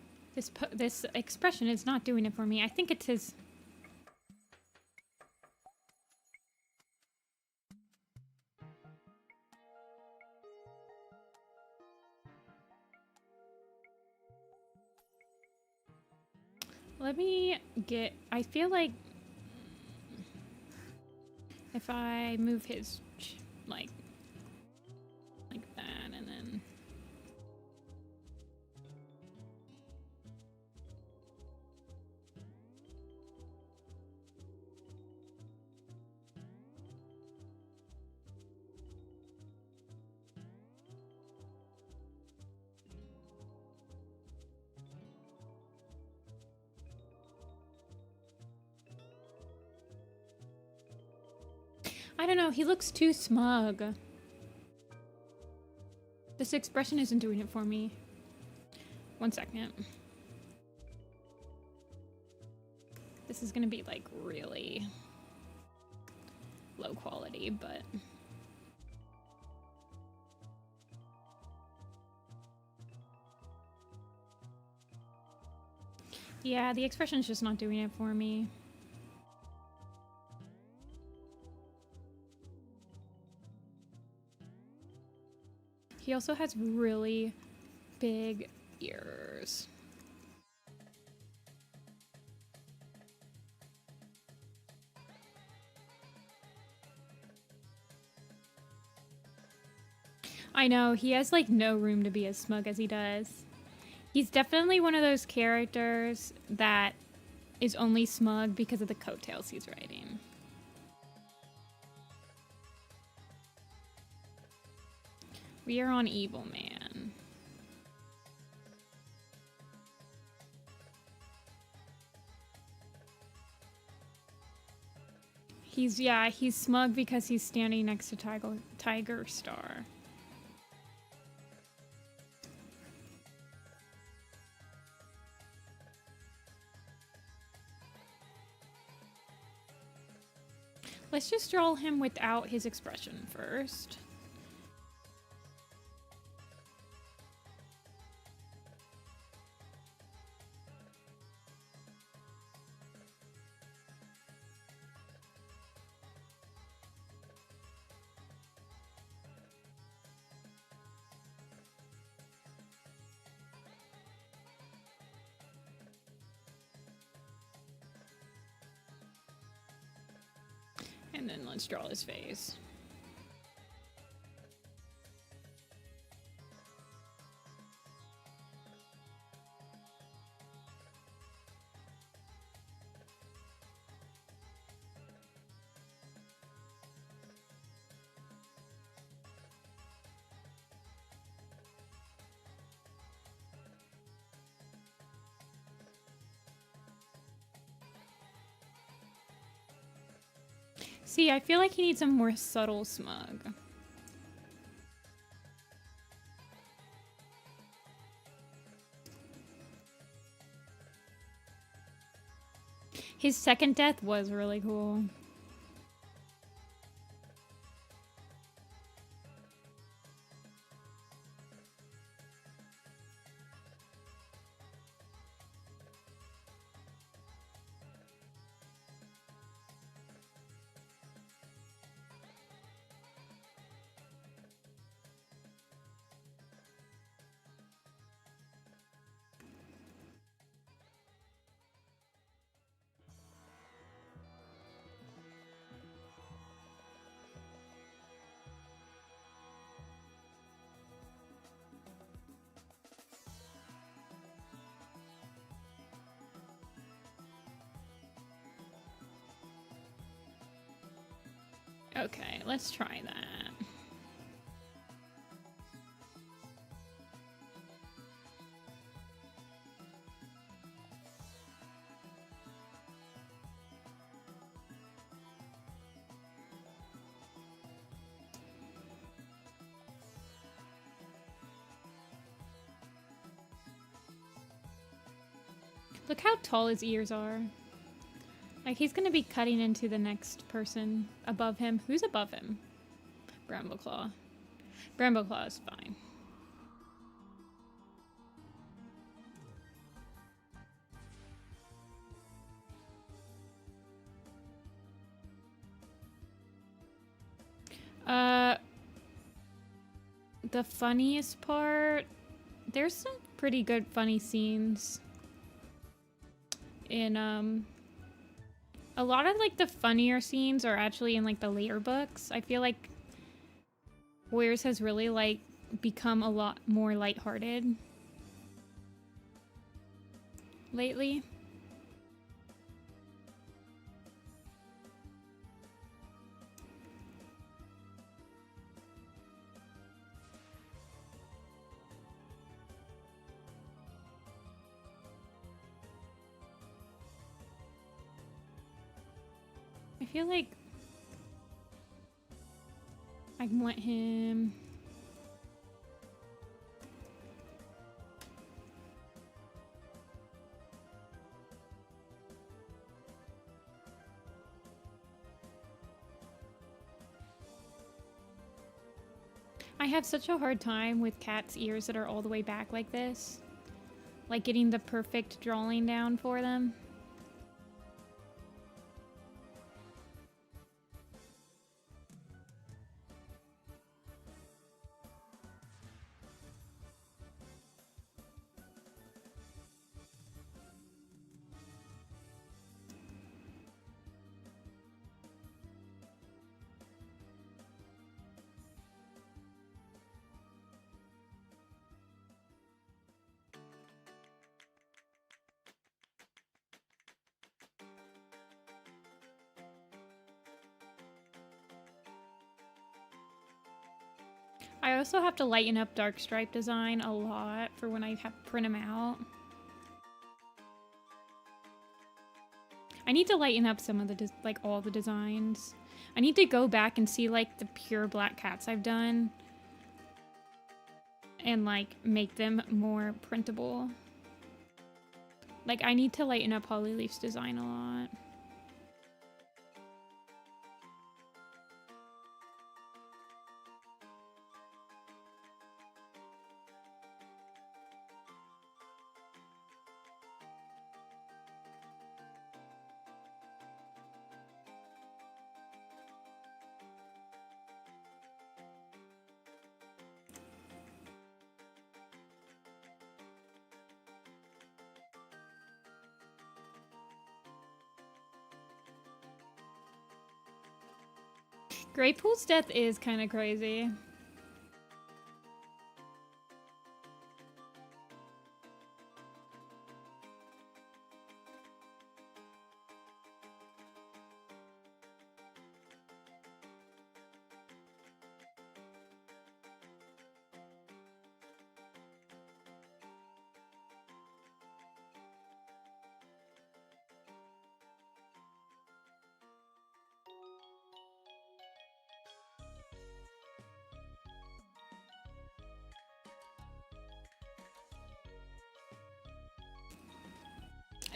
This expression is not doing it for me. I think it's his... Let me get... I feel like if I move his, like that, and then... I don't know, he looks too smug. This expression isn't doing it for me. 1 second. This is gonna be like really low quality, but... Yeah, the expression's just not doing it for me. He also has really big ears. I know, he has like no room to be as smug as he does. He's definitely one of those characters that is only smug because of the coattails he's riding. We are on Evil Man. He's smug because he's standing next to Tiger Star. Let's just draw him without his expression first. And then let's draw his face. See, I feel like he needs a more subtle smug. His second death was really cool. Okay, let's try that. Look how tall his ears are. Like, he's gonna be cutting into the next person above him. Who's above him? Brambleclaw. Brambleclaw is fine. the funniest part, there's some pretty good funny scenes in a lot of like the funnier scenes are actually in like the later books. I feel like Warriors has really like become a lot more lighthearted lately. I feel like I want him. I have such a hard time with cats' ears that are all the way back like this. Like getting the perfect drawing down for them. I also have to lighten up Darkstripe design a lot for when I have print them out. I need to lighten up some of the, like all the designs. I need to go back and see like the pure black cats I've done and like make them more printable. Like I need to lighten up Hollyleaf's design a lot. Greypool's death is kind of crazy.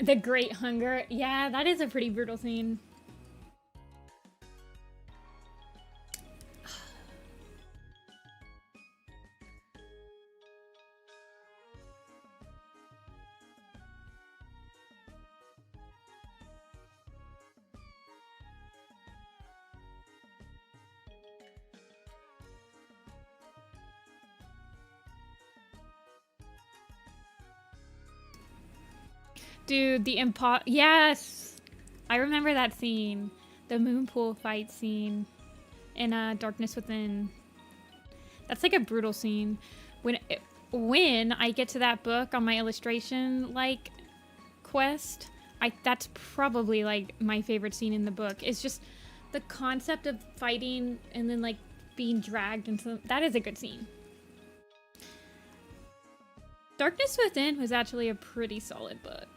The Great Hunger. Yeah, that is a pretty brutal scene. Dude, the yes! I remember that scene. The moon pool fight scene in Darkness Within. That's like a brutal scene. When I get to that book on my illustration like quest, that's probably like my favorite scene in the book. It's just the concept of fighting and then like being dragged into that is a good scene. Darkness Within was actually a pretty solid book.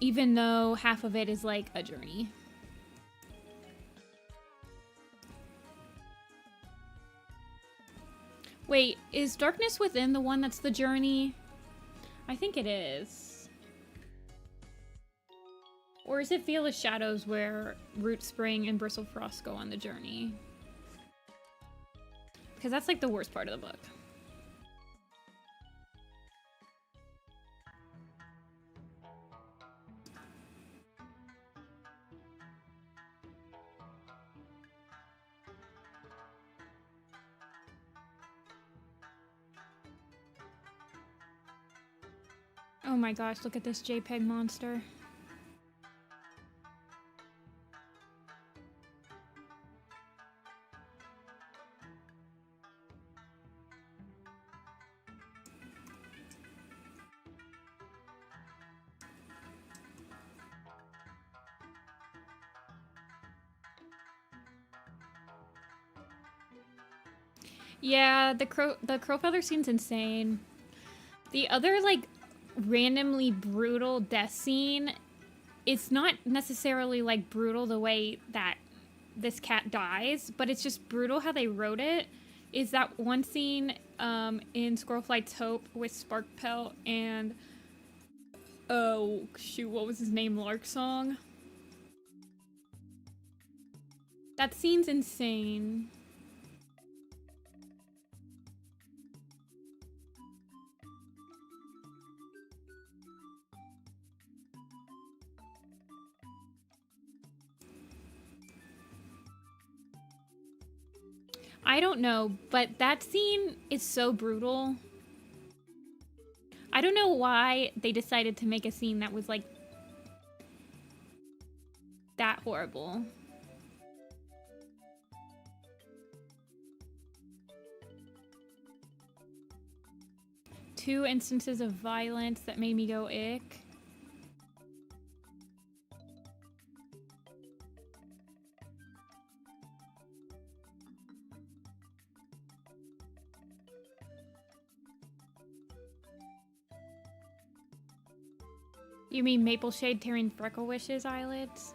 Even though half of it is like a journey. Wait, is Darkness Within the one that's the journey? I think it is. Or is it Veil of Shadows where Root Spring and Bristlefrost go on the journey? Because that's like the worst part of the book. Oh my gosh, look at this JPEG monster. Yeah, the crow feather scene's insane. The other, like, randomly brutal death scene, it's not necessarily, like, brutal the way that this cat dies, but it's just brutal how they wrote it. Is that one scene in Squirrelflight's Hope with Sparkpelt and, oh, shoot, what was his name? Larksong? That scene's insane. I don't know, but that scene is so brutal. I don't know why they decided to make a scene that was, like, that horrible. Two instances of violence that made me go ick. You mean Mapleshade tearing Frecklewish's eyelids?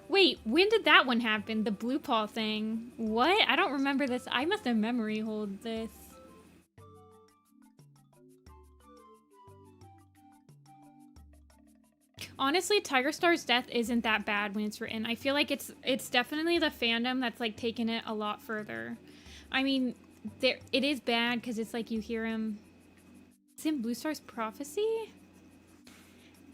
Wait, when did that one happen? The blue paw thing. What? I don't remember this. I must have memory hold this. Honestly, Tiger Star's death isn't that bad when it's written. I feel like it's definitely the fandom that's, like, taken it a lot further. I mean, it is bad because it's like you hear him. It's in Blue Star's Prophecy?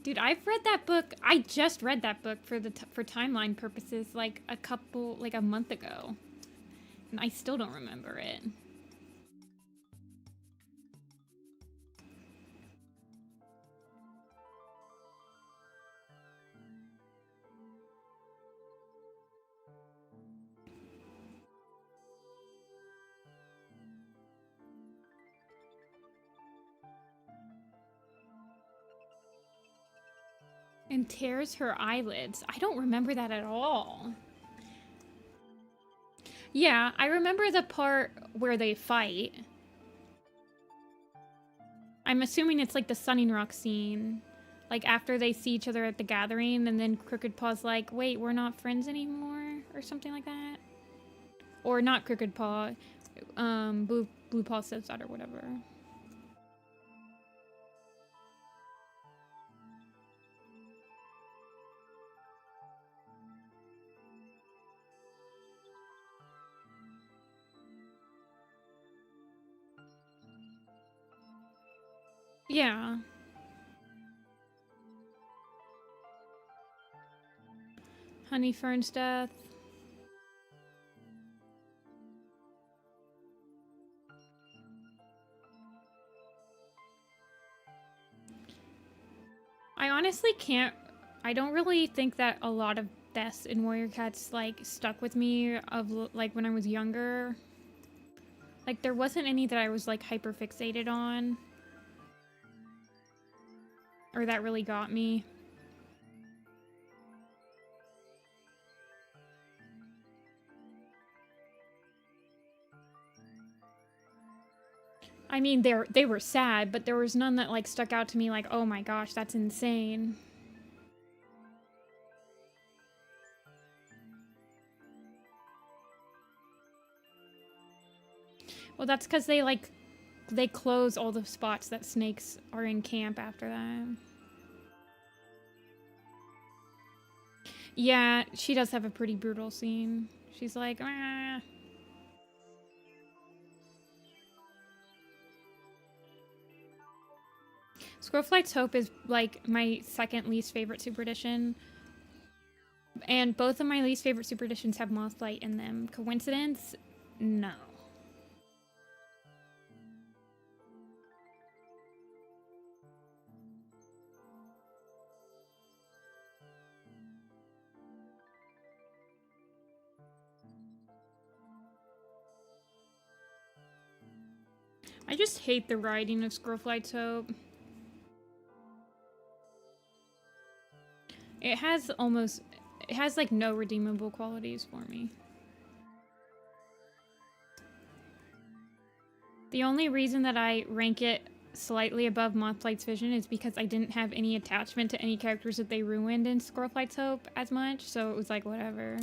Dude, I've read that book. I just read that book for timeline purposes like a month ago. And I still don't remember it. And tears her eyelids. I don't remember that at all. Yeah, I remember the part where they fight. I'm assuming it's like the Sunning Rock scene. Like after they see each other at the gathering and then Crooked Paw's like, wait, we're not friends anymore? Or something like that. Or not Crooked Paw. Blue Paw says that or whatever. Yeah. Honeyfern's death. I honestly can't... I don't really think that a lot of deaths in Warrior Cats, like, stuck with me of, like, when I was younger. Like, there wasn't any that I was, like, hyper-fixated on. Or that really got me. I mean, they were sad, but there was none that, like, stuck out to me like, oh my gosh, that's insane. Well, that's because they close all the spots that snakes are in camp after that. Yeah, she does have a pretty brutal scene. She's like, ah. Squirrelflight's Hope is, like, my second least favorite Super Edition. And both of my least favorite Super Editions have Mothlight in them. Coincidence? No. just hate the writing of Squirrelflight's Hope. It has like no redeemable qualities for me. The only reason that I rank it slightly above Mothlight's Vision is because I didn't have any attachment to any characters that they ruined in Squirrelflight's Hope as much, so it was like, whatever.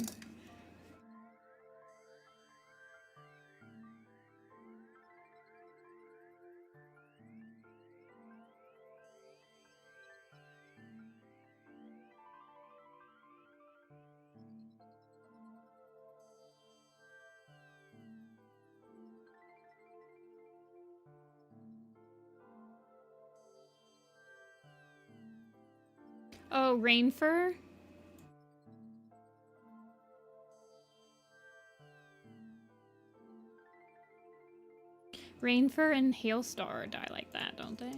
Oh, Rainfur? Rainfur and Hailstar die like that, don't they?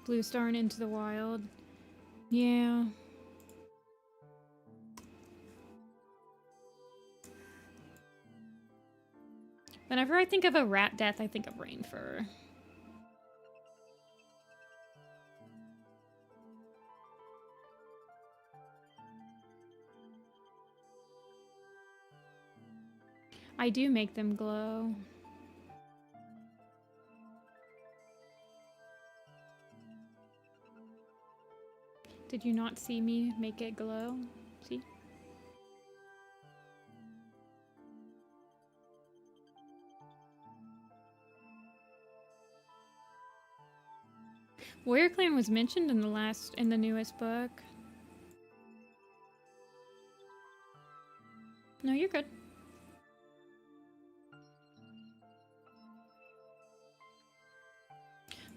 Blue Star and Into the Wild. Yeah. Whenever I think of a rat death, I think of Rainfur. I do make them glow. Did you not see me make it glow? See? Warrior Clan was mentioned in the newest book. No, you're good.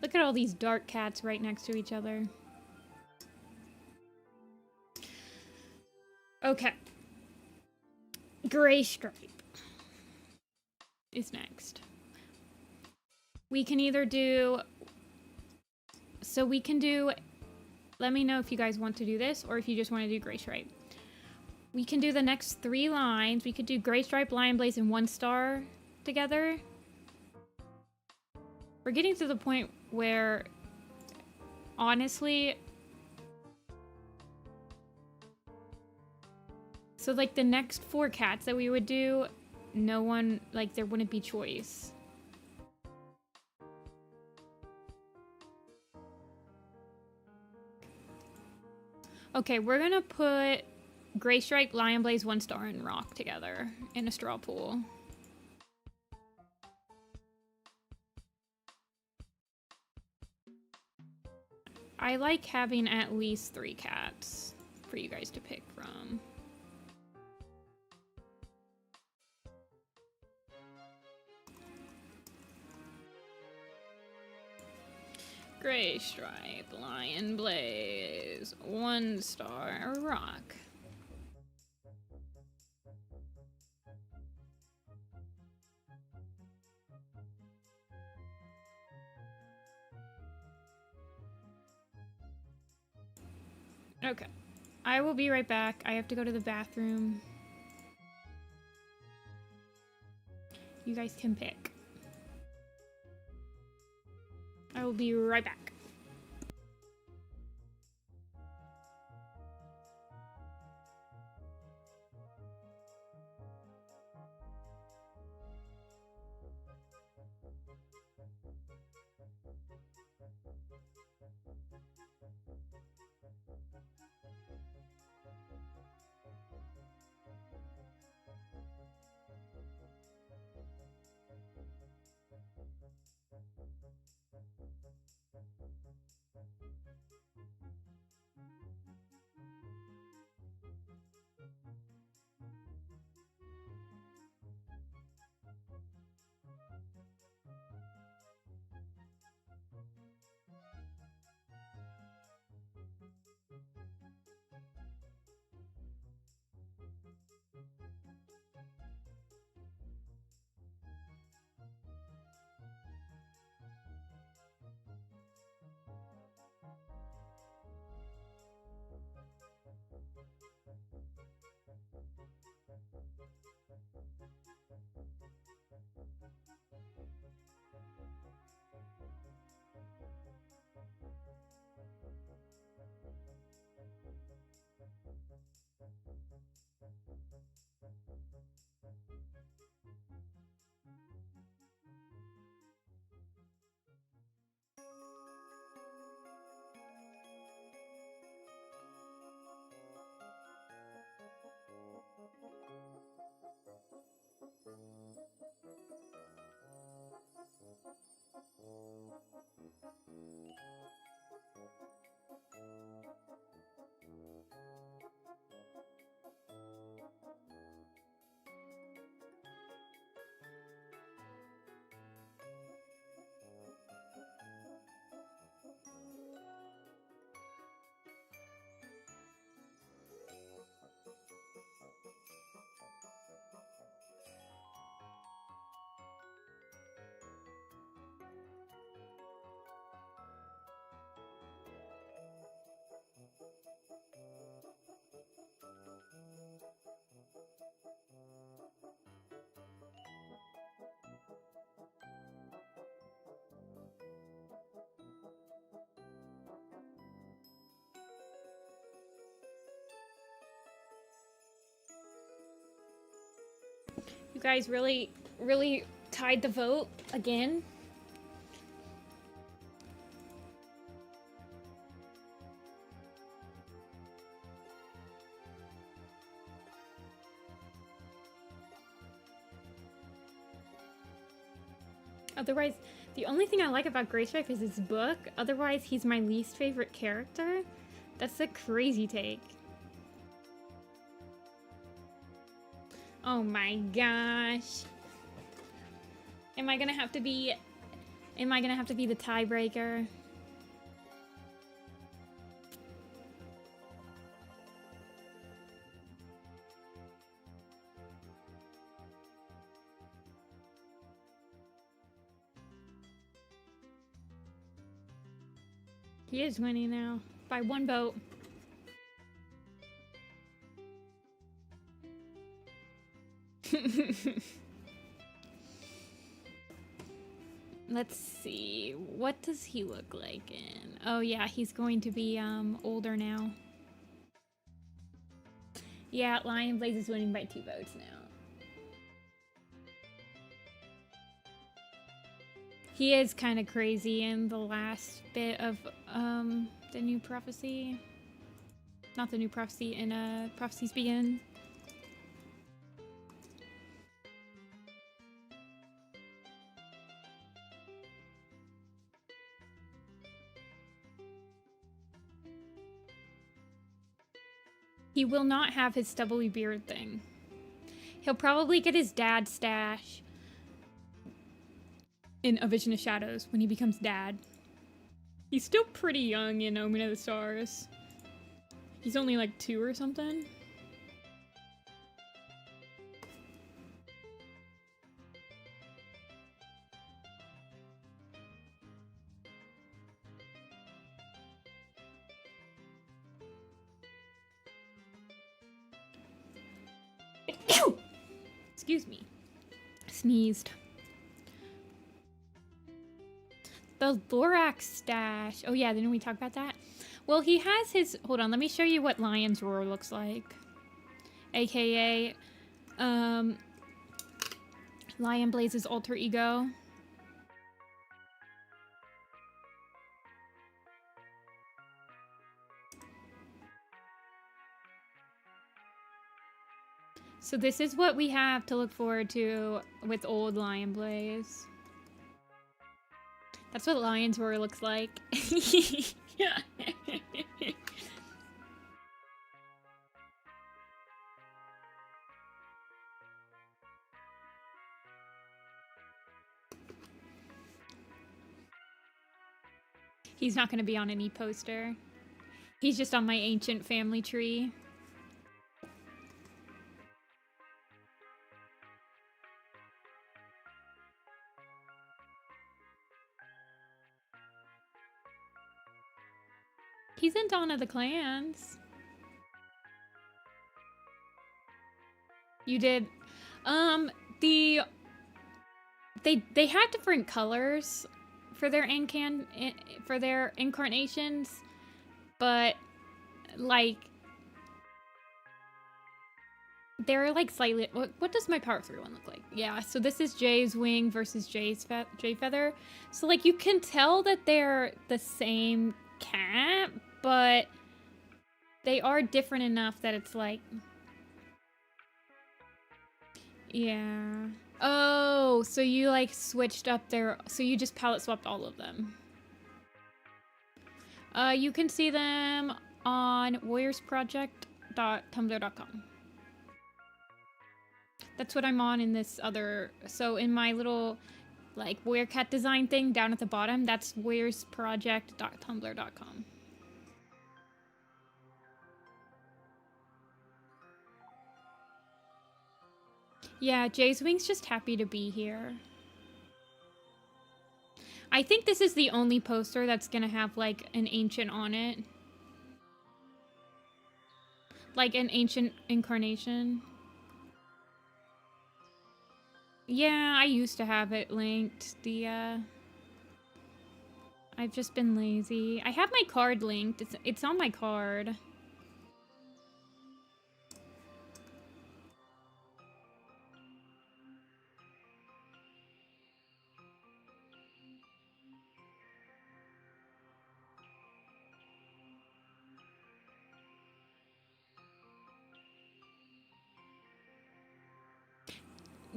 Look at all these dark cats right next to each other. Okay. Graystripe is next. We can either do... So we can do... Let me know if you guys want to do this or if you just want to do Graystripe. We can do the next 3 lines. We could do Graystripe, Lionblaze, and 1 star together. We're getting to the point where, honestly... So, like, the next 4 cats that we would do, no one... Like, there wouldn't be choice. Okay, we're gonna put Graystripe, Lionblaze, 1 star, and Rock together in a straw pool. I like having at least 3 cats for you guys to pick from. Graystripe, Lionblaze, 1 star, Rock. Okay. I will be right back. I have to go to the bathroom. You guys can pick. I will be right back. guys really, really tied the vote again. Otherwise, the only thing I like about Graystripe is his book. Otherwise, he's my least favorite character. That's a crazy take. Oh my gosh. Am I gonna have to be the tiebreaker? He is winning now by 1 vote. Let's see. What does he look like in? Oh yeah, he's going to be older now. Yeah, Lionblaze is winning by 2 votes now. He is kind of crazy in the last bit of the new prophecy. Not the new prophecy, in Prophecies Begin. He will not have his stubbly beard thing. He'll probably get his dad's stash in A Vision of Shadows when he becomes dad. He's still pretty young in Omen of the Stars. He's only like 2 or something. Excuse me. Sneezed. The Thorax stash. Oh yeah, didn't we talk about that? Well, he has his... Hold on, let me show you what Lion's Roar looks like. AKA, Lionblaze's alter ego. So this is what we have to look forward to with old Lionblaze. That's what Lion's Roar looks like. He's not going to be on any poster. He's just on my ancient family tree. He's in Dawn of the Clans. You did. They had different colors for their incarnations, but like they're like slightly. What does my Power 3 one look like? Yeah, so this is Jay's wing versus Jay's feather. So like you can tell that they're the same cat, but they are different enough that it's like, yeah. Oh, so you like switched up their, so you just palette swapped all of them. You can see them on warriorsproject.tumblr.com. That's what I'm on in this other, so in my little like warrior cat design thing down at the bottom, that's warriorsproject.tumblr.com. Yeah, Jay's Wing's just happy to be here. I think this is the only poster that's gonna have like an ancient on it. Like an ancient incarnation. Yeah, I used to have it linked. I've just been lazy. I have my card linked. It's on my card.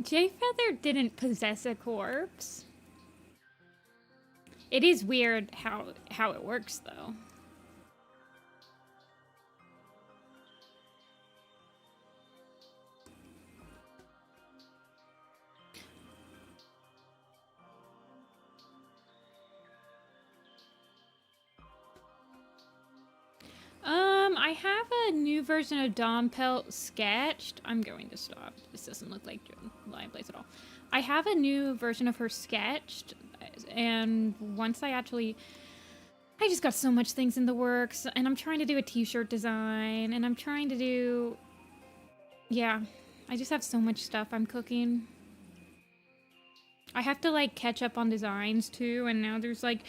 Jayfeather didn't possess a corpse. It is weird how it works, though. I have a new version of Dawn Pelt sketched. I'm going to stop. This doesn't look like Lionblaze at all. I have a new version of her sketched, and once I just got so much things in the works, and I'm trying to do a t-shirt design, and I'm trying to do... Yeah, I just have so much stuff I'm cooking. I have to, like, catch up on designs, too, and now there's, like,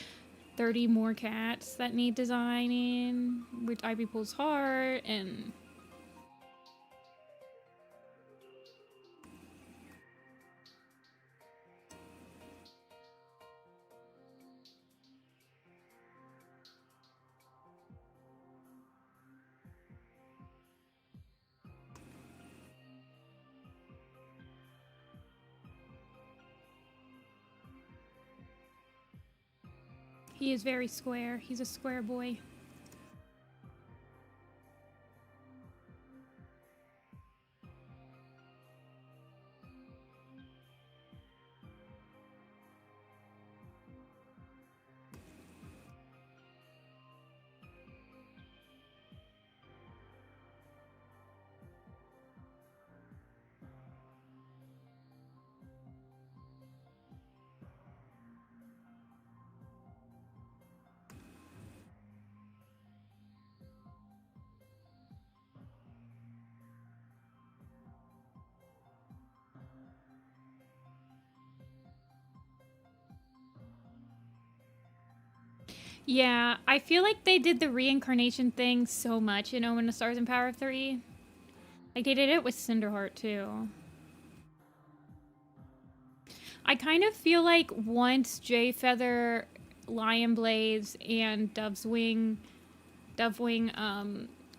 30 more cats that need designing with Ivy Pool's heart, and... He is very square. He's a square boy. Yeah, I feel like they did the reincarnation thing so much in Omen of Stars and Power 3. Like, they did it with Cinderheart, too. I kind of feel like once Jayfeather, Lionblaze, and Dovewing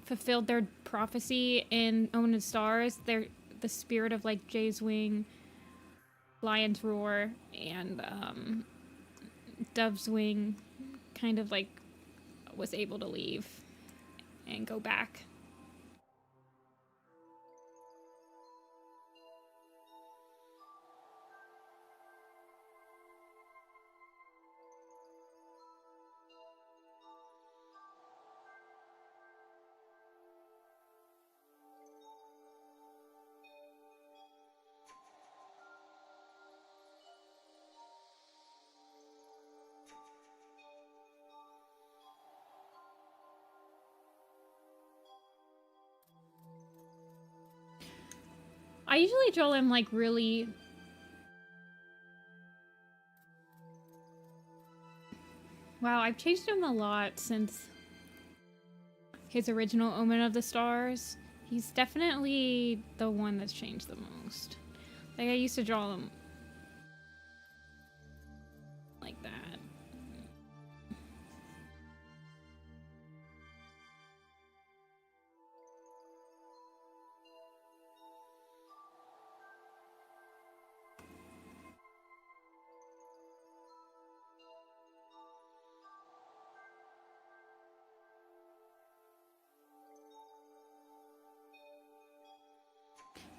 fulfilled their prophecy in Omen of Stars, the spirit of, like, Jay's Wing, Lion's Roar, and Dove's Wing kind of, like, was able to leave and go back. I usually draw him, like, really... Wow, I've changed him a lot since his original Omen of the Stars. He's definitely the one that's changed the most. Like, I used to draw him like that.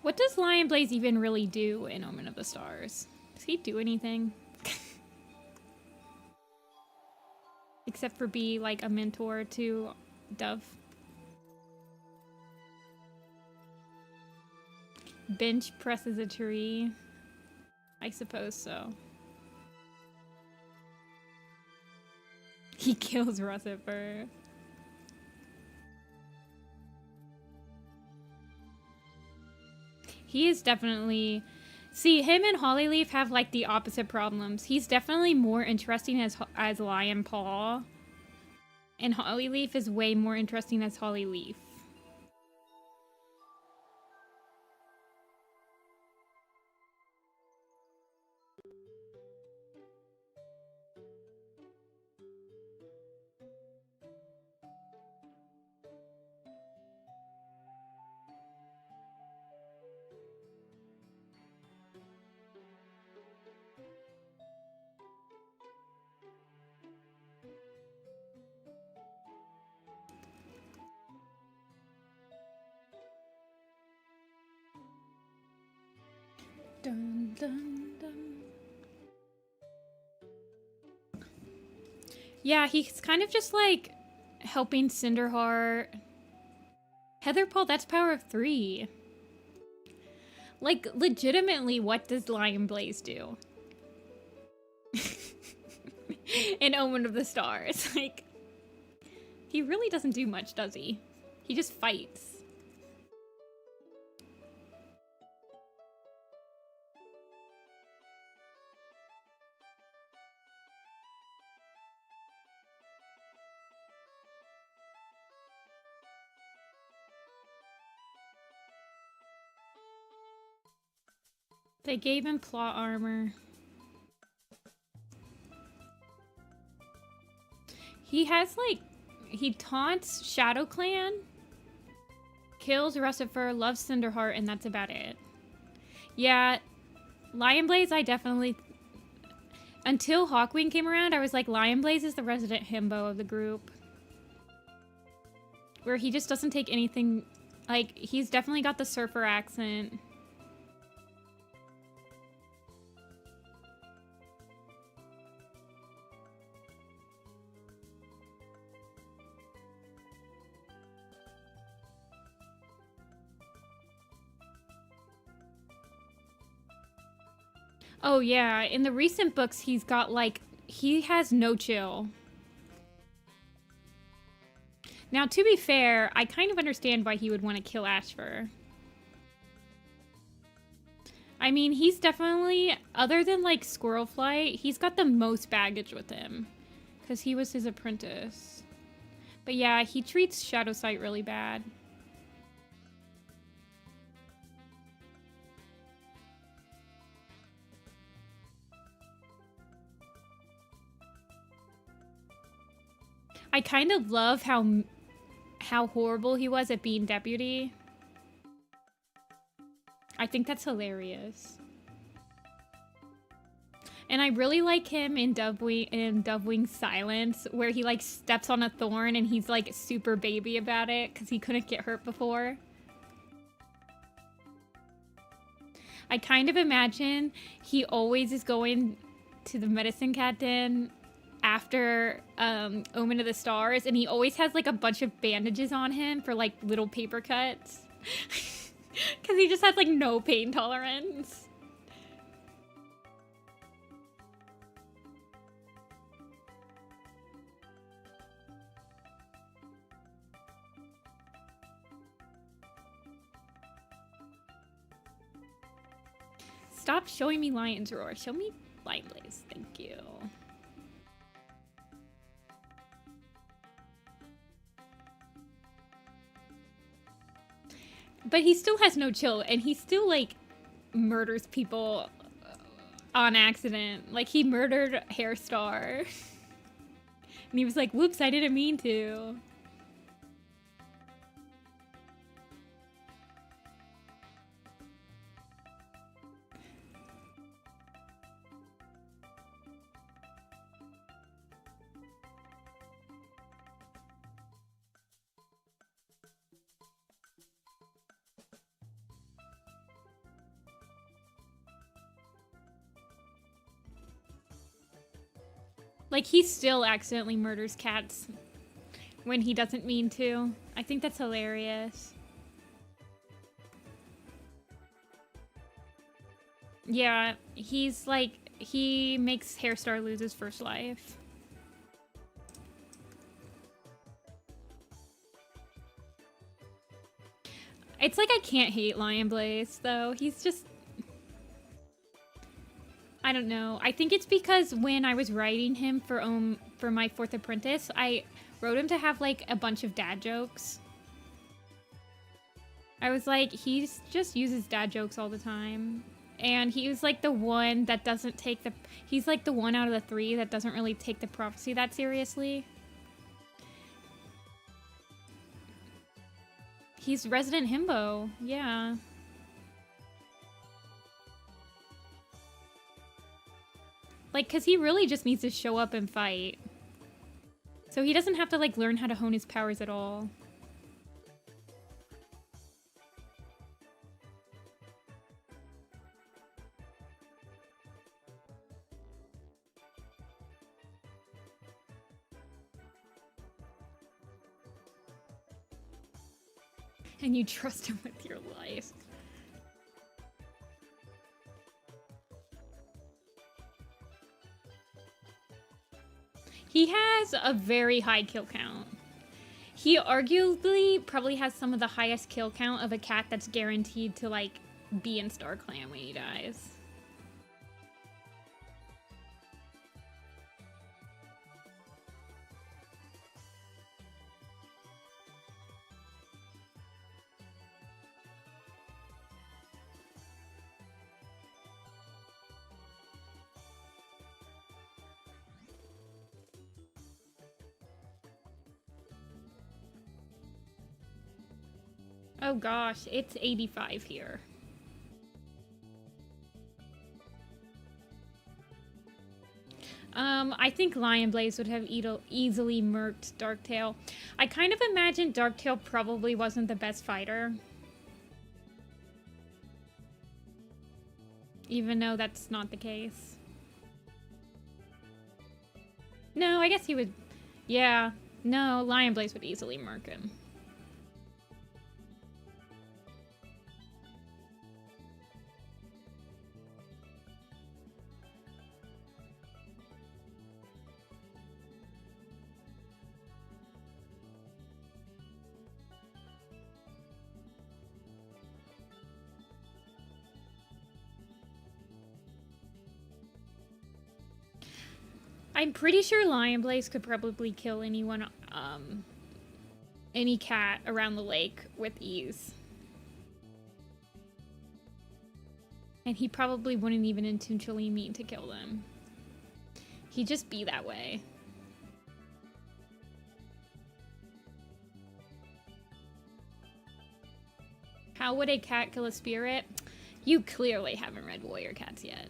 What does Lionblaze even really do in Omen of the Stars? Does he do anything? Except for be, like, a mentor to Dove. Bench presses a tree. I suppose so. He kills Russet Bird. He is definitely... See, him and Hollyleaf have, like, the opposite problems. He's definitely more interesting as Lion Paw. And Hollyleaf is way more interesting as Hollyleaf. Dun, dun, dun. Yeah, he's kind of just like helping Cinderheart. Heatherpaw, that's power of 3. Like, legitimately, what does Lionblaze do? In Omen of the Stars. Like, he really doesn't do much, does he? He just fights. They gave him plot armor. He has, like, he taunts Shadow Clan, kills Russifer, loves Cinderheart, and that's about it. Yeah, Lionblaze, I definitely... Until Hawkwing came around, I was like, Lionblaze is the resident himbo of the group. Where he just doesn't take anything... Like, he's definitely got the surfer accent. Oh yeah, in the recent books, he's got like, he has no chill. Now, to be fair, I kind of understand why he would want to kill Ashfur. I mean, he's definitely, other than like Squirrel Flight, he's got the most baggage with him. Because he was his apprentice. But yeah, he treats Shadowsight really bad. I kind of love how horrible he was at being deputy. I think that's hilarious. And I really like him in Dovewing's Silence, where he like steps on a thorn and he's like super baby about it because he couldn't get hurt before. I kind of imagine he always is going to the medicine cat den after Omen of the Stars, and he always has like a bunch of bandages on him for like little paper cuts. Because he just has like no pain tolerance. Stop showing me Lion's Roar. Show me Lionblaze. Thank you. But he still has no chill, and he still, like, murders people on accident. Like, he murdered Hairstar. And he was like, whoops, I didn't mean to. Like, he still accidentally murders cats when he doesn't mean to. I think that's hilarious. Yeah, he's like, he makes Hairstar lose his first life. It's like I can't hate Lionblaze, though. He's just... I don't know. I think it's because when I was writing him for my 4th apprentice, I wrote him to have like a bunch of dad jokes. I was like, he just uses dad jokes all the time. And he was like the one that doesn't take the... He's like the one out of the 3 that doesn't really take the prophecy that seriously. He's resident himbo, yeah. Like, because he really just needs to show up and fight. So he doesn't have to, like, learn how to hone his powers at all. And you trust him with your life. He has a very high kill count. He arguably probably has some of the highest kill count of a cat that's guaranteed to, like, be in Star Clan when he dies. Oh gosh, it's 85 here. I think Lionblaze would have easily murked Darktail. I kind of imagine Darktail probably wasn't the best fighter. Even though that's not the case. No, I guess he would... Yeah. No, Lionblaze would easily murk him. I'm pretty sure Lionblaze could probably kill anyone, any cat around the lake with ease. And he probably wouldn't even intentionally mean to kill them. He'd just be that way. How would a cat kill a spirit? You clearly haven't read Warrior Cats yet.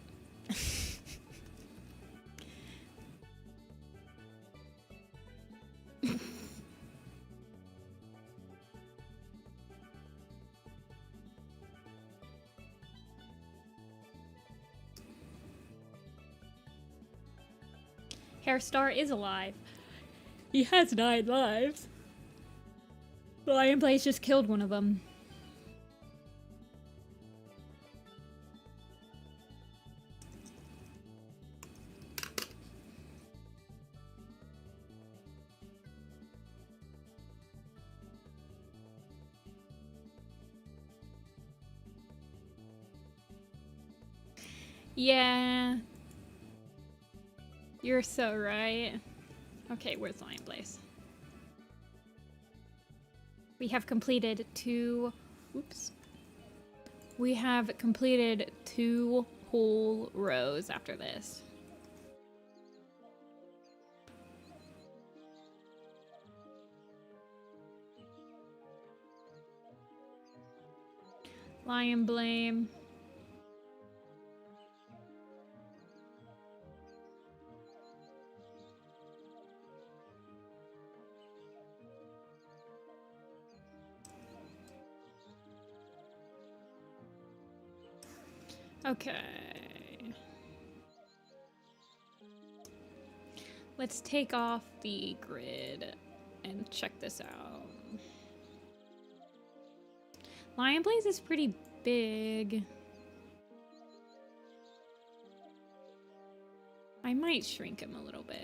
Hairstar is alive. He has 9 lives. Lionblaze just killed one of them. Yeah. You're so right. Okay, where's Lionblaze? We have completed 2... Oops. We have completed 2 whole rows after this. Lion Blame. Okay. Let's take off the grid and check this out. Lionblaze is pretty big. I might shrink him a little bit.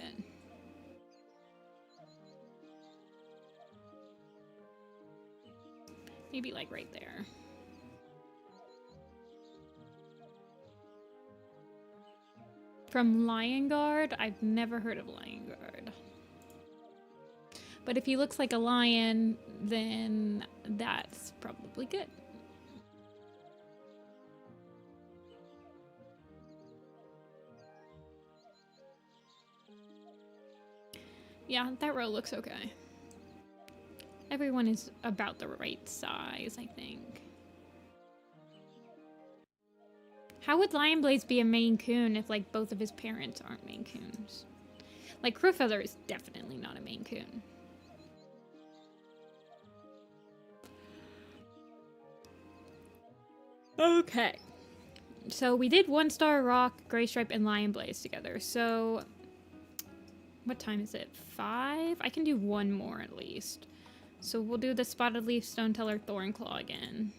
Maybe like right there. From Lion Guard? I've never heard of Lion Guard. But if he looks like a lion, then that's probably good. Yeah, that row looks okay. Everyone is about the right size, I think. How would Lionblaze be a Maine Coon if, like, both of his parents aren't Maine Coons? Like, Crowfeather is definitely not a Maine Coon. Okay. So we did 1-star Rock, Graystripe, and Lionblaze together. So what time is it? 5? I can do one more at least. So we'll do the Spotted Leaf Stoneteller Thornclaw again.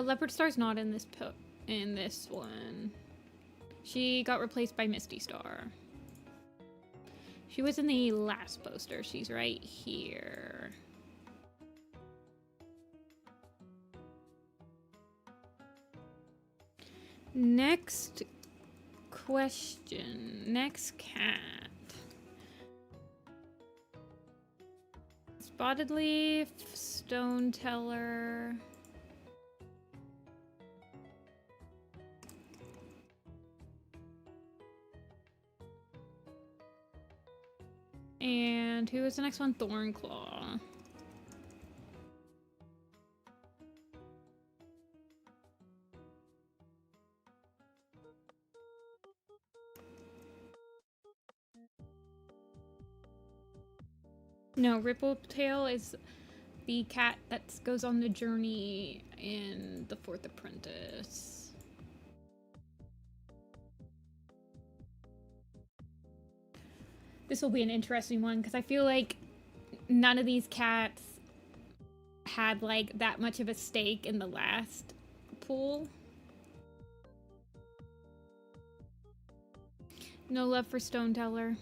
Leopard Star's not in this one. She got replaced by Misty Star. She was in the last poster. She's right here. Next question. Next cat. Spotted Leaf, Stoneteller. And who is the next one? Thornclaw. No, Rippletail is the cat that goes on the journey in The Fourth Apprentice. This will be an interesting one because I feel like none of these cats had like that much of a stake in the last pool. No love for Stoneteller.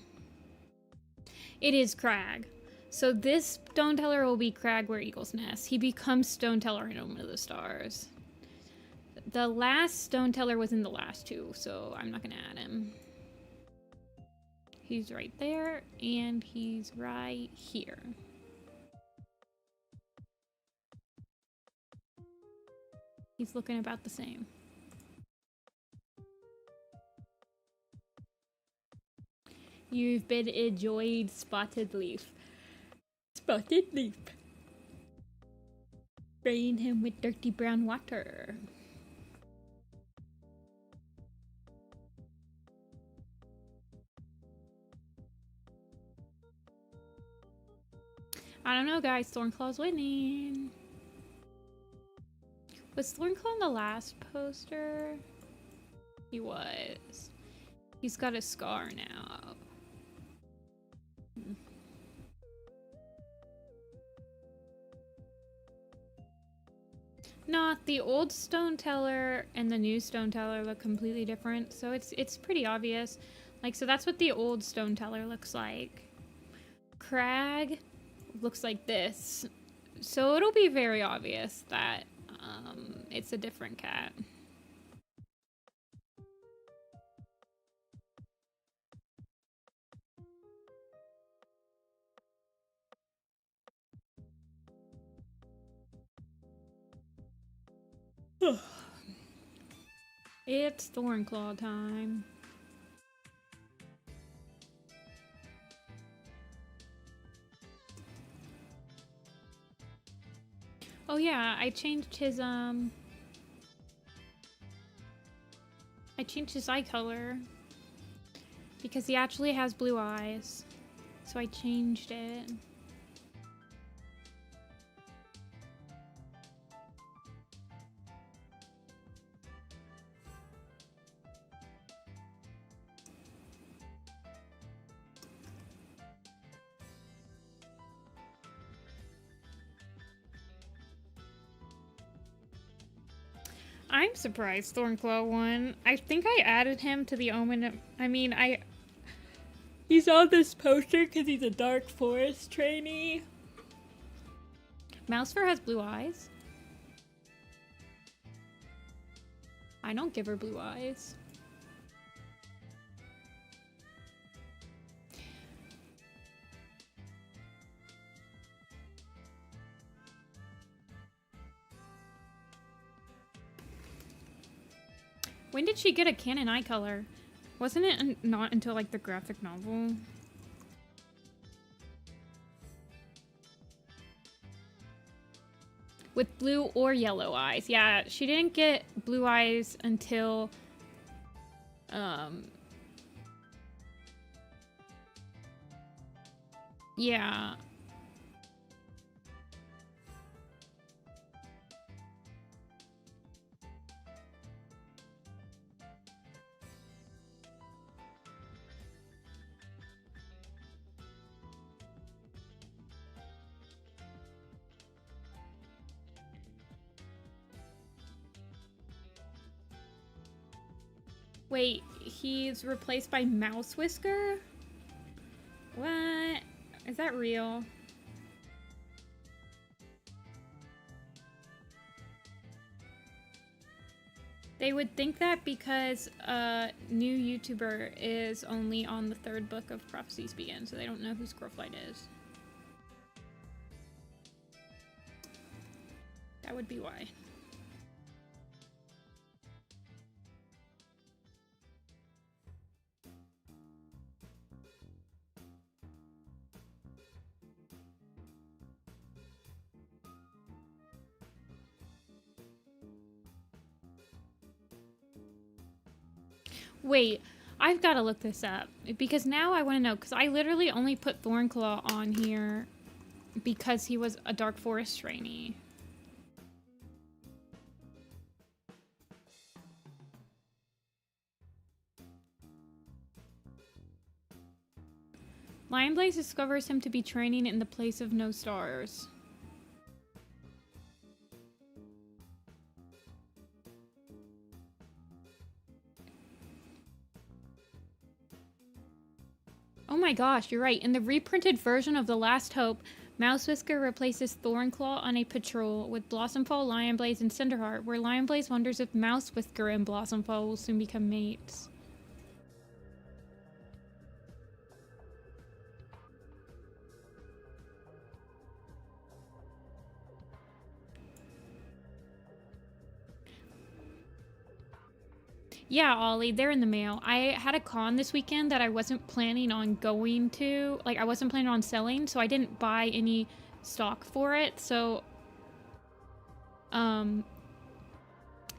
It is Crag. So this Stoneteller will be Crag where Eagles Nest. He becomes Stoneteller in Omen of the Stars. The last Stoneteller was in the last two, so I'm not gonna add him. He's right there, and he's right here. He's looking about the same. You've been enjoyed Spotted Leaf. Spotted Leaf. Spraying him with dirty brown water. I don't know, guys. Thornclaw's winning. Was Thornclaw in the last poster? He was. He's got a scar now. No, the old Stoneteller and the new Stoneteller look completely different, so it's pretty obvious. Like, so that's what the old Stoneteller looks like. Crag looks like this, so it'll be very obvious that it's a different cat. It's Thornclaw time. Oh yeah, I changed his eye color because he actually has blue eyes. So I changed it. I'm surprised Thornclaw won. I think I added him to the Omen. I mean, he's on this poster because he's a Dark Forest trainee. Mousefur has blue eyes. I don't give her blue eyes. When did she get a canon eye color? Wasn't it not until like the graphic novel? With blue or yellow eyes. Yeah, she didn't get blue eyes until yeah. Wait, he's replaced by Mouse Whisker? What? Is that real? They would think that because a new YouTuber is only on the 3rd book of Prophecies Begin, so they don't know who Squirrelflight is. That would be why. Wait, I've got to look this up because now I want to know, because I literally only put Thornclaw on here because he was a Dark Forest trainee. Lionblaze discovers him to be training in the place of no stars. Oh my gosh, you're right. In the reprinted version of The Last Hope, Mouse Whisker replaces Thornclaw on a patrol with Blossomfall, Lionblaze, and Cinderheart, where Lionblaze wonders if Mouse Whisker and Blossomfall will soon become mates. Yeah, Ollie, they're in the mail. I had a con this weekend that I wasn't planning on going to. Like, I wasn't planning on selling, so I didn't buy any stock for it. So,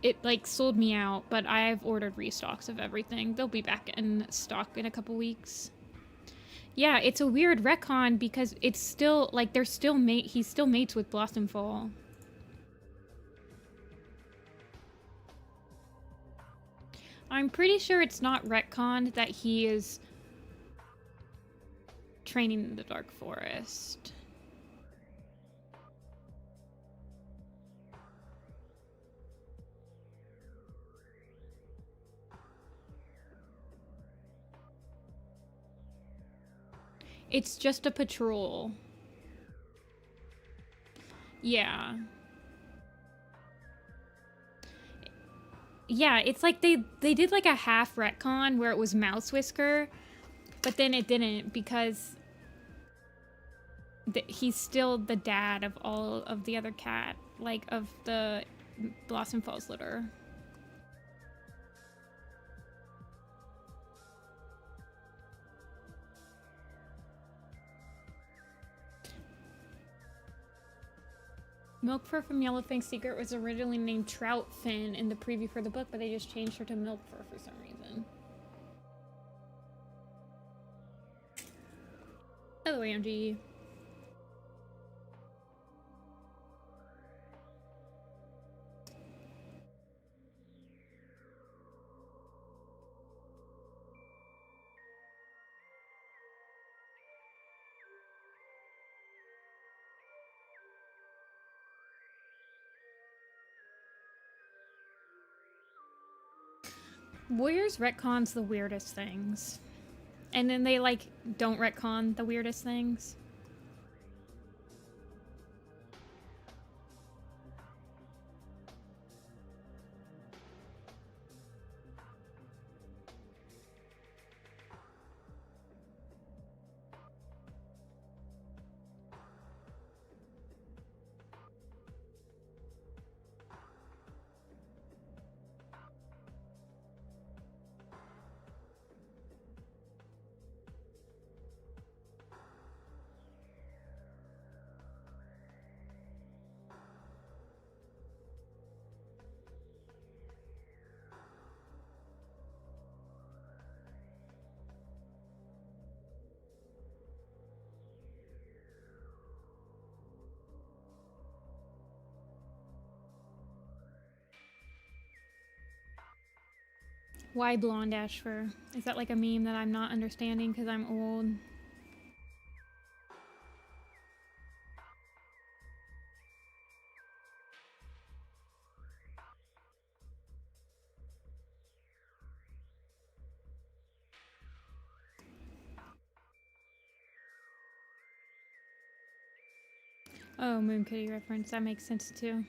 it, like, sold me out, but I've ordered restocks of everything. They'll be back in stock in a couple weeks. Yeah, it's a weird retcon because it's still, like, they're still he's still mates with Blossomfall. I'm pretty sure it's not retconned that he is training in the Dark Forest. It's just a patrol. Yeah. Yeah, it's like they did like a half retcon where it was Mouse Whisker, but then it didn't because he's still the dad of all of the other cat, like of the Blossom Falls litter. Milkfur from Yellowfang's Secret was originally named Troutfin in the preview for the book, but they just changed her to Milkfur for some reason. Hello, Angie. Warriors retcons the weirdest things. And then they, like, don't retcon the weirdest things. Why blonde Ashfur? Is that like a meme that I'm not understanding because I'm old? Oh, Moon Kitty reference. That makes sense too.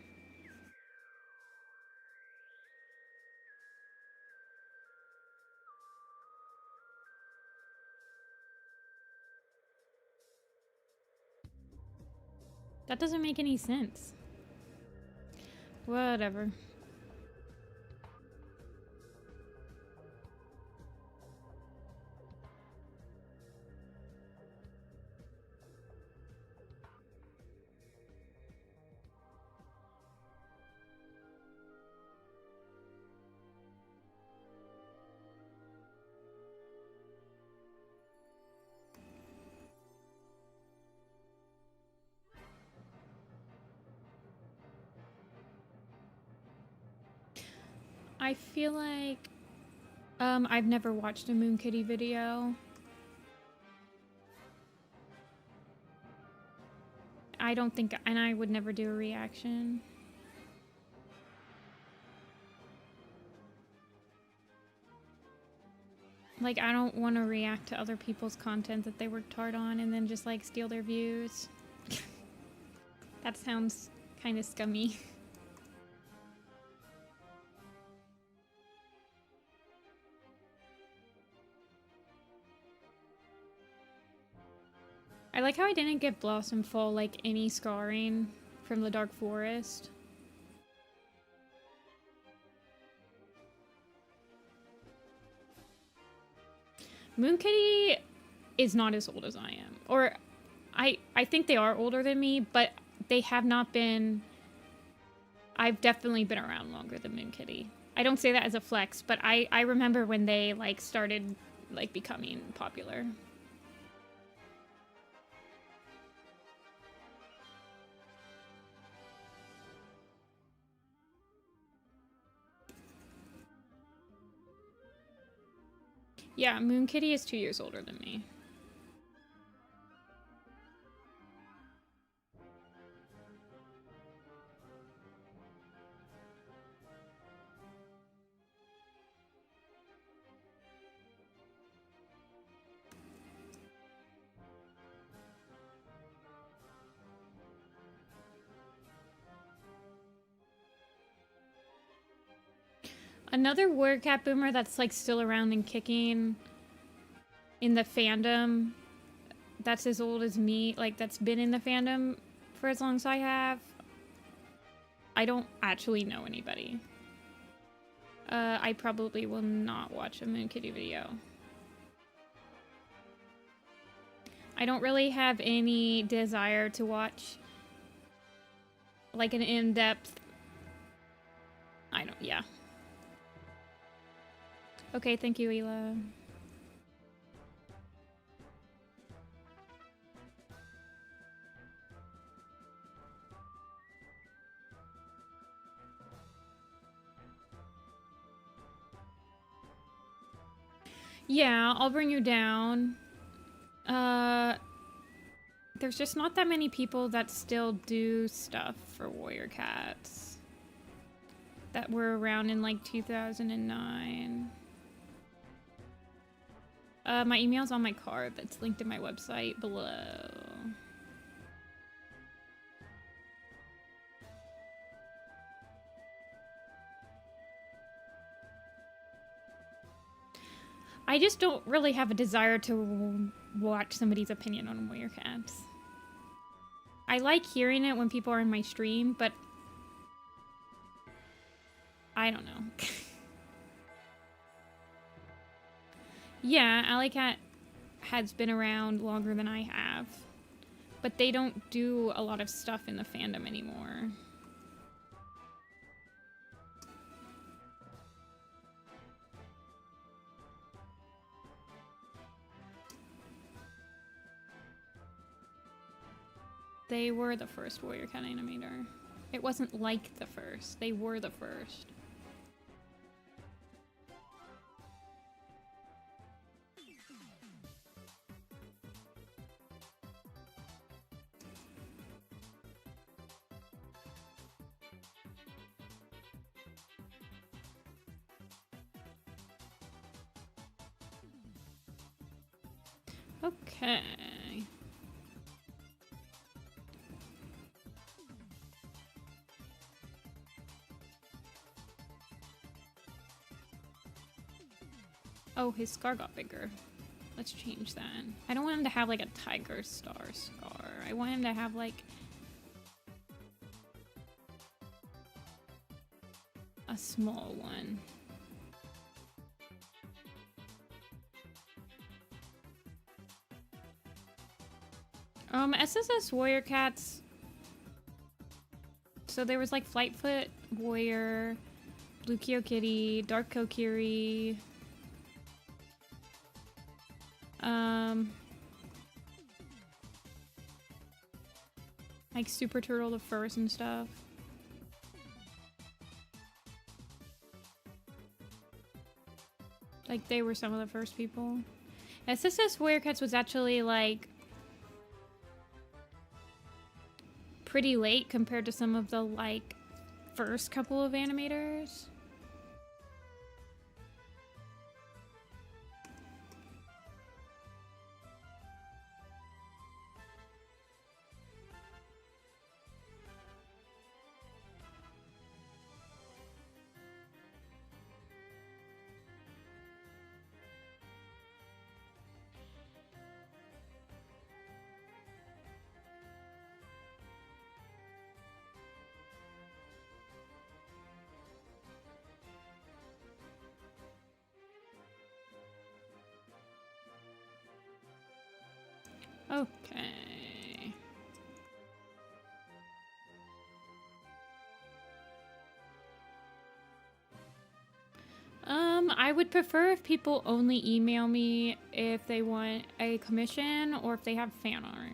That doesn't make any sense. Whatever. I feel like I've never watched a Moon Kitty video. I don't think, and I would never do a reaction. Like, I don't want to react to other people's content that they worked hard on and then just like steal their views. That sounds kind of scummy. I like how I didn't get Blossom Fall like any scarring from the Dark Forest. Moon Kitty is not as old as I am. Or I think they are older than me, but they have not been... I've definitely been around longer than Moon Kitty. I don't say that as a flex, but I remember when they like started like becoming popular. Yeah, Moon Kitty is 2 years older than me. Another Warrior Cat boomer that's like still around and kicking in the fandom, that's as old as me, like that's been in the fandom for as long as I have. I don't actually know anybody. I probably will not watch a Moon Kitty video. I don't really have any desire to watch like an in-depth... yeah. Okay, thank you, Ela. Yeah, I'll bring you down. There's just not that many people that still do stuff for Warrior Cats that were around in like 2009. My email's on my card that's linked in my website below. I just don't really have a desire to watch somebody's opinion on Warrior Cats. I like hearing it when people are in my stream, but I don't know. Yeah, Alley Cat has been around longer than I have, but they don't do a lot of stuff in the fandom anymore. They were the first Warrior Cat animator. It wasn't like the first. They were the first. Okay. Oh, his scar got bigger. Let's change that. I don't want him to have like a tiger star scar. I want him to have like a small one. SSS Warrior Cats. So there was like Flightfoot Warrior, Blue Kyokitty, Dark Kokiri, like Super Turtle the First and stuff. Like they were some of the first people. SSS Warrior Cats was actually like pretty late compared to some of the like first couple of animators. Okay. I would prefer if people only email me if they want a commission or if they have fan art.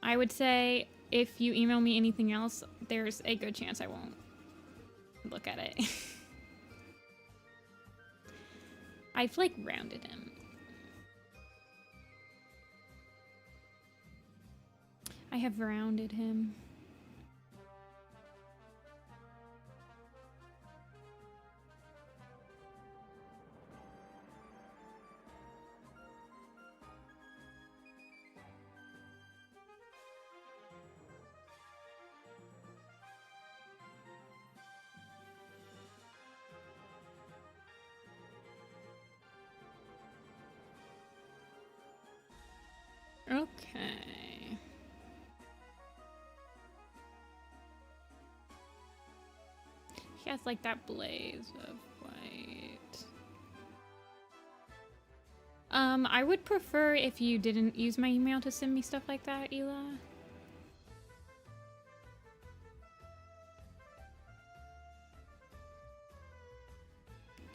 I would say if you email me anything else, there's a good chance I won't look at it. I've like rounded him. I have rounded him. Okay. He has like that blaze of white. I would prefer if you didn't use my email to send me stuff like that, Ela.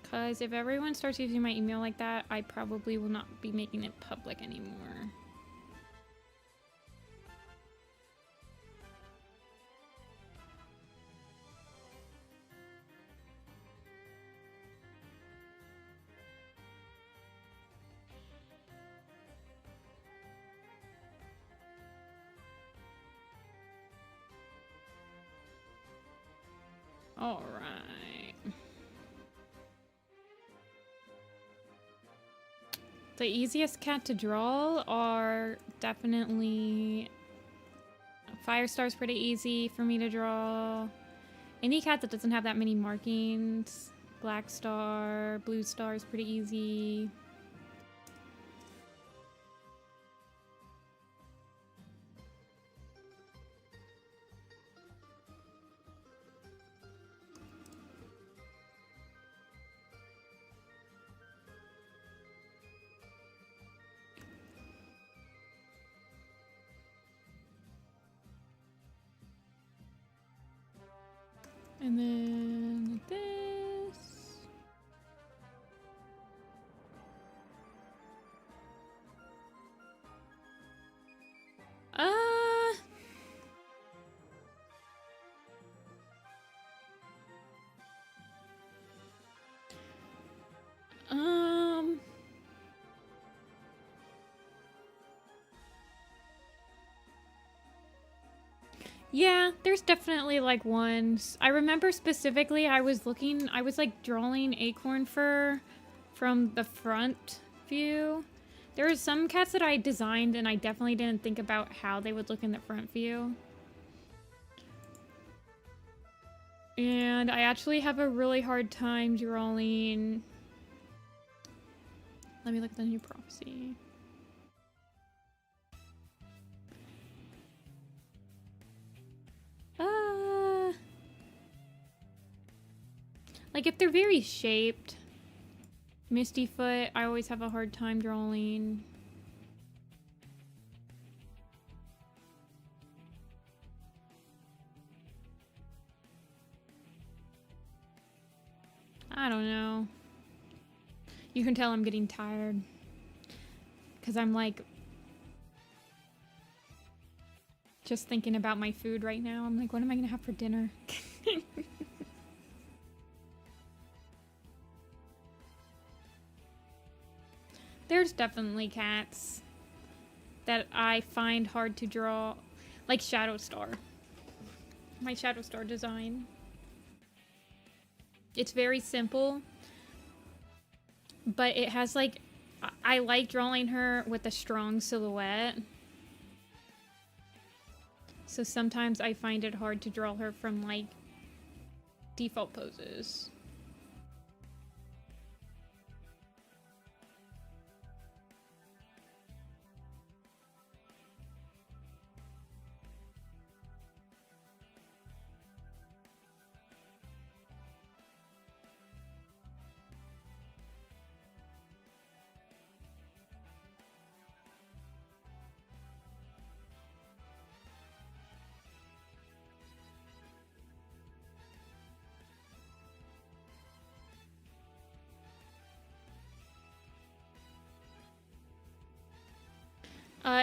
Because if everyone starts using my email like that, I probably will not be making it public anymore. All right. The easiest cat to draw are definitely Firestar's pretty easy for me to draw. Any cat that doesn't have that many markings. Blackstar, Bluestar is pretty easy. And then this. Yeah, there's definitely like ones. I remember specifically I was like drawing acorn fur from the front view. There were some cats that I designed and I definitely didn't think about how they would look in the front view. And I actually have a really hard time drawing... Let me look at the new prophecy. Like if they're very shaped, Mistyfoot, I always have a hard time drawing. I don't know. You can tell I'm getting tired. Because I'm like... just thinking about my food right now. I'm like, what am I going to have for dinner? There's definitely cats that I find hard to draw. Like Shadow Star. My Shadow Star design. It's very simple, but it has like, I like drawing her with a strong silhouette. So sometimes I find it hard to draw her from like default poses.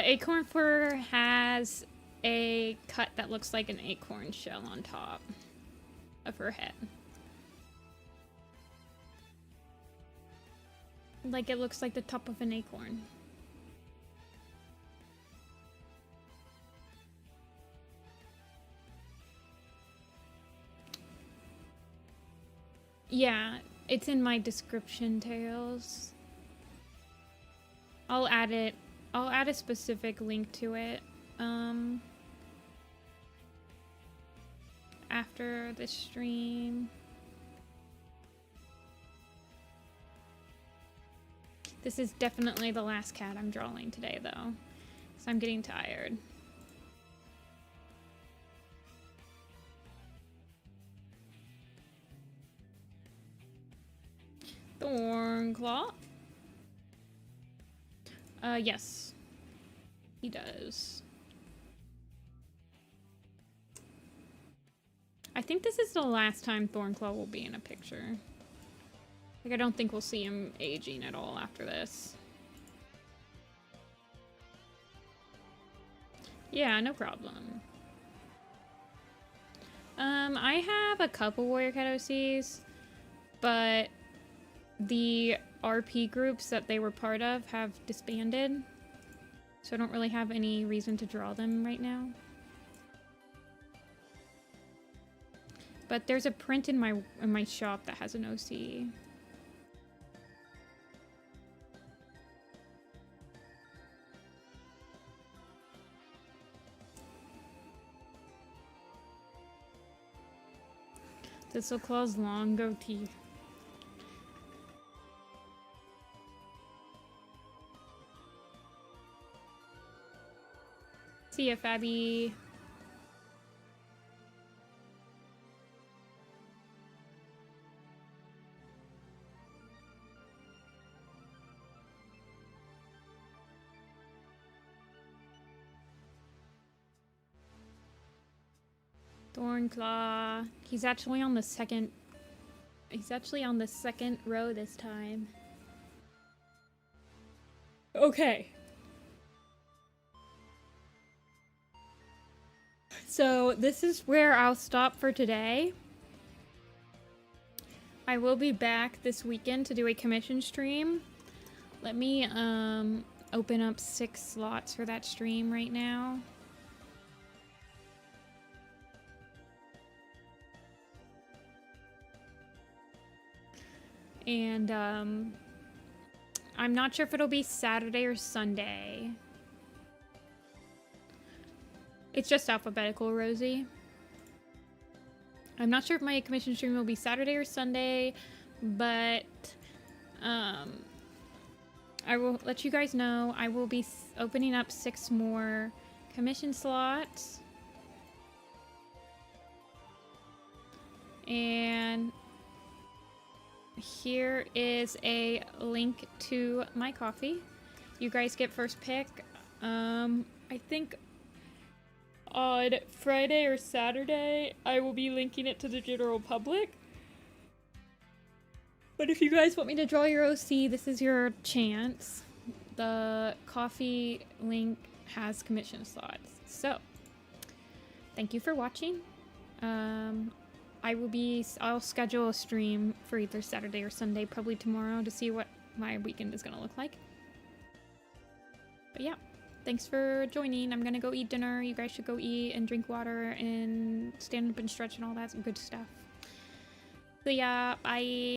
Acorn Fur has a cut that looks like an acorn shell on top of her head. Like it looks like the top of an acorn. Yeah, it's in my description, Tails. I'll add it. I'll add a specific link to it after the stream. This is definitely the last cat I'm drawing today, though, so I'm getting tired. Thornclaw. Yes. He does. I think this is the last time Thornclaw will be in a picture. Like, I don't think we'll see him aging at all after this. Yeah, no problem. I have a couple Warrior Cat OCs, but the RP groups that they were part of have disbanded, so I don't really have any reason to draw them right now. But there's a print in my shop that has an OC. Thistleclaw's long goatee. See ya, Fabby. Thornclaw. He's actually on the second row this time. Okay. So this is where I'll stop for today. I will be back this weekend to do a commission stream. Let me open up 6 slots for that stream right now. And I'm not sure if it'll be Saturday or Sunday. It's just alphabetical, Rosie. I'm not sure if my commission stream will be Saturday or Sunday, but I will let you guys know. I will be opening up 6 more commission slots. And here is a link to my coffee. You guys get first pick. I think on Friday or Saturday, I will be linking it to the general public. But if you guys want me to draw your OC, this is your chance. The coffee link has commission slots. So, thank you for watching. I'll schedule a stream for either Saturday or Sunday, probably tomorrow, to see what my weekend is gonna look like. But yeah, thanks for joining. I'm gonna go eat dinner. You guys should go eat and drink water and stand up and stretch and all that good stuff. So yeah, bye.